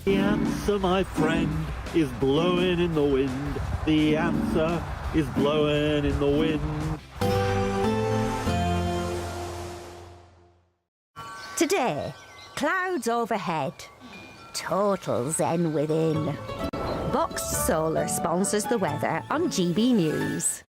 The answer, my friend, is blowing in the wind. The answer is blowing in the wind. Today, clouds overhead, total zen within. Boxed Solar sponsors the weather on GB News.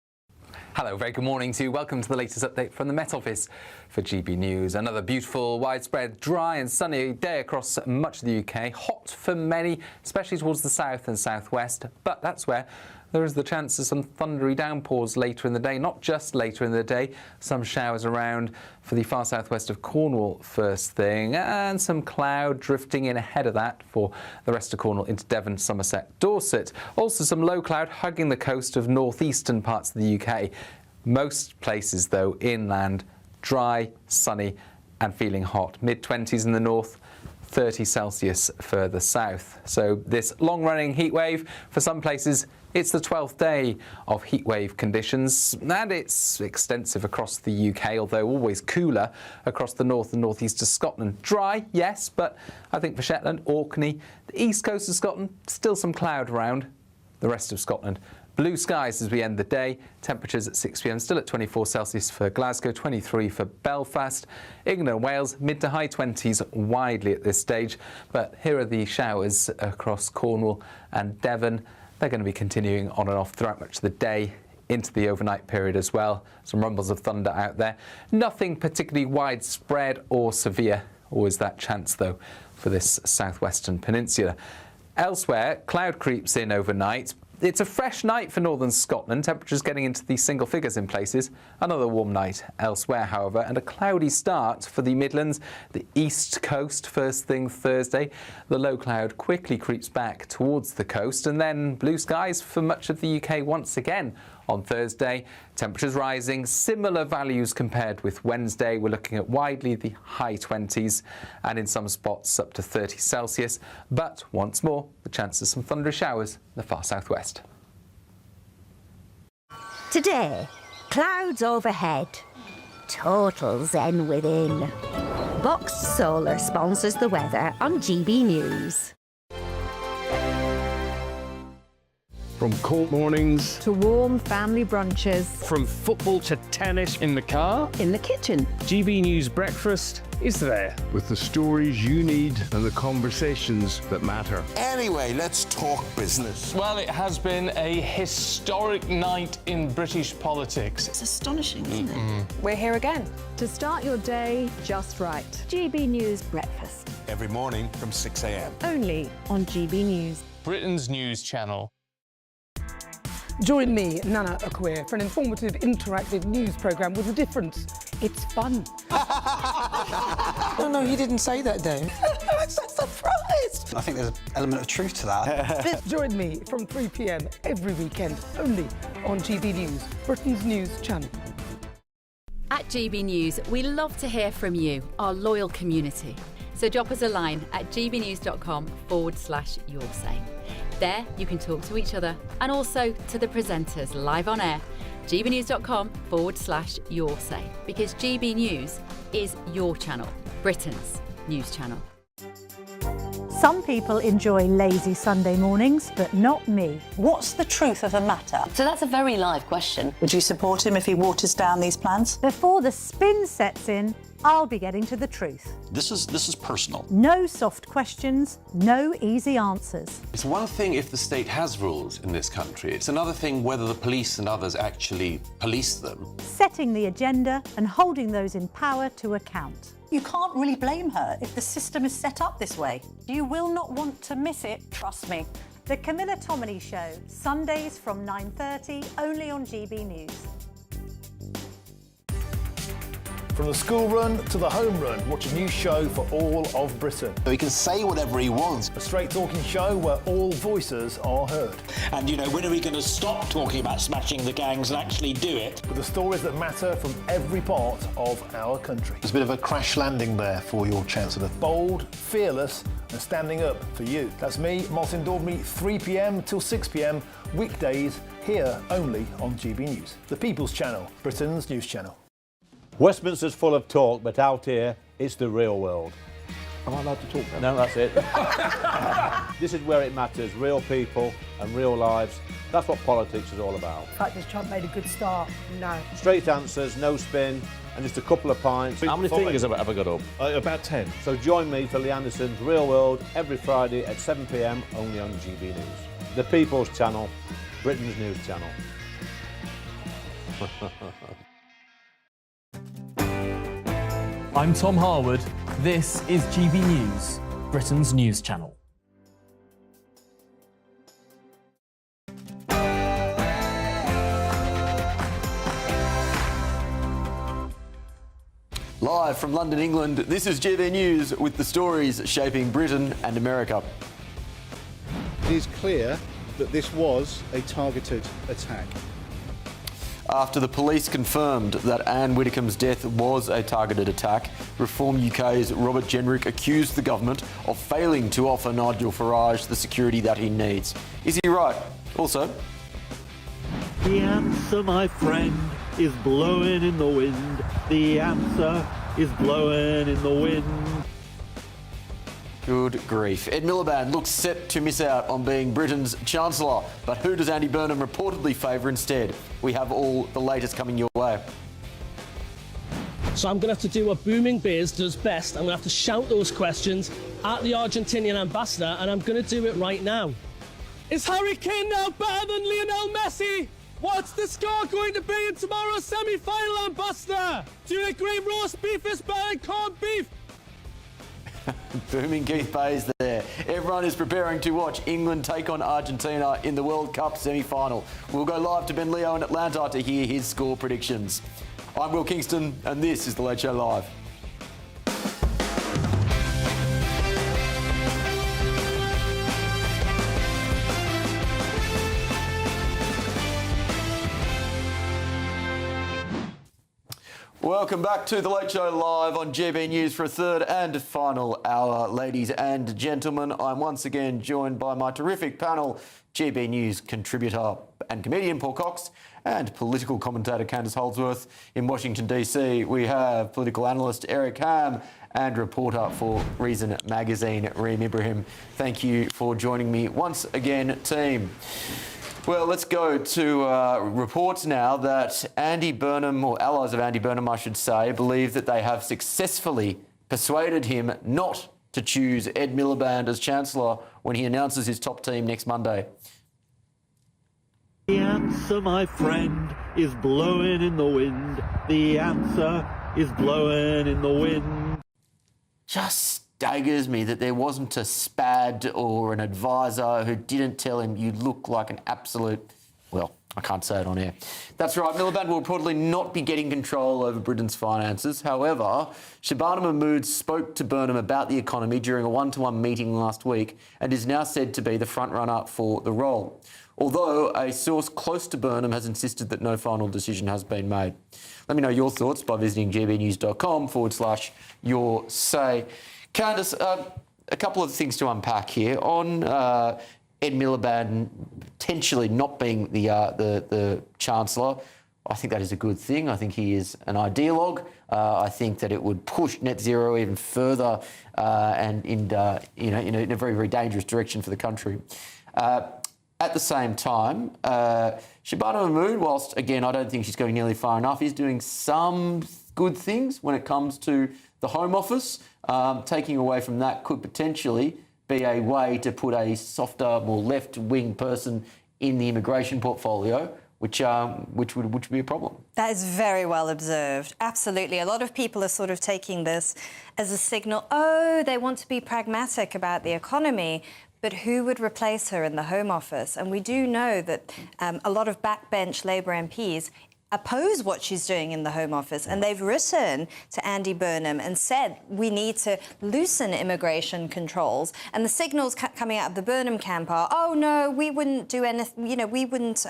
Hello, very good morning to you. Welcome to the latest update from the Met Office for GB News. Another beautiful, widespread, dry and sunny day across much of the UK. Hot for many, especially towards the south and southwest, but that's where there is the chance of some thundery downpours later in the day. Not just later in the day, some showers around for the far southwest of Cornwall first thing, and some cloud drifting in ahead of that for the rest of Cornwall into Devon, Somerset, Dorset. Also some low cloud hugging the coast of northeastern parts of the UK. Most places, though, inland, dry, sunny and feeling hot. Mid-20s in the north, 30 Celsius further south. So this long-running heat wave, for some places, it's the 12th day of heatwave conditions, and it's extensive across the UK, although always cooler across the north and northeast of Scotland. Dry, yes, but I think for Shetland, Orkney, the east coast of Scotland, still some cloud around. The rest of Scotland, blue skies as we end the day. Temperatures at 6 p.m. still at 24 Celsius for Glasgow, 23 for Belfast. England and Wales, mid to high 20s widely at this stage. But here are the showers across Cornwall and Devon. They're going to be continuing on and off throughout much of the day into the overnight period as well. Some rumbles of thunder out there. Nothing particularly widespread or severe Always that chance, though, for this southwestern peninsula. Elsewhere, cloud creeps in overnight. It's a fresh night for northern Scotland, temperatures getting into the single figures in places. Another warm night elsewhere, however, and a cloudy start for the Midlands, the east coast first thing Thursday. The low cloud quickly creeps back towards the coast, and then blue skies for much of the UK once again on Thursday. Temperatures rising, similar values compared with Wednesday. We're looking at widely the high 20s and in some spots up to 30 Celsius. But once more, the chance of some thundery showers in the far southwest. Today, clouds overhead. Total zen within. Boxed Solar sponsors the weather on GB News. From cold mornings to warm family brunches. From football to tennis in the car. In the kitchen. GB News Breakfast is there. With the stories you need and the conversations that matter. Anyway, let's talk business. Well, it has been a historic night in British politics. It's astonishing, isn't it? We're here again. To start your day just right. GB News Breakfast. Every morning from 6 a.m. Only on GB News. Britain's news channel. Join me, Nana Akwe, for an informative, interactive news programme with a difference. It's fun. No, he didn't say that, Dave. I'm so surprised. I think there's an element of truth to that. Join me from 3 p.m. every weekend, only on GB News, Britain's news channel. At GB News, we love to hear from you, our loyal community. So drop us a line at gbnews.com/yoursay. There, you can talk to each other and also to the presenters live on air. gbnews.com/yoursay, because GB News is your channel, Britain's news channel. Some people enjoy lazy Sunday mornings, but not me. What's the truth of the matter? So that's a very live question. Would you support him if he waters down these plans? Before the spin sets in, I'll be getting to the truth. This is personal. No soft questions, no easy answers. It's one thing if the state has rules in this country. It's another thing whether the police and others actually police them. Setting the agenda and holding those in power to account. You can't really blame her if the system is set up this way. You will not want to miss it, trust me. The Camilla Tominey Show, Sundays from 9:30, only on GB News. From the school run to the home run, watch a new show for all of Britain. So he can say whatever he wants. A straight talking show where all voices are heard. And, when are we going to stop talking about smashing the gangs and actually do it? With the stories that matter from every part of our country. There's a bit of a crash landing there for your Chancellor. Bold, fearless and standing up for you. That's me, Martin Daubney, 3 p.m. till 6 p.m, weekdays, here only on GB News. The People's Channel, Britain's news channel. Westminster's full of talk, but out here, it's the real world. Am I allowed to talk now? No, that's it. This is where it matters, real people and real lives. That's what politics is all about. The fact that Trump made a good start, no. Straight answers, no spin, and just a couple of pints. How many fingers have I got up? About 10. So join me for Lee Anderson's Real World every Friday at 7 p.m, only on GB News. The People's Channel, Britain's news channel. I'm Tom Harwood. This is GB News, Britain's news channel. Live from London, England, this is GB News with the stories shaping Britain and America. It is clear that this was a targeted attack. After the police confirmed that Anne Widdecombe's death was a targeted attack, Reform UK's Robert Jenrick accused the government of failing to offer Nigel Farage the security that he needs. Is he right? Also, the answer, my friend, is blowing in the wind. The answer is blowing in the wind. Good grief. Ed Miliband looks set to miss out on being Britain's Chancellor, but who does Andy Burnham reportedly favour instead? We have all the latest coming your way. So I'm going to have to do what Booming Bears does best. I'm going to have to shout those questions at the Argentinian ambassador, and I'm going to do it right now. Is Harry Kane now better than Lionel Messi? What's the score going to be in tomorrow's semi-final, ambassador? Do you agree roast beef is better than corned beef? Booming Keith Bayes there. Everyone is preparing to watch England take on Argentina in the World Cup semi-final. We'll go live to Ben Leo in Atlanta to hear his score predictions. I'm Will Kingston, and this is The Late Show Live. Welcome back to The Late Show Live on GB News for a third and final hour. Ladies and gentlemen, I'm once again joined by my terrific panel, GB News contributor and comedian Paul Cox and political commentator Candace Holdsworth. In Washington, D.C., we have political analyst Eric Ham and reporter for Reason Magazine, Reem Ibrahim. Thank you for joining me once again, team. Well, let's go to reports now that Andy Burnham, or allies of Andy Burnham, I should say, believe that they have successfully persuaded him not to choose Ed Miliband as Chancellor when he announces his top team next Monday. The answer, my friend, is blowing in the wind. The answer is blowing in the wind. Just staggers me that there wasn't a SPAD or an advisor who didn't tell him you look like an absolute, well, I can't say it on air. That's right, Miliband will reportedly not be getting control over Britain's finances. However, Shabana Mahmood spoke to Burnham about the economy during a one-to-one meeting last week and is now said to be the front-runner for the role. Although a source close to Burnham has insisted that no final decision has been made. Let me know your thoughts by visiting gbnews.com/your say. Candace, a couple of things to unpack here. On Ed Miliband potentially not being the Chancellor, I think that is a good thing. I think he is an ideologue. I think that it would push net zero even further and in a very, very dangerous direction for the country. At the same time, Shabana Mahmood, whilst, again, I don't think she's going nearly far enough, is doing some good things when it comes to the Home Office. Taking away from that could potentially be a way to put a softer, more left-wing person in the immigration portfolio, which would be a problem. That is very well observed. Absolutely. A lot of people are sort of taking this as a signal, oh, they want to be pragmatic about the economy. But who would replace her in the Home Office? And we do know that a lot of backbench Labour MPs oppose what she's doing in the Home Office, and they've written to Andy Burnham and said we need to loosen immigration controls. And the signals coming out of the Burnham camp are, oh no, we wouldn't do anything, we wouldn't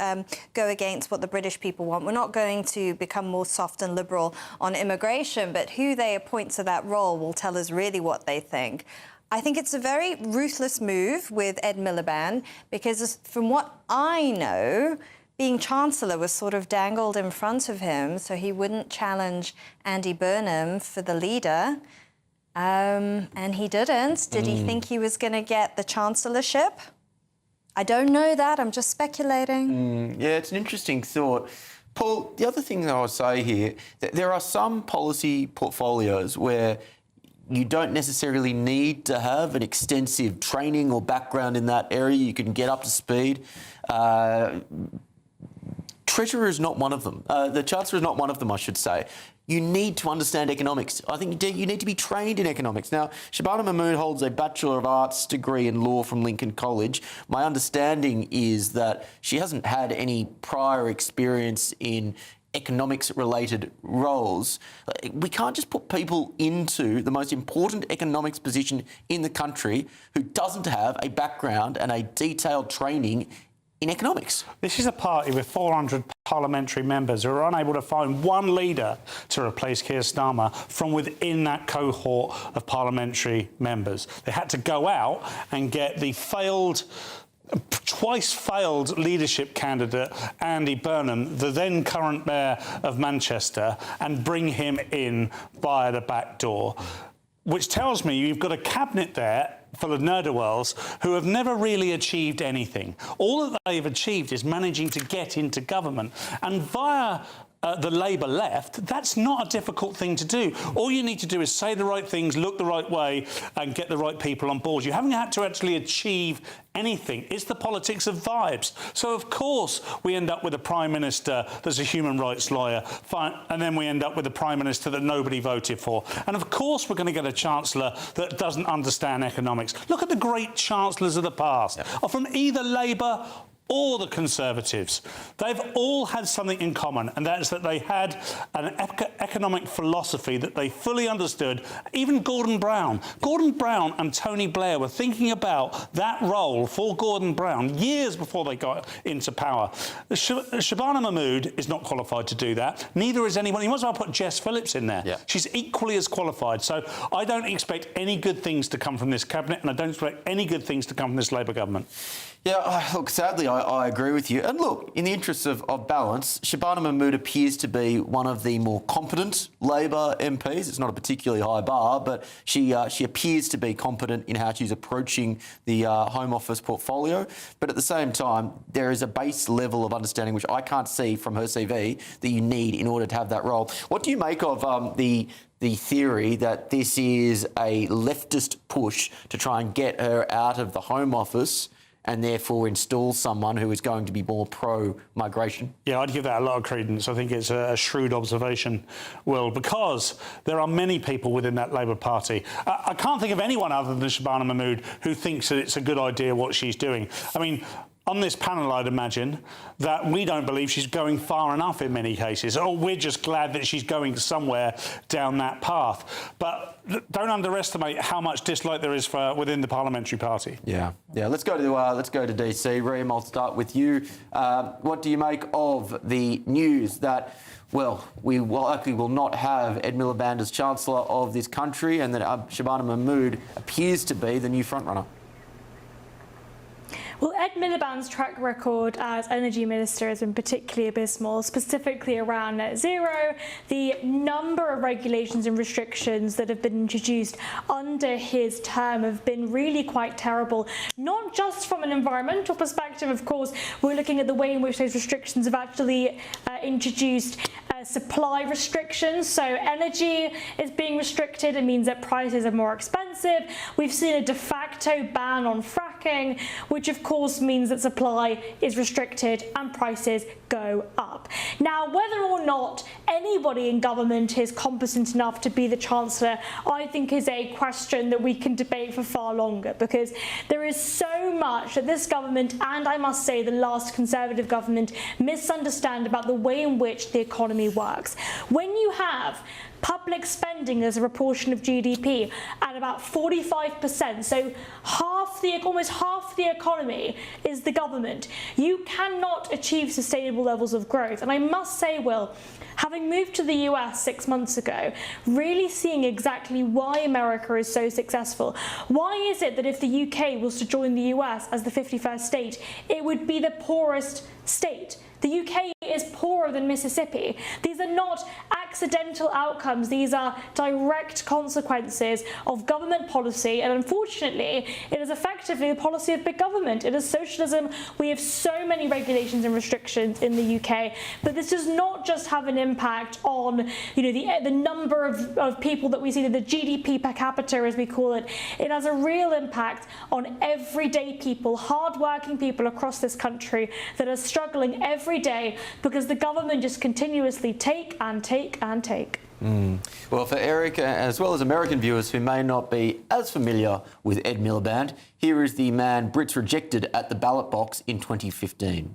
go against what the British people want. We're not going to become more soft and liberal on immigration, but who they appoint to that role will tell us really what they think. I think it's a very ruthless move with Ed Miliband because from what I know, being Chancellor was sort of dangled in front of him so he wouldn't challenge Andy Burnham for the leader. And he didn't. Did he think he was going to get the Chancellorship? I don't know that. I'm just speculating. Yeah, it's an interesting thought. Paul, the other thing that I would say here, there are some policy portfolios where you don't necessarily need to have an extensive training or background in that area. You can get up to speed. Treasurer is not one of them. The Chancellor is not one of them, I should say. You need to understand economics. I think you need to be trained in economics. Now, Shabana Mahmood holds a Bachelor of Arts degree in law from Lincoln College. My understanding is that she hasn't had any prior experience in economics-related roles. We can't just put people into the most important economics position in the country who doesn't have a background and a detailed training in economics. This is a party with 400 parliamentary members who are unable to find one leader to replace Keir Starmer from within that cohort of parliamentary members. They had to go out and get the twice failed leadership candidate Andy Burnham, the then current mayor of Manchester, and bring him in via the back door, which tells me you've got a cabinet there full of ne'er-do-wells who have never really achieved anything. All that they've achieved is managing to get into government, and via the Labour left, that's not a difficult thing to do. All you need to do is say the right things, look the right way, and get the right people on board. You haven't had to actually achieve anything. It's the politics of vibes. So, of course, we end up with a Prime Minister that's a human rights lawyer, and then we end up with a Prime Minister that nobody voted for. And, of course, we're going to get a Chancellor that doesn't understand economics. Look at the great Chancellors of the past, are from either Labour or the Conservatives. They've all had something in common, and that's that they had an economic philosophy that they fully understood. Even Gordon Brown and Tony Blair were thinking about that role for Gordon Brown years before they got into power. Shabana Mahmood is not qualified to do that. Neither is anyone. You might as well put Jess Phillips in there. Yeah. She's equally as qualified. So I don't expect any good things to come from this cabinet, and I don't expect any good things to come from this Labour government. Yeah, look, sadly, I agree with you. And look, in the interests of balance, Shabana Mahmood appears to be one of the more competent Labor MPs. It's not a particularly high bar, but she appears to be competent in how she's approaching the Home Office portfolio. But at the same time, there is a base level of understanding, which I can't see from her CV, that you need in order to have that role. What do you make of the theory that this is a leftist push to try and get her out of the Home Office and therefore install someone who is going to be more pro-migration? Yeah, I'd give that a lot of credence. I think it's a shrewd observation, Will, because there are many people within that Labour Party. I can't think of anyone other than Shabana Mahmood who thinks that it's a good idea what she's doing. I mean, on this panel, I'd imagine that we don't believe she's going far enough in many cases, or we're just glad that she's going somewhere down that path. But don't underestimate how much dislike there is for within the parliamentary party. Yeah. Let's go to DC. Reem, I'll start with you. What do you make of the news that, well, we likely will not have Ed Miliband as Chancellor of this country, and that Shabana Mahmood appears to be the new frontrunner? Well, Ed Miliband's track record as Energy Minister has been particularly abysmal, specifically around net zero. The number of regulations and restrictions that have been introduced under his term have been really quite terrible, not just from an environmental perspective. Of course, we're looking at the way in which those restrictions have actually introduced supply restrictions. So energy is being restricted. It means that prices are more expensive. We've seen a de facto ban on fracking, which of course means that supply is restricted and prices go up. Now, whether or not anybody in government is competent enough to be the Chancellor, I think is a question that we can debate for far longer, because there is so much that this government, and I must say the last Conservative government, misunderstand about the way in which the economy works. When you have public spending as a proportion of GDP at about 45%, so almost half the economy is the government, you cannot achieve sustainable levels of growth. And I must say, Will, having moved to the US 6 months ago, really seeing exactly why America is so successful. Why is it that if the UK was to join the US as the 51st state, it would be the poorest state? The UK is poorer than Mississippi. These are not accidental outcomes. These are direct consequences of government policy, and unfortunately, it is effectively the policy of big government. It is socialism. We have so many regulations and restrictions in the UK, but this does not just have an impact on, the number of people that we see, the GDP per capita, as we call it. It has a real impact on everyday people, hard-working people across this country that are struggling every day because the government just continuously take and take and take. Well, for Eric, as well as American viewers who may not be as familiar with Ed Miliband, here is the man Brits rejected at the ballot box in 2015.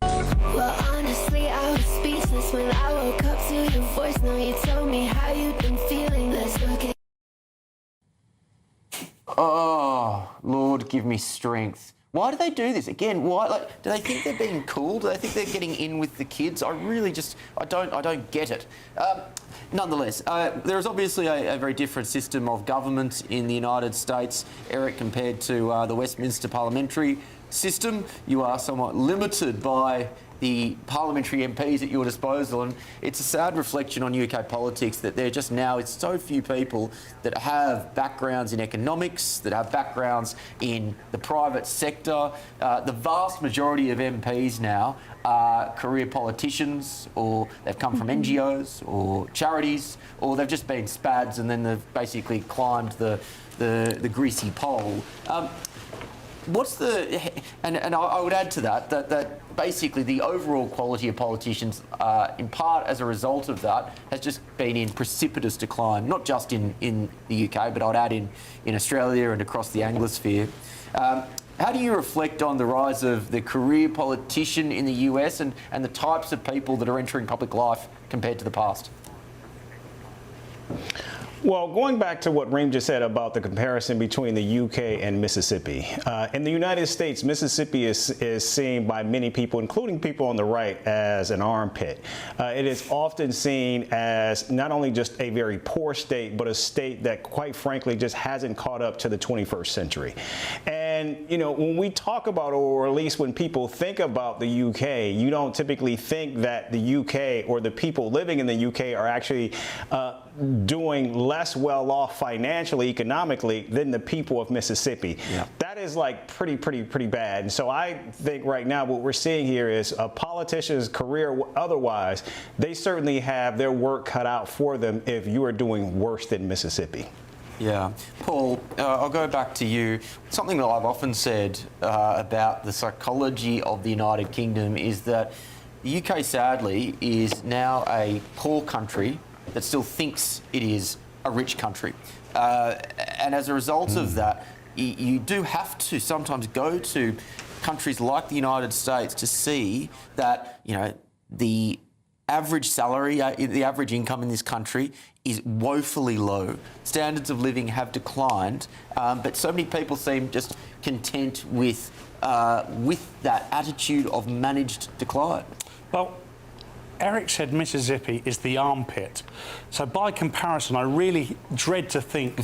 Well, honestly, I was speechless when I woke up to your voice. Now you told me how you've been feeling. Let's look at... Oh, Lord, give me strength. Why do they do this? Again, why? Do they think they're being cool? Do they think they're getting in with the kids? I really just, I don't get it. Nonetheless, there is obviously a very different system of government in the United States, Eric, compared to the Westminster parliamentary system. You are somewhat limited by the parliamentary MPs at your disposal, and it's a sad reflection on UK politics that there just now is so few people that have backgrounds in economics, that have backgrounds in the private sector. The vast majority of MPs now are career politicians, or they've come from NGOs or charities, or they've just been spads and then they've basically climbed the greasy pole. What's the, and I would add to that basically the overall quality of politicians, in part as a result of that, has just been in precipitous decline, not just in the UK, but I'd add in Australia and across the Anglosphere. How do you reflect on the rise of the career politician in the US and the types of people that are entering public life compared to the past? Well, going back to what Reem just said about the comparison between the UK and Mississippi. In the United States, Mississippi is seen by many people, including people on the right, as an armpit. It is often seen as not only just a very poor state, but a state that, quite frankly, just hasn't caught up to the 21st century. And, you know, when we talk about, or at least when people think about the UK, you don't typically think that the UK or the people living in the UK are actually doing less well off financially, economically than the people of Mississippi. Yeah. That is like pretty bad. And so I think right now what we're seeing here is a politician's career otherwise, they certainly have their work cut out for them if you are doing worse than Mississippi. Yeah. Paul, I'll go back to you. Something that I've often said about the psychology of the United Kingdom is that the UK, sadly, is now a poor country that still thinks it is a rich country. And as a result of that, you do have to sometimes go to countries like the United States to see that, you know, the average salary, the average income in this country is woefully low. Standards of living have declined, but so many people seem just content with that attitude of managed decline. Well, Eric said Mississippi is the armpit. So by comparison, I really dread to think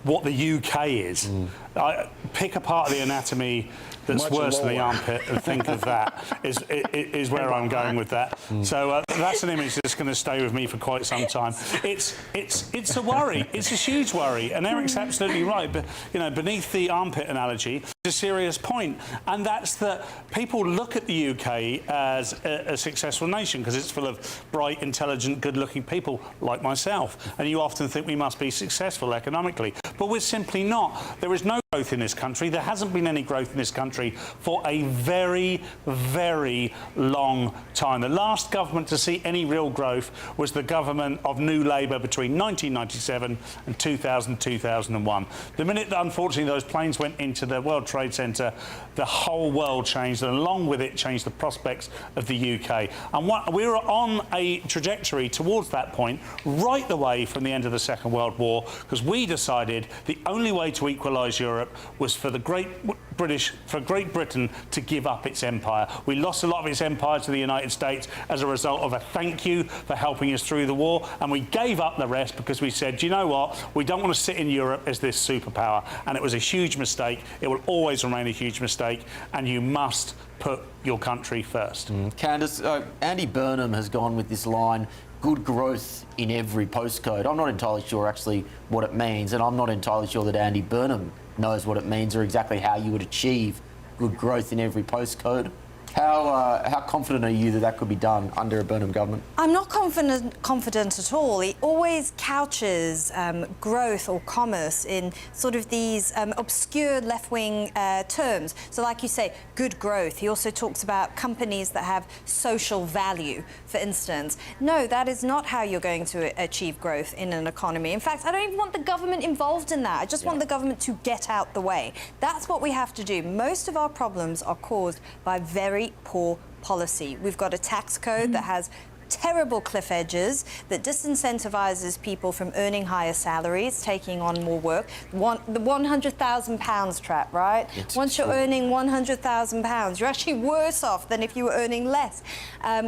what the UK is. I pick a part of the anatomy that's worse than the armpit and think of that is where I'm going with that. So that's an image that's going to stay with me for quite some time. It's a worry. It's a huge worry. And Eric's absolutely right. But, you know, beneath the armpit analogy, a serious point, and that's that people look at the UK as a successful nation because it's full of bright, intelligent, good-looking people like myself, and you often think we must be successful economically, but we're simply not. There is no growth in this country. There hasn't been any growth in this country for a very, very long time. The last government to see any real growth was the government of New Labour between 1997 and 2001. The minute that, unfortunately, those planes went into the World Trade Center, the whole world changed, and along with it changed the prospects of the UK. And we were on a trajectory towards that point right the way from the end of the Second World War, because we decided the only way to equalise Europe was for Great Britain to give up its empire. We lost a lot of its empire to the United States as a result of a thank you for helping us through the war, and we gave up the rest because we said, do you know what, we don't want to sit in Europe as this superpower, and it was a huge mistake. It will always remain a huge mistake, and you must put your country first. Candace, Andy Burnham has gone with this line, good growth in every postcode. I'm not entirely sure actually what it means, and I'm not entirely sure that Andy Burnham knows what it means or exactly how you would achieve good growth in every postcode. How confident are you that that could be done under a Burnham government? I'm not confident at all. He always couches growth or commerce in sort of these obscure left-wing terms. So like you say, good growth. He also talks about companies that have social value, for instance. No, that is not how you're going to achieve growth in an economy. In fact, I don't even want the government involved in that. I just want the government to get out the way. That's what we have to do. Most of our problems are caused by very poor policy. We've got a tax code that has terrible cliff edges, that disincentivises people from earning higher salaries, taking on more work. The £100,000 trap, right? Once you're earning £100,000, you're actually worse off than if you were earning less.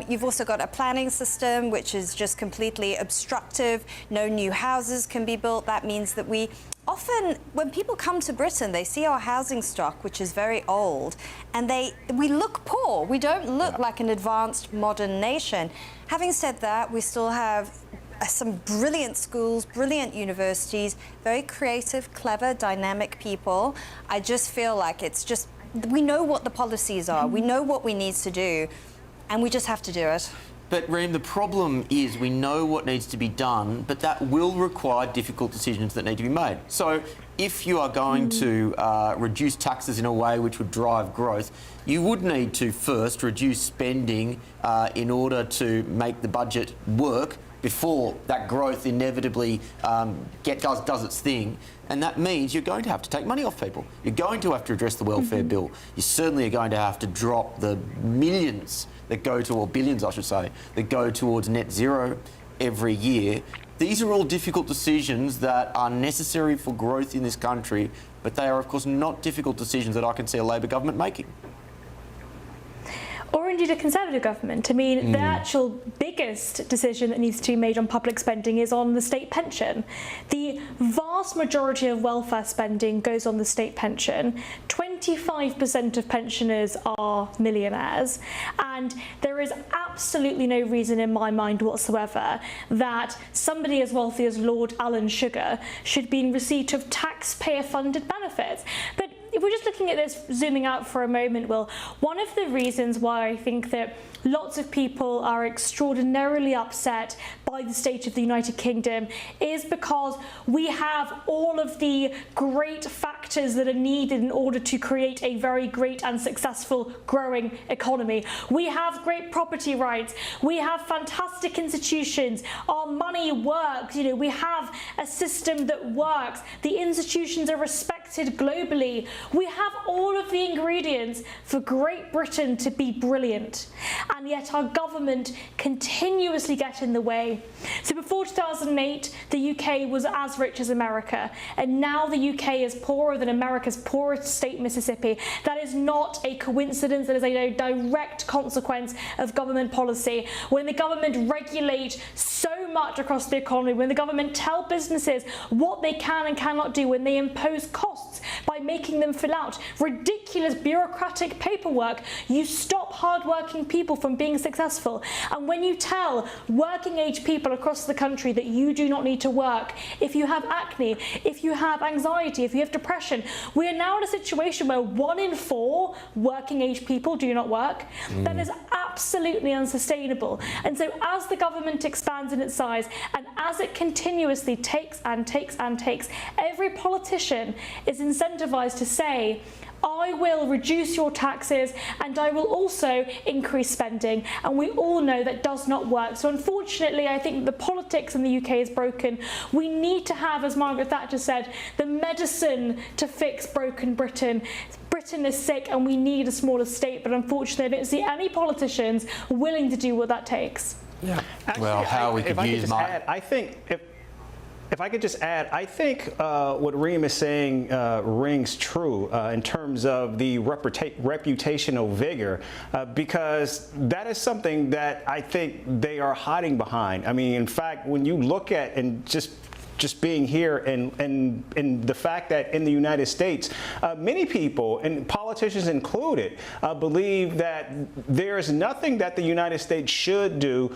You've also got a planning system which is just completely obstructive. No new houses can be built. That means that we often when people come to Britain, they see our housing stock, which is very old, and we look poor. We don't look like an advanced modern nation. Having said that, we still have some brilliant schools, brilliant universities, very creative, clever, dynamic people. I just feel like we know what the policies are, we know what we need to do, and we just have to do it. But Reem, the problem is we know what needs to be done, but that will require difficult decisions that need to be made. So if you are going to reduce taxes in a way which would drive growth, you would need to first reduce spending in order to make the budget work before that growth inevitably does its thing. And that means you're going to have to take money off people. You're going to have to address the welfare bill. You certainly are going to have to drop the millions that go to, or billions I should say, that go towards net zero every year. These are all difficult decisions that are necessary for growth in this country, but they are of course not difficult decisions that I can see a Labor government making. Or indeed a Conservative government. I mean, the actual biggest decision that needs to be made on public spending is on the state pension. The vast majority of welfare spending goes on the state pension. 25% of pensioners are millionaires, and there is absolutely no reason in my mind whatsoever that somebody as wealthy as Lord Alan Sugar should be in receipt of taxpayer-funded benefits. But if we're just looking at this, zooming out for a moment, Will, one of the reasons why I think that lots of people are extraordinarily upset by the state of the United Kingdom is because we have all of the great factors that are needed in order to create a very great and successful growing economy. We have great property rights, we have fantastic institutions, our money works, we have a system that works, the institutions are respected globally. We have all of the ingredients for Great Britain to be brilliant, and yet our government continuously get in the way. So before 2008, the UK was as rich as America, and now the UK is poorer than America's poorest state, Mississippi. That is not a coincidence, that is a direct consequence of government policy. When the government regulate so much across the economy, when the government tell businesses what they can and cannot do, when they impose costs by making them fill out ridiculous bureaucratic paperwork, you stop hard-working people from being successful. And when you tell working age people across the country that you do not need to work, if you have acne, if you have anxiety, if you have depression, we are now in a situation where 1 in 4 working age people do not work. That is absolutely unsustainable. And so as the government expands in its size, and as it continuously takes and takes and takes, every politician is incentivized to say, I will reduce your taxes and I will also increase spending, and we all know that does not work. So unfortunately, I think the politics in the UK is broken. We need to have, as Margaret Thatcher said, the medicine to fix broken Britain. Britain is sick and we need a smaller state, but unfortunately I don't see any politicians willing to do what that takes. Yeah. Actually, well, how we could use my... I think if I could just add, I think what Reem is saying rings true in terms of the reputational vigor, because that is something that I think they are hiding behind. I mean, in fact, when you look at and just being here and the fact that in the United States, many people, and politicians included, believe that there is nothing that the United States should do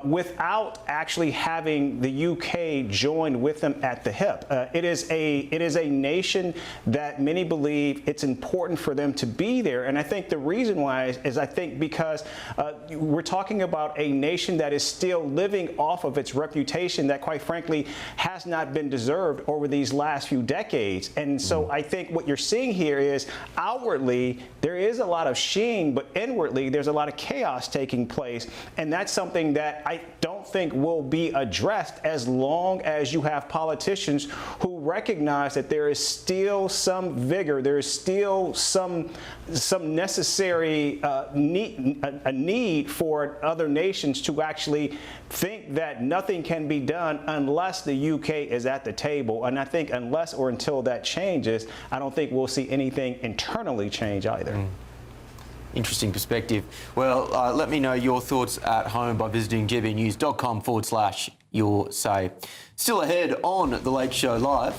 without actually having the UK join with them at the hip. It is a nation that many believe it's important for them to be there. And I think the reason why is I think because we're talking about a nation that is still living off of its reputation that, quite frankly, has not been deserved over these last few decades. And so I think what you're seeing here is outwardly there is a lot of sheen, but inwardly there's a lot of chaos taking place. And that's something that I don't think will be addressed as long as you have politicians who recognize that there is still some vigor, there is still some necessary need for other nations to actually think that nothing can be done unless the UK is at the table. And I think unless or until that changes, I don't think we'll see anything internally change either. Interesting perspective. Well, let me know your thoughts at home by visiting gbnews.com/your say. Still ahead on The Late Show Live.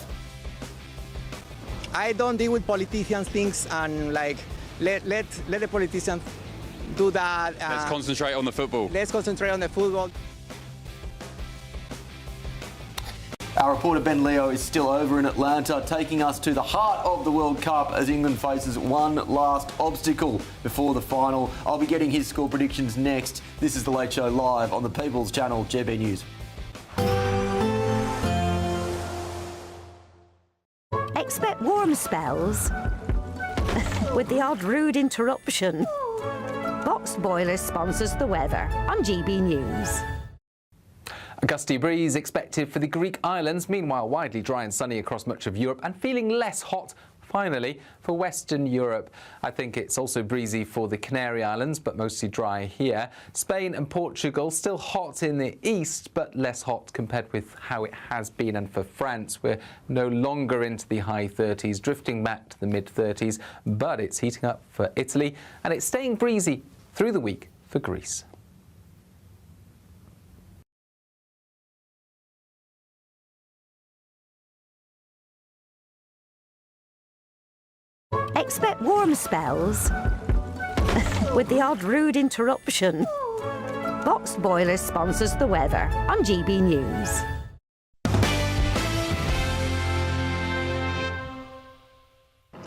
I don't deal with politicians things and like let the politicians do that. Let's concentrate on the football. Let's concentrate on the football. Our reporter Ben Leo is still over in Atlanta, taking us to the heart of the World Cup as England faces one last obstacle before the final. I'll be getting his score predictions next. This is The Late Show live on the People's Channel, GB News. Expect warm spells with the odd rude interruption. Boxed Boilers sponsors the weather on GB News. A gusty breeze expected for the Greek islands, meanwhile widely dry and sunny across much of Europe and feeling less hot, finally, for Western Europe. I think it's also breezy for the Canary Islands, but mostly dry here. Spain and Portugal still hot in the east, but less hot compared with how it has been. And for France, we're no longer into the high 30s, drifting back to the mid-30s, but it's heating up for Italy, and it's staying breezy through the week for Greece. Expect warm spells with the odd rude interruption. Boxed Boilers sponsors the weather on GB News.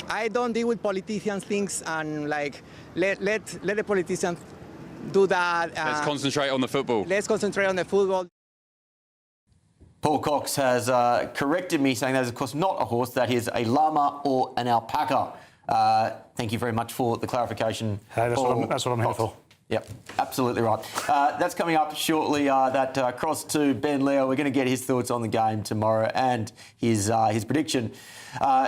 I don't deal with politicians things and like let the politicians do that. Let's concentrate on the football. Let's concentrate on the football. Paul Cox has corrected me, saying that is, of course, not a horse. That is a llama or an alpaca. Thank you very much for the clarification. Hey, that's what I'm here for. Yep, absolutely right. That's coming up shortly. That cross to Ben Leo. We're going to get his thoughts on the game tomorrow and his prediction.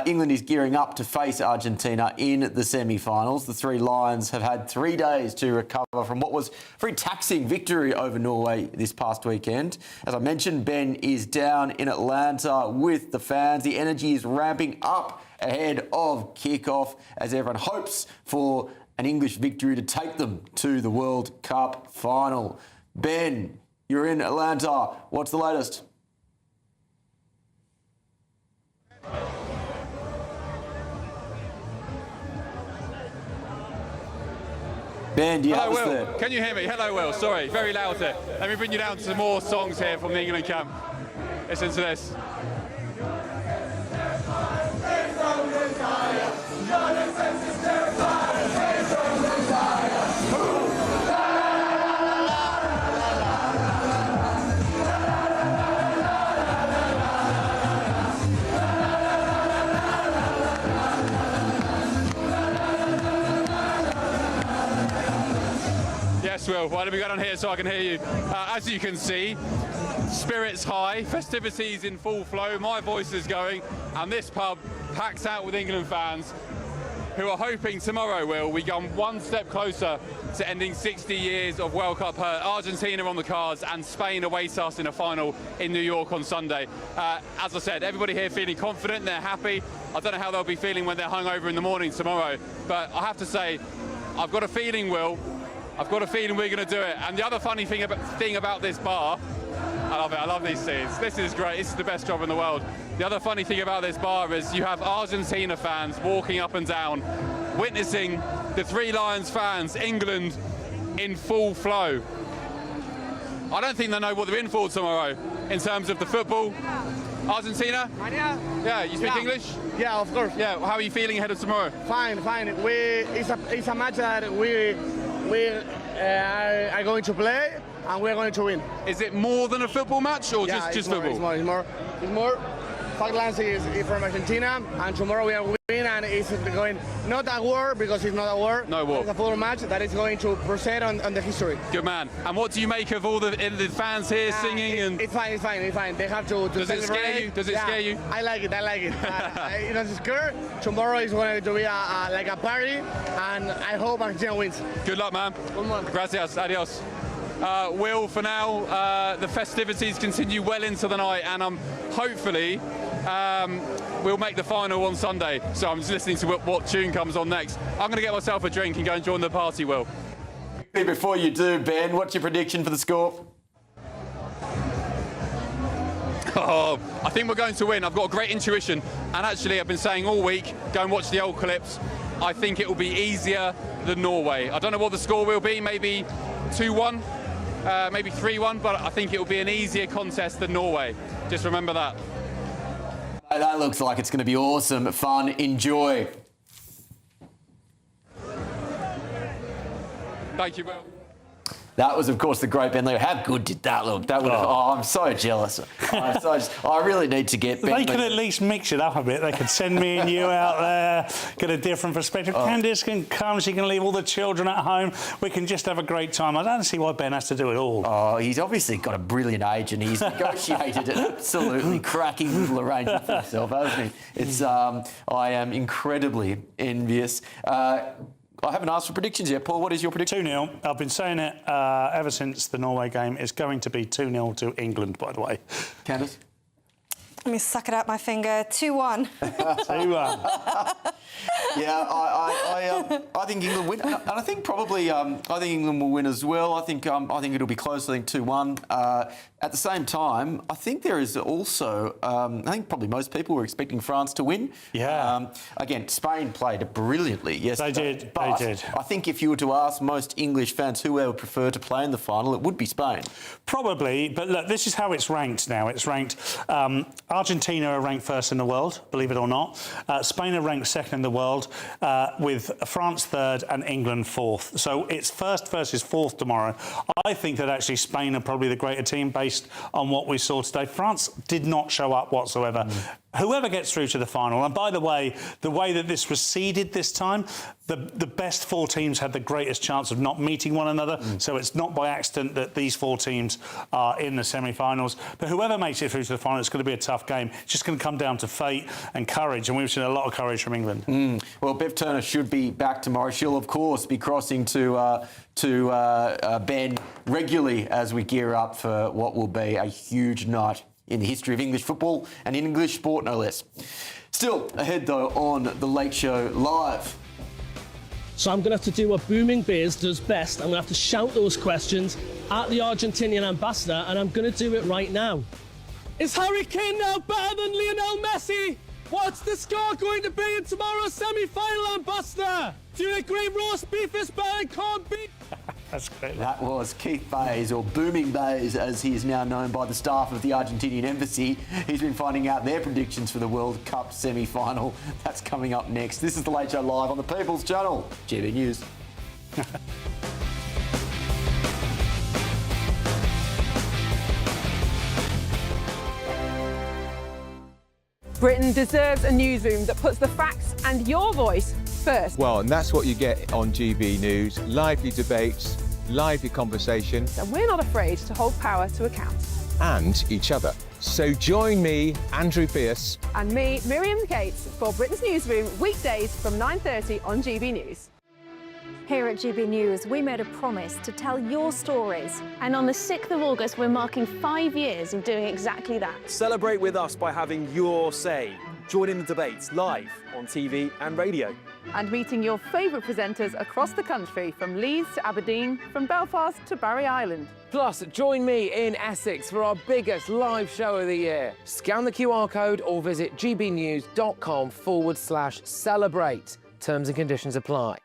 England is gearing up to face Argentina in the semi-finals. The Three Lions have had 3 days to recover from what was a very taxing victory over Norway this past weekend. As I mentioned, Ben is down in Atlanta with the fans. The energy is ramping up ahead of kick-off as everyone hopes for an English victory to take them to the World Cup final. Ben, you're in Atlanta. What's the latest? Ben, do you have us there? Can you hear me? Hello, Will. Sorry, very loud here. Let me bring you down to some more songs here from the England camp. Listen to this. Yes, Will. Why don't we go down here so I can hear you? As you can see, spirits high, festivities in full flow, my voice is going, and this pub packed out with England fans who are hoping tomorrow, Will, we come one step closer to ending 60 years of World Cup hurt. Argentina on the cards and Spain awaits us in a final in New York on Sunday. As I said, everybody here feeling confident, they're happy. I don't know how they'll be feeling when they're hungover in the morning tomorrow, but I have to say, I've got a feeling, Will, I've got a feeling we're going to do it. And the other funny thing about this bar, I love it, I love these scenes. This is great, this is the best job in the world. The other funny thing about this bar is you have Argentina fans walking up and down, witnessing the Three Lions fans, England, in full flow. I don't think they know what they're in for tomorrow in terms of the football. Argentina? Yeah, you speak English? Yeah, of course. Yeah, how are you feeling ahead of tomorrow? Fine. It's a match that we are going to play and we're going to win. Is it more than a football match or just football? It's more. Falklands is from Argentina, and tomorrow we are winning, and it's going not a war because it's not a war. No war. It's a football match that is going to proceed on the history. Good man. And what do you make of all the fans here singing? It's fine. They have to Does it scare you? Does it scare you? I like it. It doesn't scare. Tomorrow is going to be like a party, and I hope Argentina wins. Good luck, man. Gracias. Adios. Will, for now, the festivities continue well into the night, and hopefully we'll make the final on Sunday. So I'm just listening to what tune comes on next. I'm going to get myself a drink and go and join the party, Will. Before you do, Ben, what's your prediction for the score? Oh, I think we're going to win. I've got a great intuition. And actually, I've been saying all week, go and watch the old clips. I think it will be easier than Norway. I don't know what the score will be, maybe 2-1, maybe 3-1, but I think it will be an easier contest than Norway. Just remember that. That looks like it's going to be awesome, fun, enjoy. Thank you, Will. That was, of course, the great Ben Leo. How good did that look? That would. Oh, I'm so jealous. I really need to get Ben. They could at least mix it up a bit. They could send me and you out there, get a different perspective. Candice can come. She can leave all the children at home. We can just have a great time. I don't see why Ben has to do it all. Oh, he's obviously got a brilliant agent. He's negotiated an absolutely cracking little arrangement for himself, hasn't he? It's. I am incredibly envious. I haven't asked for predictions yet. Paul, what is your prediction? 2-0. I've been saying it ever since the Norway game. It's going to be 2-0 to England, by the way. Candice? Let me suck it out my finger. 2-1. 2-1. Yeah, I think England win, and I think probably I think England will win as well. I think it'll be close. I think 2-1. At the same time, I think there is also I think probably most people were expecting France to win. Yeah. Again, Spain played brilliantly yesterday. They did. But they did. I think if you were to ask most English fans who they would prefer to play in the final, it would be Spain. Probably, but look, this is how it's ranked now. It's ranked. Argentina are ranked first in the world, believe it or not. Spain are ranked second in the world, with France third and England fourth. So it's first versus fourth tomorrow. I think that actually Spain are probably the greater team based on what we saw today. France did not show up whatsoever. Whoever gets through to the final, and by the way that this was seeded this time, the best four teams had the greatest chance of not meeting one another. So it's not by accident that these four teams are in the semi-finals. But whoever makes it through to the final, it's going to be a tough game. It's just going to come down to fate and courage, and we've seen a lot of courage from England. Well, Bev Turner should be back tomorrow. She'll, of course, be crossing to Ben regularly as we gear up for what will be a huge night in the history of English football and in English sport, no less. Still ahead, though, on The Late Show Live. So I'm going to have to do what Booming Bears does best. I'm going to have to shout those questions at the Argentinian ambassador, and I'm going to do it right now. Is Harry Kane now better than Lionel Messi? What's the score going to be in tomorrow's semi-final, ambassador? Do you agree roast beef is better than corned beef? That's great. That was Keith Bays, or Booming Bays, as he is now known by the staff of the Argentinian embassy. He's been finding out their predictions for the World Cup semi-final. That's coming up next. This is The Late Show Live on the People's Channel, GB News. Britain deserves a newsroom that puts the facts and your voice first. Well, and that's what you get on GB News. Lively debates, lively conversation. And we're not afraid to hold power to account. And each other. So join me, Andrew Pearce. And me, Miriam Gates, for Britain's Newsroom, weekdays from 9:30 on GB News. Here at GB News, we made a promise to tell your stories. And on the 6th of August, we're marking 5 years of doing exactly that. Celebrate with us by having your say. Join in the debates live on TV and radio. And meeting your favourite presenters across the country, from Leeds to Aberdeen, from Belfast to Barry Island. Plus, join me in Essex for our biggest live show of the year. Scan the QR code or visit gbnews.com/celebrate. Terms and conditions apply.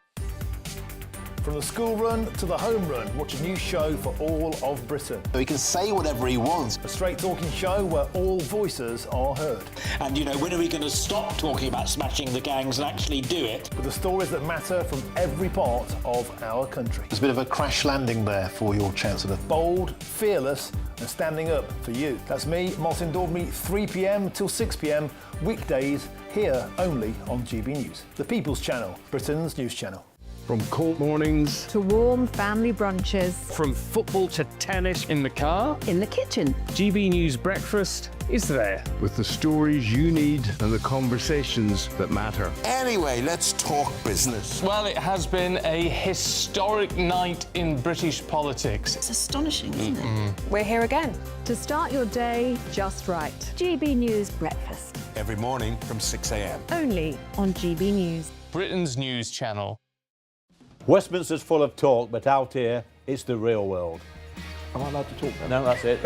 From the school run to the home run, watch a new show for all of Britain. So he can say whatever he wants. A straight talking show where all voices are heard. And, you know, when are we going to stop talking about smashing the gangs and actually do it? With the stories that matter from every part of our country. There's a bit of a crash landing there for your Chancellor. Bold, fearless and standing up for you. That's me, Martin Daubney, 3 p.m. till 6 p.m. weekdays, here only on GB News. The People's Channel, Britain's news channel. From court mornings to warm family brunches. From football to tennis in the car. In the kitchen. GB News Breakfast is there. With the stories you need and the conversations that matter. Anyway, let's talk business. Well, it has been a historic night in British politics. It's astonishing, isn't it? We're here again. To start your day just right. GB News Breakfast. Every morning from 6 a.m. Only on GB News. Britain's news channel. Westminster's full of talk, but out here, it's the real world. Am I allowed to talk now? No, that's it.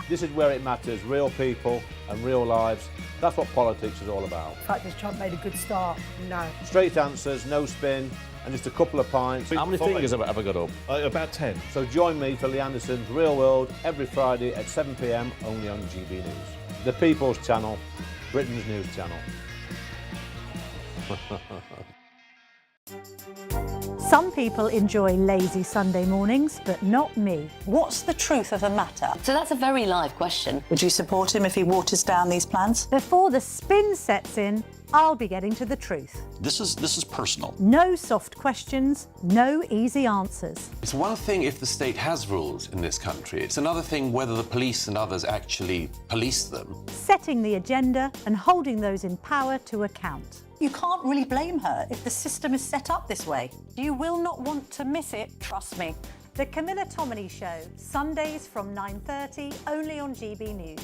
This is where it matters, real people and real lives. That's what politics is all about. The fact that Trump made a good start, no. Straight answers, no spin, and just a couple of pints. How many fingers have I got up? About 10. So join me for Lee Anderson's Real World every Friday at 7 p.m. only on GB News. The People's Channel, Britain's news channel. Some people enjoy lazy Sunday mornings, but not me. What's the truth of the matter? So that's a very live question. Would you support him if he waters down these plans? Before the spin sets in, I'll be getting to the truth. This is personal. No soft questions, no easy answers. It's one thing if the state has rules in this country. It's another thing whether the police and others actually police them. Setting the agenda and holding those in power to account. You can't really blame her if the system is set up this way. You will not want to miss it, trust me. The Camilla Tominey Show, Sundays from 9:30, only on GB News.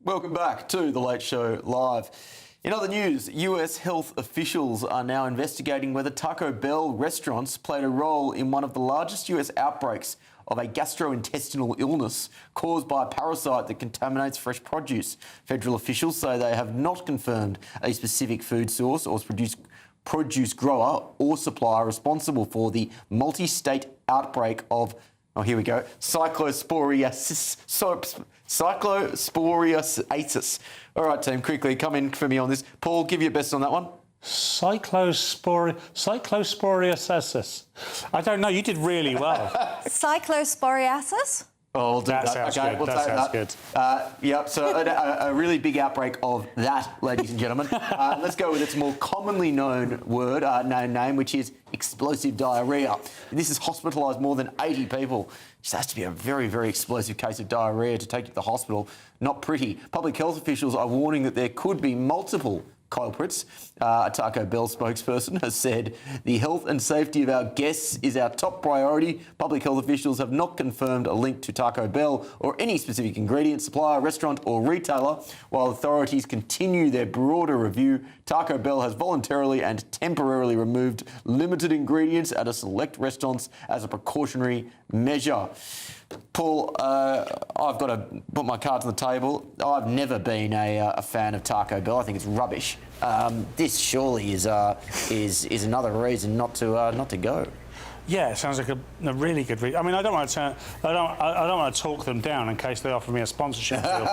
Welcome back to The Late Show Live. In other news, US health officials are now investigating whether Taco Bell restaurants played a role in one of the largest US outbreaks of a gastrointestinal illness caused by a parasite that contaminates fresh produce. Federal officials say they have not confirmed a specific food source or produce grower or supplier responsible for the multi-state outbreak of, oh, here we go, cyclosporiasis. Cyclosporiasis. All right, team, quickly come in for me on this. Paul, give your best on that one. Cyclosporiasis. I don't know. You did really well. Cyclosporiasis? Oh, we'll do that. Sounds okay, good. We'll that sounds good. Yep, so a really big outbreak of that, ladies and gentlemen. Let's go with its more commonly known word, name, which is explosive diarrhoea. This has hospitalised more than 80 people. It has to be a very, very explosive case of diarrhoea to take you to the hospital. Not pretty. Public health officials are warning that there could be multiple culprits. A Taco Bell spokesperson has said, the health and safety of our guests is our top priority. Public health officials have not confirmed a link to Taco Bell or any specific ingredient, supplier, restaurant or retailer. While authorities continue their broader review, Taco Bell has voluntarily and temporarily removed limited ingredients at a select restaurants as a precautionary measure. Paul, I've got to put my cards on the table. I've never been a fan of Taco Bell. I think it's rubbish. This surely is another reason not to go. Yeah, it sounds like a really good reason. I mean, I don't want to talk them down in case they offer me a sponsorship deal,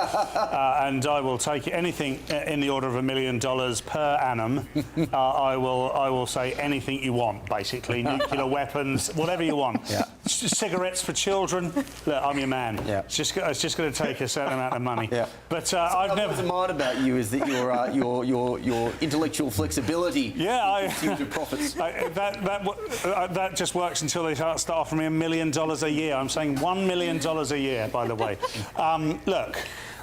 and I will take anything in the order of $1 million per annum. I will say anything you want, basically, nuclear weapons, whatever you want. Yeah. Cigarettes for children. Look, I'm your man. Yeah. It's just going to take a certain amount of money. Yeah. But I've never admired about you is that your intellectual flexibility. Yeah, your profits. That just works until they start offering me $1 million a year. I'm saying $1 million a year, by the way. Look,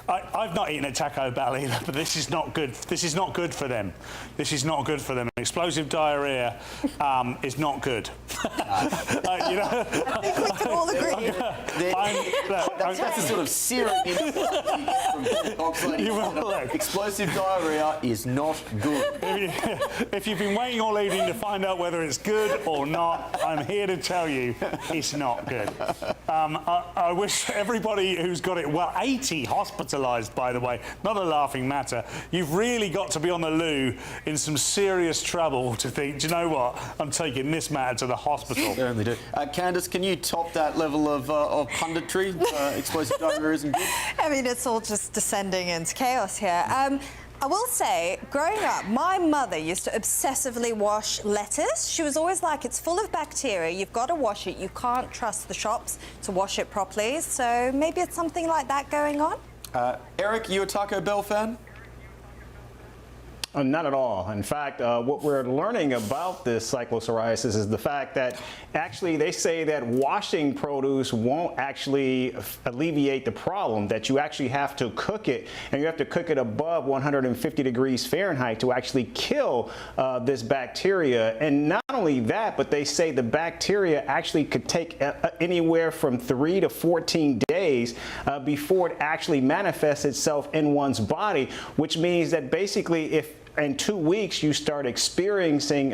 I've not eaten at Taco Bell either, but this is not good. This is not good for them. This is not good for them. Explosive diarrhea is not good. I think we can all agree. That's the sort of serum explosive diarrhea is not good. If you've been waiting all evening to find out whether it's good or not, I'm here to tell you it's not good. I wish everybody who's got it, well, 80 hospitalised, by the way, not a laughing matter. You've really got to be on the loo in some serious trouble to think, do you know what, I'm taking this matter to the hospital. They only do. Candice, can you top that level of punditry? Explosive diarrhea isn't good? I mean, it's all just descending into chaos here. I will say, growing up, my mother used to obsessively wash lettuce. She was always like, it's full of bacteria, you've got to wash it. You can't trust the shops to wash it properly. So maybe it's something like that going on? Eric, you a Taco Bell fan? Not at all. In fact, what we're learning about this cyclosporiasis is the fact that actually they say that washing produce won't actually alleviate the problem, that you actually have to cook it, and you have to cook it above 150 degrees Fahrenheit to actually kill this bacteria. And not only that, but they say the bacteria actually could take anywhere from 3 to 14 days days before it actually manifests itself in one's body, which means that basically if in 2 weeks you start experiencing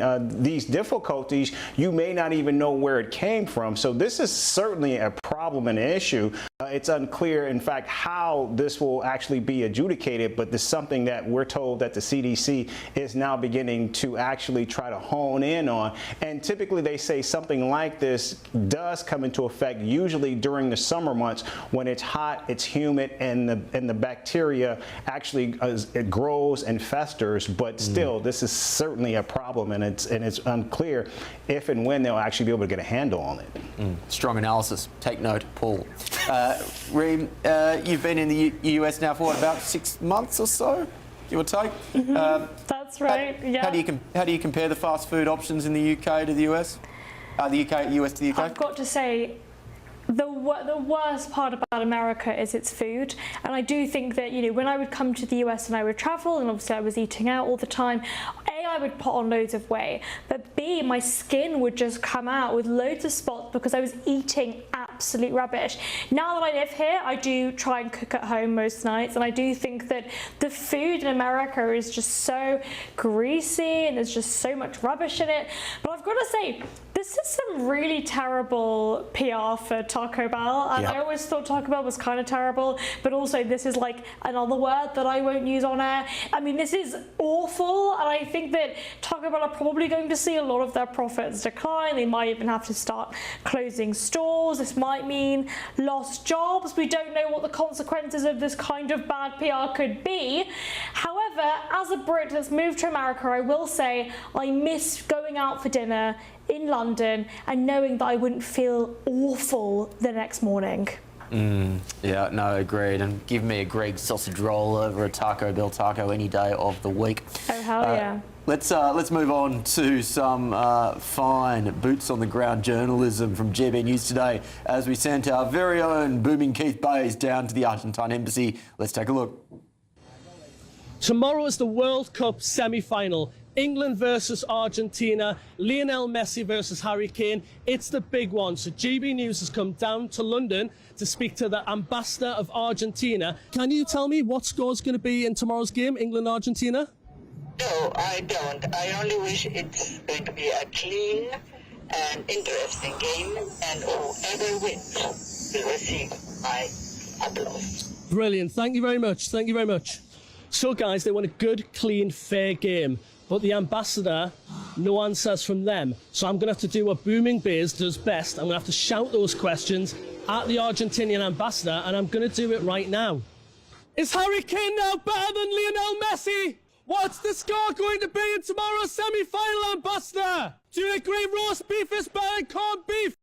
these difficulties, you may not even know where it came from. So this is certainly a problem and an issue. It's unclear, in fact, how this will actually be adjudicated, but this is something that we're told that the CDC is now beginning to actually try to hone in on. And typically they say something like this does come into effect usually during the summer months when it's hot, it's humid, and the bacteria actually it grows and festers. But still, this is certainly a problem, and it's unclear if and when they'll actually be able to get a handle on it. Strong analysis. Take note, Paul. Reem, you've been in the US now for what, about 6 months or so, give or take? That's right. How do you compare the fast food options in the UK to the US? US to the UK? I've got to say, the worst part about America is its food, and I do think that, you know, when I would come to the US and I would travel, and obviously I was eating out all the time, A, I would put on loads of weight, but B, my skin would just come out with loads of spots because I was eating absolute rubbish. Now that I live here, I do try and cook at home most nights, and I do think that the food in America is just so greasy and there's just so much rubbish in it. But I've got to say, this is some really terrible PR for Taco Bell. And I always thought Taco Bell was kind of terrible, but also this is like another word that I won't use on air. I mean, this is awful, and I think that Taco Bell are probably going to see a lot of their profits decline. They might even have to start closing stores. This might mean lost jobs. We don't know what the consequences of this kind of bad PR could be. However, as a Brit that's moved to America, I will say I miss going out for dinner in London and knowing that I wouldn't feel awful the next morning. Yeah, no, agreed. And give me a Greek sausage roll over a Taco Bell taco any day of the week. Oh, hell yeah. Let's move on to some fine boots on the ground journalism from GBNews today as we sent our very own Booming Keith Bays down to the Argentine embassy. Let's take a look. Tomorrow is the World Cup semi-final. England versus Argentina, Lionel Messi versus Harry Kane. It's the big one. So GB News has come down to London to speak to the ambassador of Argentina. Can you tell me what score's going to be in tomorrow's game, England-Argentina? No, I don't. I only wish it's going to be a clean and interesting game, and whoever wins will receive my applause. Brilliant. Thank you very much. Thank you very much. So, guys, they want a good, clean, fair game. But the ambassador, no answers from them. So I'm going to have to do what Booming Bears does best. I'm going to have to shout those questions at the Argentinian ambassador, and I'm going to do it right now. Is Harry Kane now better than Lionel Messi? What's the score going to be in tomorrow's semi-final, ambassador? Do you agree roast beef is better than corned beef?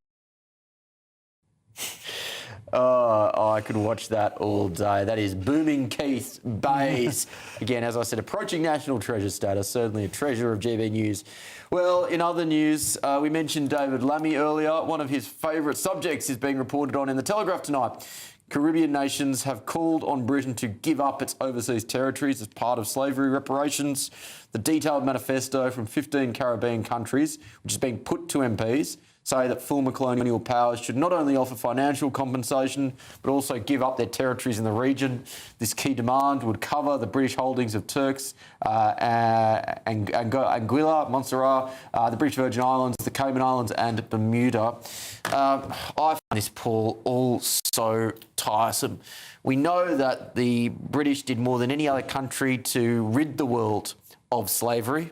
Oh, I could watch that all day. That is Booming Keith Bays. Again, as I said, approaching national treasure status, certainly a treasure of GB News. Well, in other news, we mentioned David Lammy earlier. One of his favourite subjects is being reported on in the Telegraph tonight. Caribbean nations have called on Britain to give up its overseas territories as part of slavery reparations. The detailed manifesto from 15 Caribbean countries, which is being put to MPs, say that former colonial powers should not only offer financial compensation, but also give up their territories in the region. This key demand would cover the British holdings of Turks, Anguilla, Montserrat, the British Virgin Islands, the Cayman Islands and Bermuda. I find this, Paul, all so tiresome. We know that the British did more than any other country to rid the world of slavery.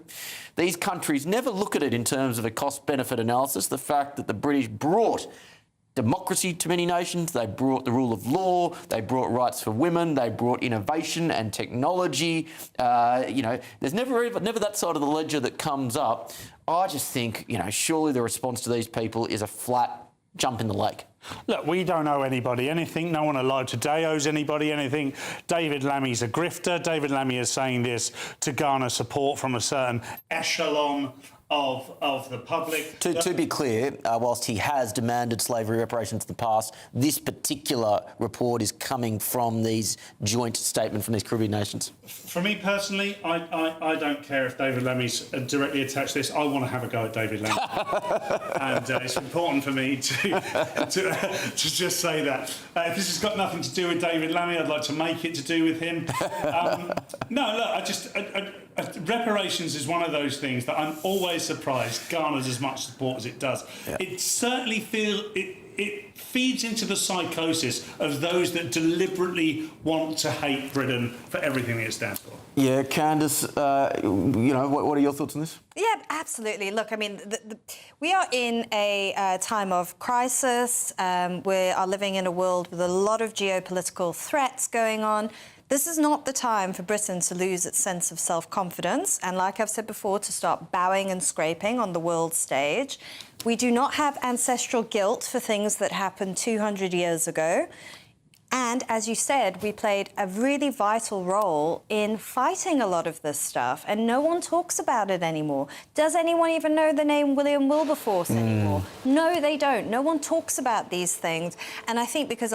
These countries never look at it in terms of a cost-benefit analysis. The fact that the British brought democracy to many nations, they brought the rule of law, they brought rights for women, they brought innovation and technology. You know, there's never that side of the ledger that comes up. I just think, you know, surely the response to these people is a flat jump in the lake. Look, we don't owe anybody anything. No one alive today owes anybody anything. David Lammy's a grifter. David Lammy is saying this to garner support from a certain echelon of the public. To be clear, whilst he has demanded slavery reparations in the past, this particular report is coming from these joint statements from these Caribbean nations. For me personally, I don't care if David Lammy's directly attached to this. I want to have a go at David Lammy. And it's important for me to to just say that. If this has got nothing to do with David Lammy, I'd like to make it to do with him. No, look, reparations is one of those things that I'm always surprised garners as much support as it does. Yeah. It certainly it feeds into the psychosis of those that deliberately want to hate Britain for everything it stands for. Yeah, Candice, what are your thoughts on this? Yeah, absolutely. Look, I mean, we are in a time of crisis. We are living in a world with a lot of geopolitical threats going on. This is not the time for Britain to lose its sense of self-confidence and, like I've said before, to start bowing and scraping on the world stage. We do not have ancestral guilt for things that happened 200 years ago. And, as you said, we played a really vital role in fighting a lot of this stuff, and no one talks about it anymore. Does anyone even know the name William Wilberforce anymore? No, they don't. No one talks about these things. And I think because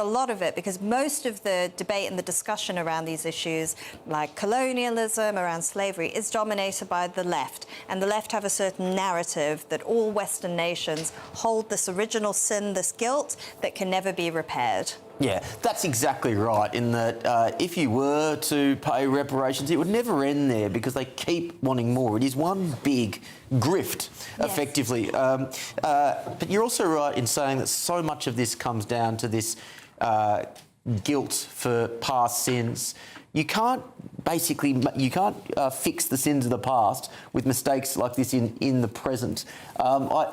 most of the debate and the discussion around these issues, like colonialism, around slavery, is dominated by the left. And the left have a certain narrative that all Western nations hold this original sin, this guilt, that can never be repaired. Yeah, that's exactly right, in that if you were to pay reparations, it would never end there because they keep wanting more. It is one big grift, effectively. But you're also right in saying that so much of this comes down to this guilt for past sins. You can't fix the sins of the past with mistakes like this in the present. I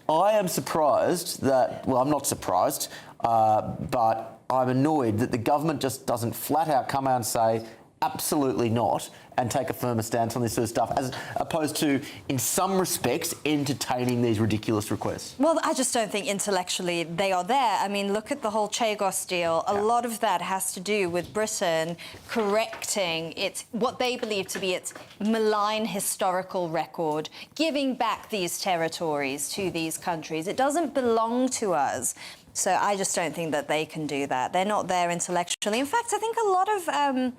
am surprised that, well, I'm not surprised, but I'm annoyed that the government just doesn't flat out come out and say, absolutely not, and take a firmer stance on this sort of stuff, as opposed to, in some respects, entertaining these ridiculous requests. Well, I just don't think intellectually they are there. I mean, look at the whole Chagos deal. A lot of that has to do with Britain correcting what they believe to be its malign historical record, giving back these territories to these countries. It doesn't belong to us. So I just don't think that they can do that. They're not there intellectually. In fact, I think a lot of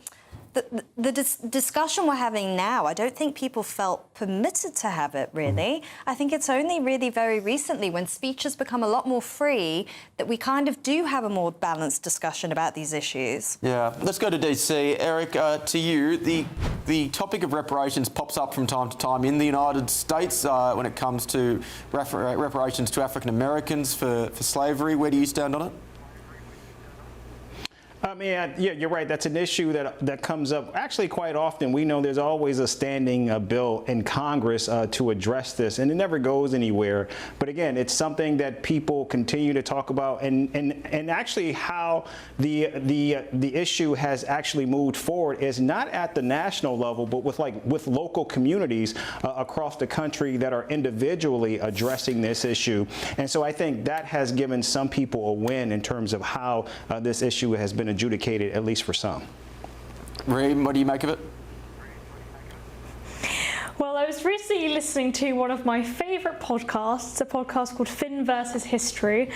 the discussion we're having now, I don't think people felt permitted to have it, really. I think it's only really very recently, when speech has become a lot more free, that we kind of do have a more balanced discussion about these issues. Yeah. Let's go to DC. Eric, to you, the topic of reparations pops up from time to time in the United States when it comes to reparations to African Americans for slavery. Where do you stand on it? Yeah, you're right. That's an issue that comes up actually quite often. We know there's always a standing bill in Congress to address this, and it never goes anywhere. But again, it's something that people continue to talk about, and actually how the issue has actually moved forward is not at the national level, but with local communities across the country that are individually addressing this issue. And so I think that has given some people a win in terms of how this issue has been adjudicated, at least for some. Reem, what do you make of it? Well, I was recently listening to one of my favourite podcasts, a podcast called Finn versus History.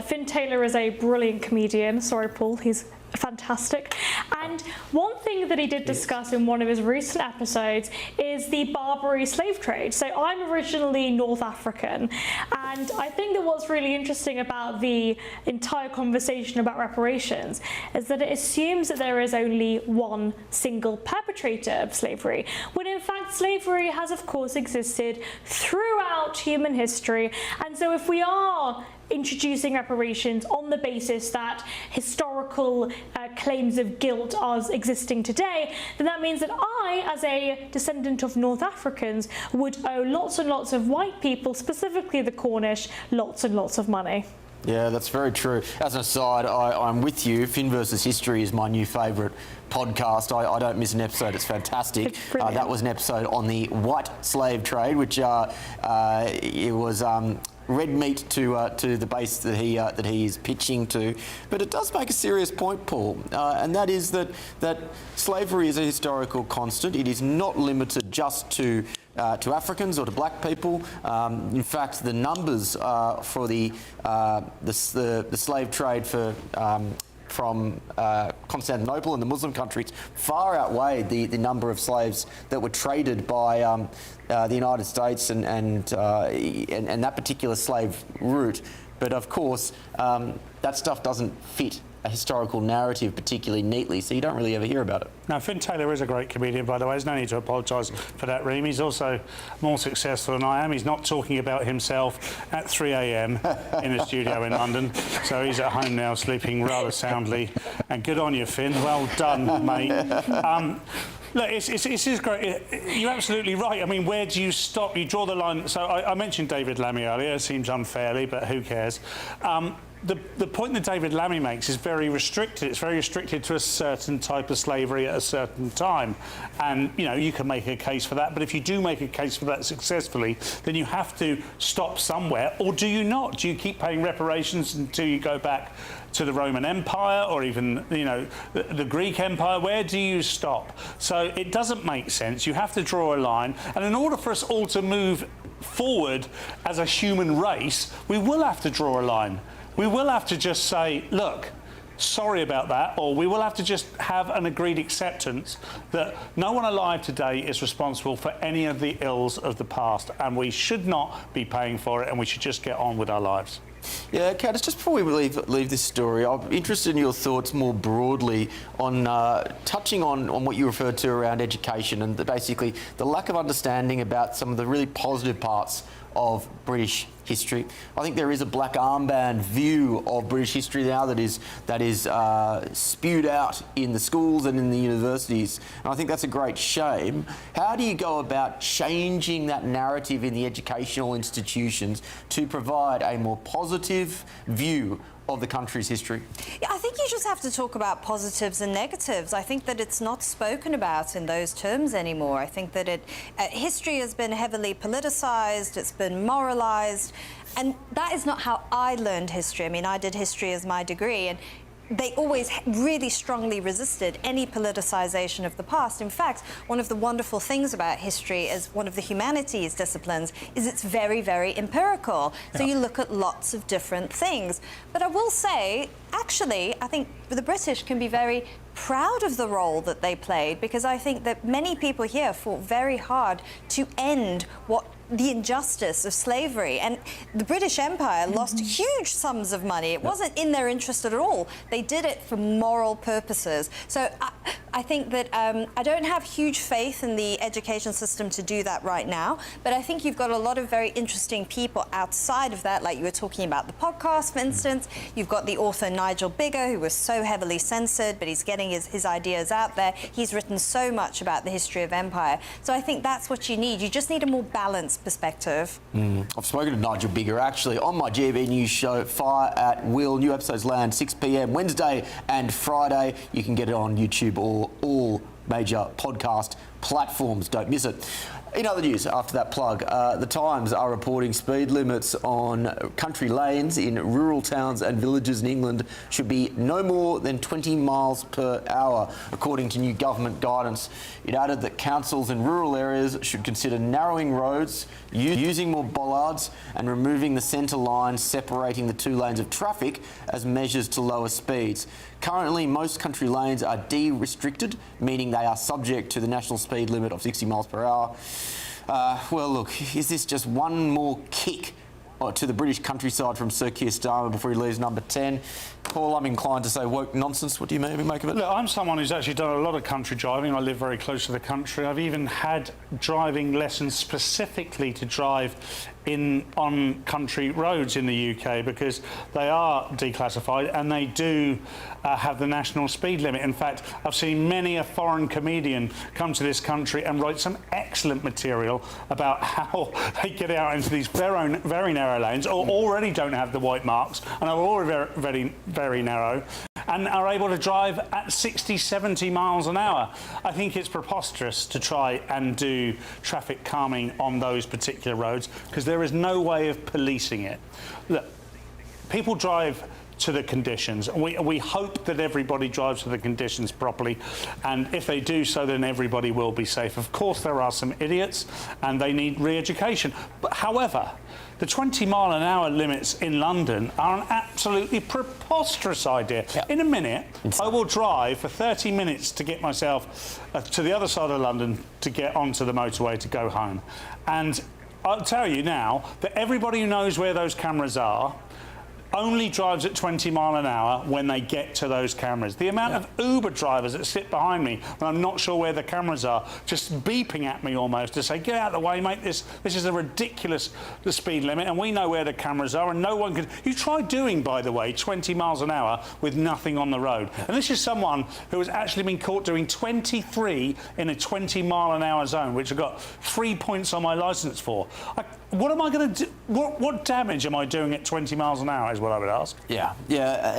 Finn Taylor is a brilliant comedian. Sorry, Paul, he's fantastic. And one thing that he did discuss in one of his recent episodes is the Barbary slave trade. So I'm originally North African, and I think that what's really interesting about the entire conversation about reparations is that it assumes that there is only one single perpetrator of slavery, when in fact slavery has of course existed throughout human history. And so if we are introducing reparations on the basis that historical claims of guilt are existing today, then that means that I, as a descendant of North Africans, would owe lots and lots of white people, specifically the Cornish, lots and lots of money. Yeah, that's very true. As an aside, I'm with you. Finn versus History is my new favourite podcast. I don't miss an episode. It's fantastic. That was an episode on the white slave trade, which it was red meat to the base that he is pitching to. But it does make a serious point, Paul, and that is that slavery is a historical constant. It is not limited just to Africans or to black people. In fact, the numbers for the slave trade from Constantinople and the Muslim countries far outweighed the number of slaves that were traded by the United States and that particular slave route But of course, that stuff doesn't fit a historical narrative particularly neatly, so you don't really ever hear about it. Now, Finn Taylor is a great comedian, by the way. There's no need to apologise for that, Reem. He's also more successful than I am. He's not talking about himself at 3 a.m. in a studio in London, so he's at home now sleeping rather soundly. And good on you, Finn. Well done, mate. Look, it's great. You're absolutely right. I mean, where do you stop? You draw the line. So I mentioned David Lammy earlier. It seems unfairly, but who cares? The point that David Lammy makes is very restricted. It's very restricted to a certain type of slavery at a certain time. And, you know, you can make a case for that. But if you do make a case for that successfully, then you have to stop somewhere. Or do you not? Do you keep paying reparations until you go back to the Roman Empire or even, you know, the Greek Empire? Where do you stop? So it doesn't make sense. You have to draw a line. And in order for us all to move forward as a human race, we will have to draw a line. We will have to just say, look, sorry about that, or we will have to just have an agreed acceptance that no one alive today is responsible for any of the ills of the past, and we should not be paying for it, and we should just get on with our lives. Yeah, Candice, just before we leave this story, I'm interested in your thoughts more broadly on touching on what you referred to around education and basically the lack of understanding about some of the really positive parts of British history. I think there is a black armband view of British history now that is spewed out in the schools and in the universities, and I think that's a great shame. How do you go about changing that narrative in the educational institutions to provide a more positive view of the country's history? Yeah, I think you just have to talk about positives and negatives. I think that it's not spoken about in those terms anymore. I think that history has been heavily politicised, it's been moralised, and that is not how I learned history. I mean, I did history as my degree, and they always really strongly resisted any politicisation of the past. In fact, one of the wonderful things about history as one of the humanities disciplines is it's very, very empirical. So you look at lots of different things. But I will say, actually, I think the British can be very proud of the role that they played, because I think that many people here fought very hard to end the injustice of slavery. And the British Empire lost huge sums of money. It wasn't in their interest at all. They did it for moral purposes. So I think that I don't have huge faith in the education system to do that right now, but I think you've got a lot of very interesting people outside of that, like you were talking about the podcast, for instance. You've got the author Nigel Biggar, who was so heavily censored, but he's getting his ideas out there. He's written so much about the history of empire. So I think that's what you need. You just need a more balanced perspective. I've spoken to Nigel Biggar actually on my GB News show, Fire at Will. New episodes land 6 p.m. Wednesday and Friday. You can get it on YouTube or all major podcast platforms. Don't miss it. In other news, after that plug, the Times are reporting speed limits on country lanes in rural towns and villages in England should be no more than 20 miles per hour, according to new government guidance. It added that councils in rural areas should consider narrowing roads, using more bollards, and removing the centre line separating the two lanes of traffic as measures to lower speeds. Currently, most country lanes are de-restricted, meaning they are subject to the national speed limit of 60 miles per hour. Well, look, is this just one more kick to the British countryside from Sir Keir Starmer before he leaves number 10? Paul, I'm inclined to say woke nonsense. What do you maybe make of it? Look, I'm someone who's actually done a lot of country driving. I live very close to the country. I've even had driving lessons specifically to drive on country roads in the UK, because they are declassified and they do have the national speed limit. In fact, I've seen many a foreign comedian come to this country and write some excellent material about how they get out into these very narrow lanes, or already don't have the white marks and are already very, very narrow, and are able to drive at 60, 70 miles an hour. I think it's preposterous to try and do traffic calming on those particular roads, because there is no way of policing it. Look, people drive to the conditions. We hope that everybody drives to the conditions properly, and if they do so, then everybody will be safe. Of course, there are some idiots and they need re-education. But however, the 20-mile-an-hour limits in London are an absolutely preposterous idea. In a minute, I will drive for 30 minutes to get myself to the other side of London to get onto the motorway to go home. And I'll tell you now that everybody who knows where those cameras are only drives at 20 mile an hour when they get to those cameras. The amount of Uber drivers that sit behind me when I'm not sure where the cameras are, just beeping at me almost to say, get out of the way, mate, this is a ridiculous speed limit, and we know where the cameras are, and no one can... You try doing, by the way, 20 miles an hour with nothing on the road. And this is someone who has actually been caught doing 23 in a 20 mile an hour zone, which I got 3 points on my licence for. What am I going to do? What damage am I doing at 20 miles an hour is what I would ask. Yeah,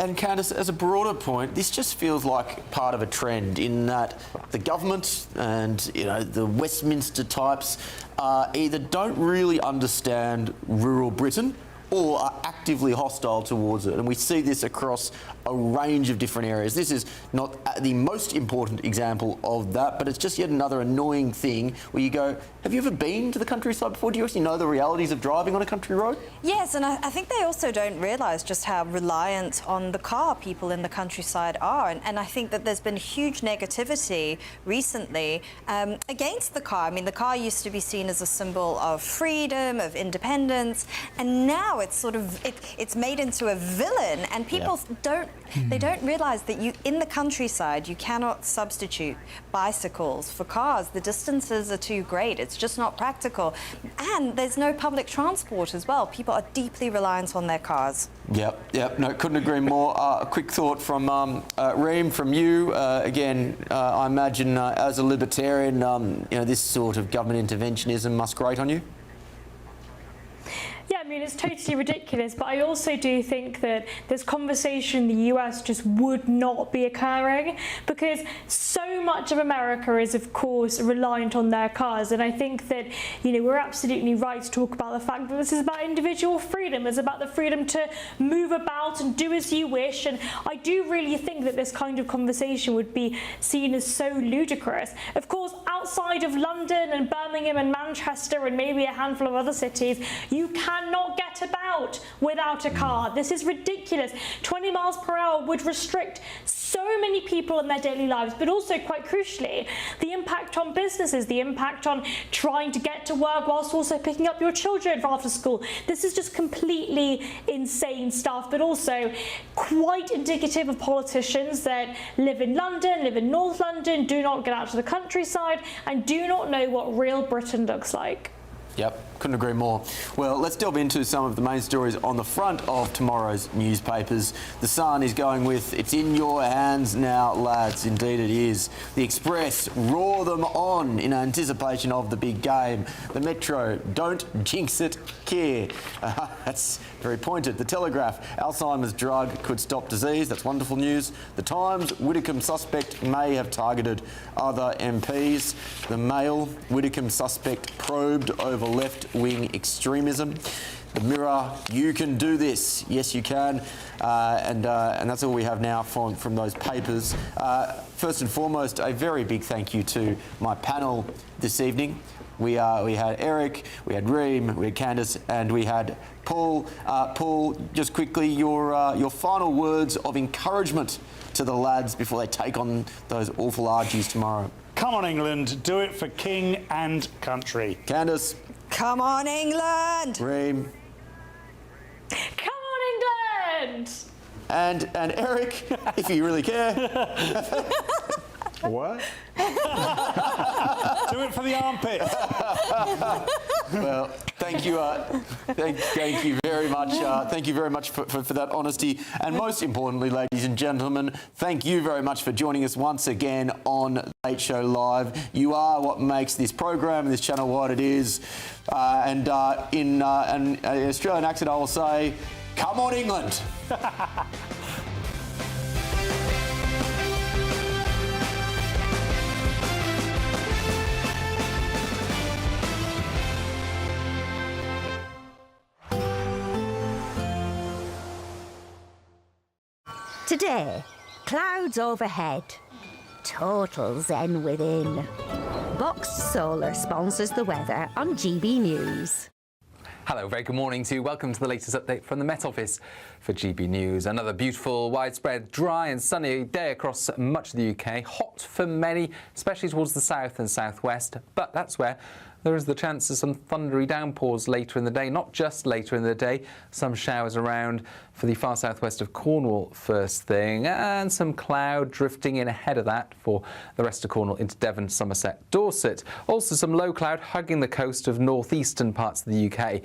and Candice, as a broader point, this just feels like part of a trend in that the government and, you know, the Westminster types either don't really understand rural Britain or are actively hostile towards it. And we see this across a range of different areas. This is not the most important example of that, but it's just yet another annoying thing where you go, have you ever been to the countryside before? Do you actually know the realities of driving on a country road? Yes, and I think they also don't realise just how reliant on the car people in the countryside are. And I think that there's been huge negativity recently against the car. I mean, the car used to be seen as a symbol of freedom, of independence, and now it's sort of, it's made into a villain, and people don't realise that in the countryside, you cannot substitute bicycles for cars. The distances are too great. It's just not practical. And there's no public transport as well. People are deeply reliant on their cars. Yep. No, couldn't agree more. A quick thought from Reem, from you. Again, I imagine as a libertarian, you know, this sort of government interventionism must grate on you. Yeah, I mean, it's totally ridiculous, but I also do think that this conversation in the US just would not be occurring because so much of America is, of course, reliant on their cars. And I think that, you know, we're absolutely right to talk about the fact that this is about individual freedom. It's about the freedom to move about and do as you wish. And I do really think that this kind of conversation would be seen as so ludicrous. Of course, outside of London and Birmingham and Manchester and maybe a handful of other cities, you cannot get about without a car. This is ridiculous. 20 miles per hour would restrict so many people in their daily lives, but also, quite crucially, the impact on businesses, the impact on trying to get to work whilst also picking up your children after school. This is just completely insane stuff, but also quite indicative of politicians that live in London, live in North London, do not get out to the countryside, and do not know what real Britain looks like. Yep, couldn't agree more. Well, let's delve into some of the main stories on the front of tomorrow's newspapers. The Sun is going with, it's in your hands now, lads. Indeed it is. The Express, roar them on in anticipation of the big game. The Metro, don't jinx it, care. That's very pointed. The Telegraph, Alzheimer's drug could stop disease. That's wonderful news. The Times, Widdicombe suspect may have targeted other MPs. The Mail, Widdicombe suspect probed over left-wing extremism. The Mirror, you can do this. Yes, you can. And that's all we have now from those papers. First and foremost, a very big thank you to my panel this evening. We had Eric, we had Reem, we had Candice, and we had Paul. Paul, just quickly, your final words of encouragement to the lads before they take on those awful Argies tomorrow. Come on, England, do it for king and country. Candice. Come on, England! Reem. Come on, England! And Eric, if you really care. What? Do it for the armpit. Well, thank you, thank you very much. Thank you very much for that honesty, and most importantly, ladies and gentlemen, thank you very much for joining us once again on Late Show Live. You are what makes this program and this channel what it is. In an Australian accent, I will say, "Come on, England." Today, clouds overhead, total zen within. Boxed Solar sponsors the weather on GB News. Hello, very good morning to you. Welcome to the latest update from the Met Office for GB News. Another beautiful, widespread, dry and sunny day across much of the UK. Hot for many, especially towards the south and southwest, but that's where there is the chance of some thundery downpours later in the day. Not just later in the day, some showers around for the far southwest of Cornwall first thing, and some cloud drifting in ahead of that for the rest of Cornwall into Devon, Somerset, Dorset. Also some low cloud hugging the coast of northeastern parts of the UK.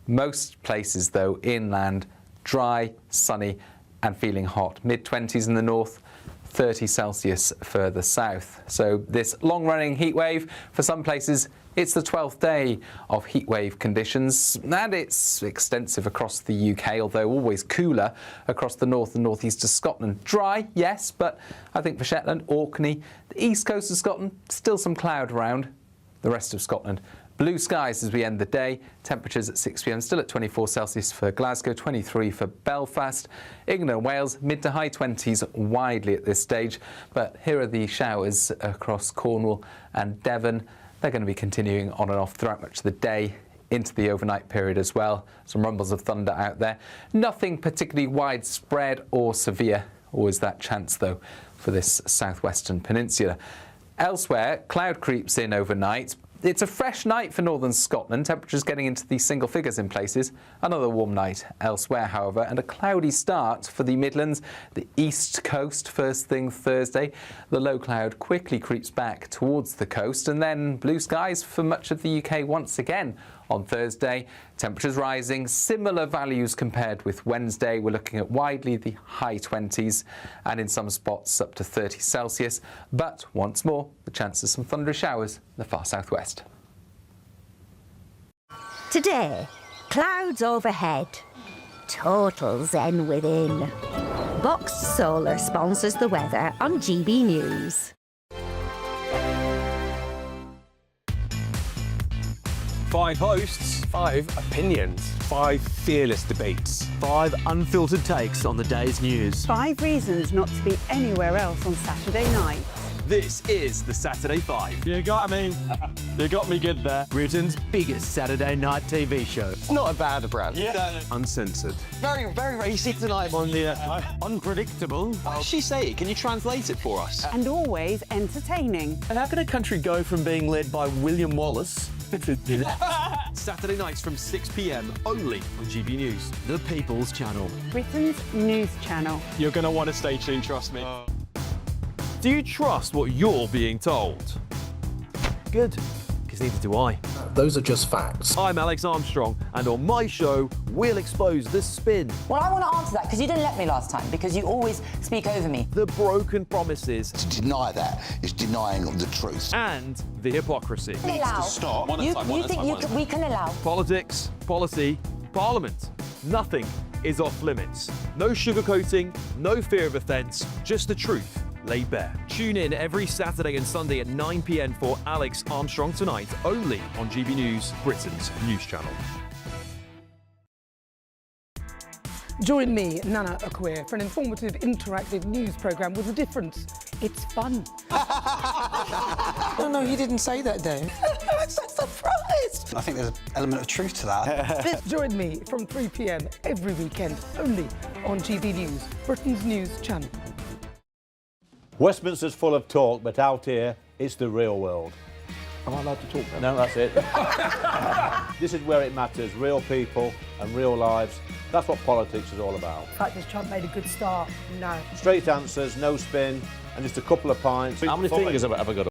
Most places, though, inland, dry, sunny and feeling hot. Mid-20s in the north, 30 Celsius further south. So this long-running heat wave, for some places, it's the 12th day of heat wave conditions, and it's extensive across the UK, although always cooler across the north and northeast of Scotland. Dry, yes, but I think for Shetland, Orkney, the east coast of Scotland, still some cloud around. The rest of Scotland, blue skies as we end the day. Temperatures at 6 p.m. still at 24 Celsius for Glasgow, 23 for Belfast. England and Wales, mid to high 20s widely at this stage. But here are the showers across Cornwall and Devon. They're going to be continuing on and off throughout much of the day into the overnight period as well. Some rumbles of thunder out there. Nothing particularly widespread or severe. Always that chance, though, for this southwestern peninsula. Elsewhere, cloud creeps in overnight. It's a fresh night for northern Scotland, temperatures getting into the single figures in places. Another warm night elsewhere, however, and a cloudy start for the Midlands, the east coast first thing Thursday. The low cloud quickly creeps back towards the coast, and then blue skies for much of the UK once again on Thursday. Temperatures rising, similar values compared with Wednesday. We're looking at widely the high 20s and in some spots up to 30 Celsius. But once more, the chance of some thundery showers in the far southwest. Today, clouds overhead, total zen within. Box Solar sponsors the weather on GB News. 5 hosts, 5 opinions, 5 fearless debates, 5 unfiltered takes on the day's news. 5 reasons not to be anywhere else on Saturday night. This is the Saturday 5. You got me. You got me good there. Britain's biggest Saturday night TV show. It's not a bad brand. Yeah. Uncensored. Very, very racy tonight. On the unpredictable. What does she say? Can you translate it for us? And always entertaining. And how can a country go from being led by William Wallace Saturday nights from 6 p.m. only on GB News, the People's Channel. Britain's news channel. You're going to want to stay tuned, trust me. Do you trust what you're being told? Good, because neither do I. Those are just facts. I'm Alex Armstrong, and on my show, we'll expose the spin. Well, I want to answer that, because you didn't let me last time, because you always speak over me. The broken promises. To deny that is denying the truth. And the hypocrisy. Needs to stop. You think we can allow? Politics, policy, parliament. Nothing is off limits. No sugarcoating, no fear of offence, just the truth laid bare. Tune in every Saturday and Sunday at 9 p.m. for Alex Armstrong Tonight, only on GB News, Britain's news channel. Join me, Nana Akwe, for an informative, interactive news programme with a difference. It's fun. No, he didn't say that, Dave. I'm so surprised. I think there's an element of truth to that. Join me from 3 p.m. every weekend, only on GB News, Britain's news channel. Westminster's full of talk, but out here, it's the real world. Am I allowed to talk now? No, that's it. This is where it matters, real people and real lives. That's what politics is all about. In fact, has Trump made a good start? No. Straight answers, no spin, and just a couple of pints. How many fingers have I ever got?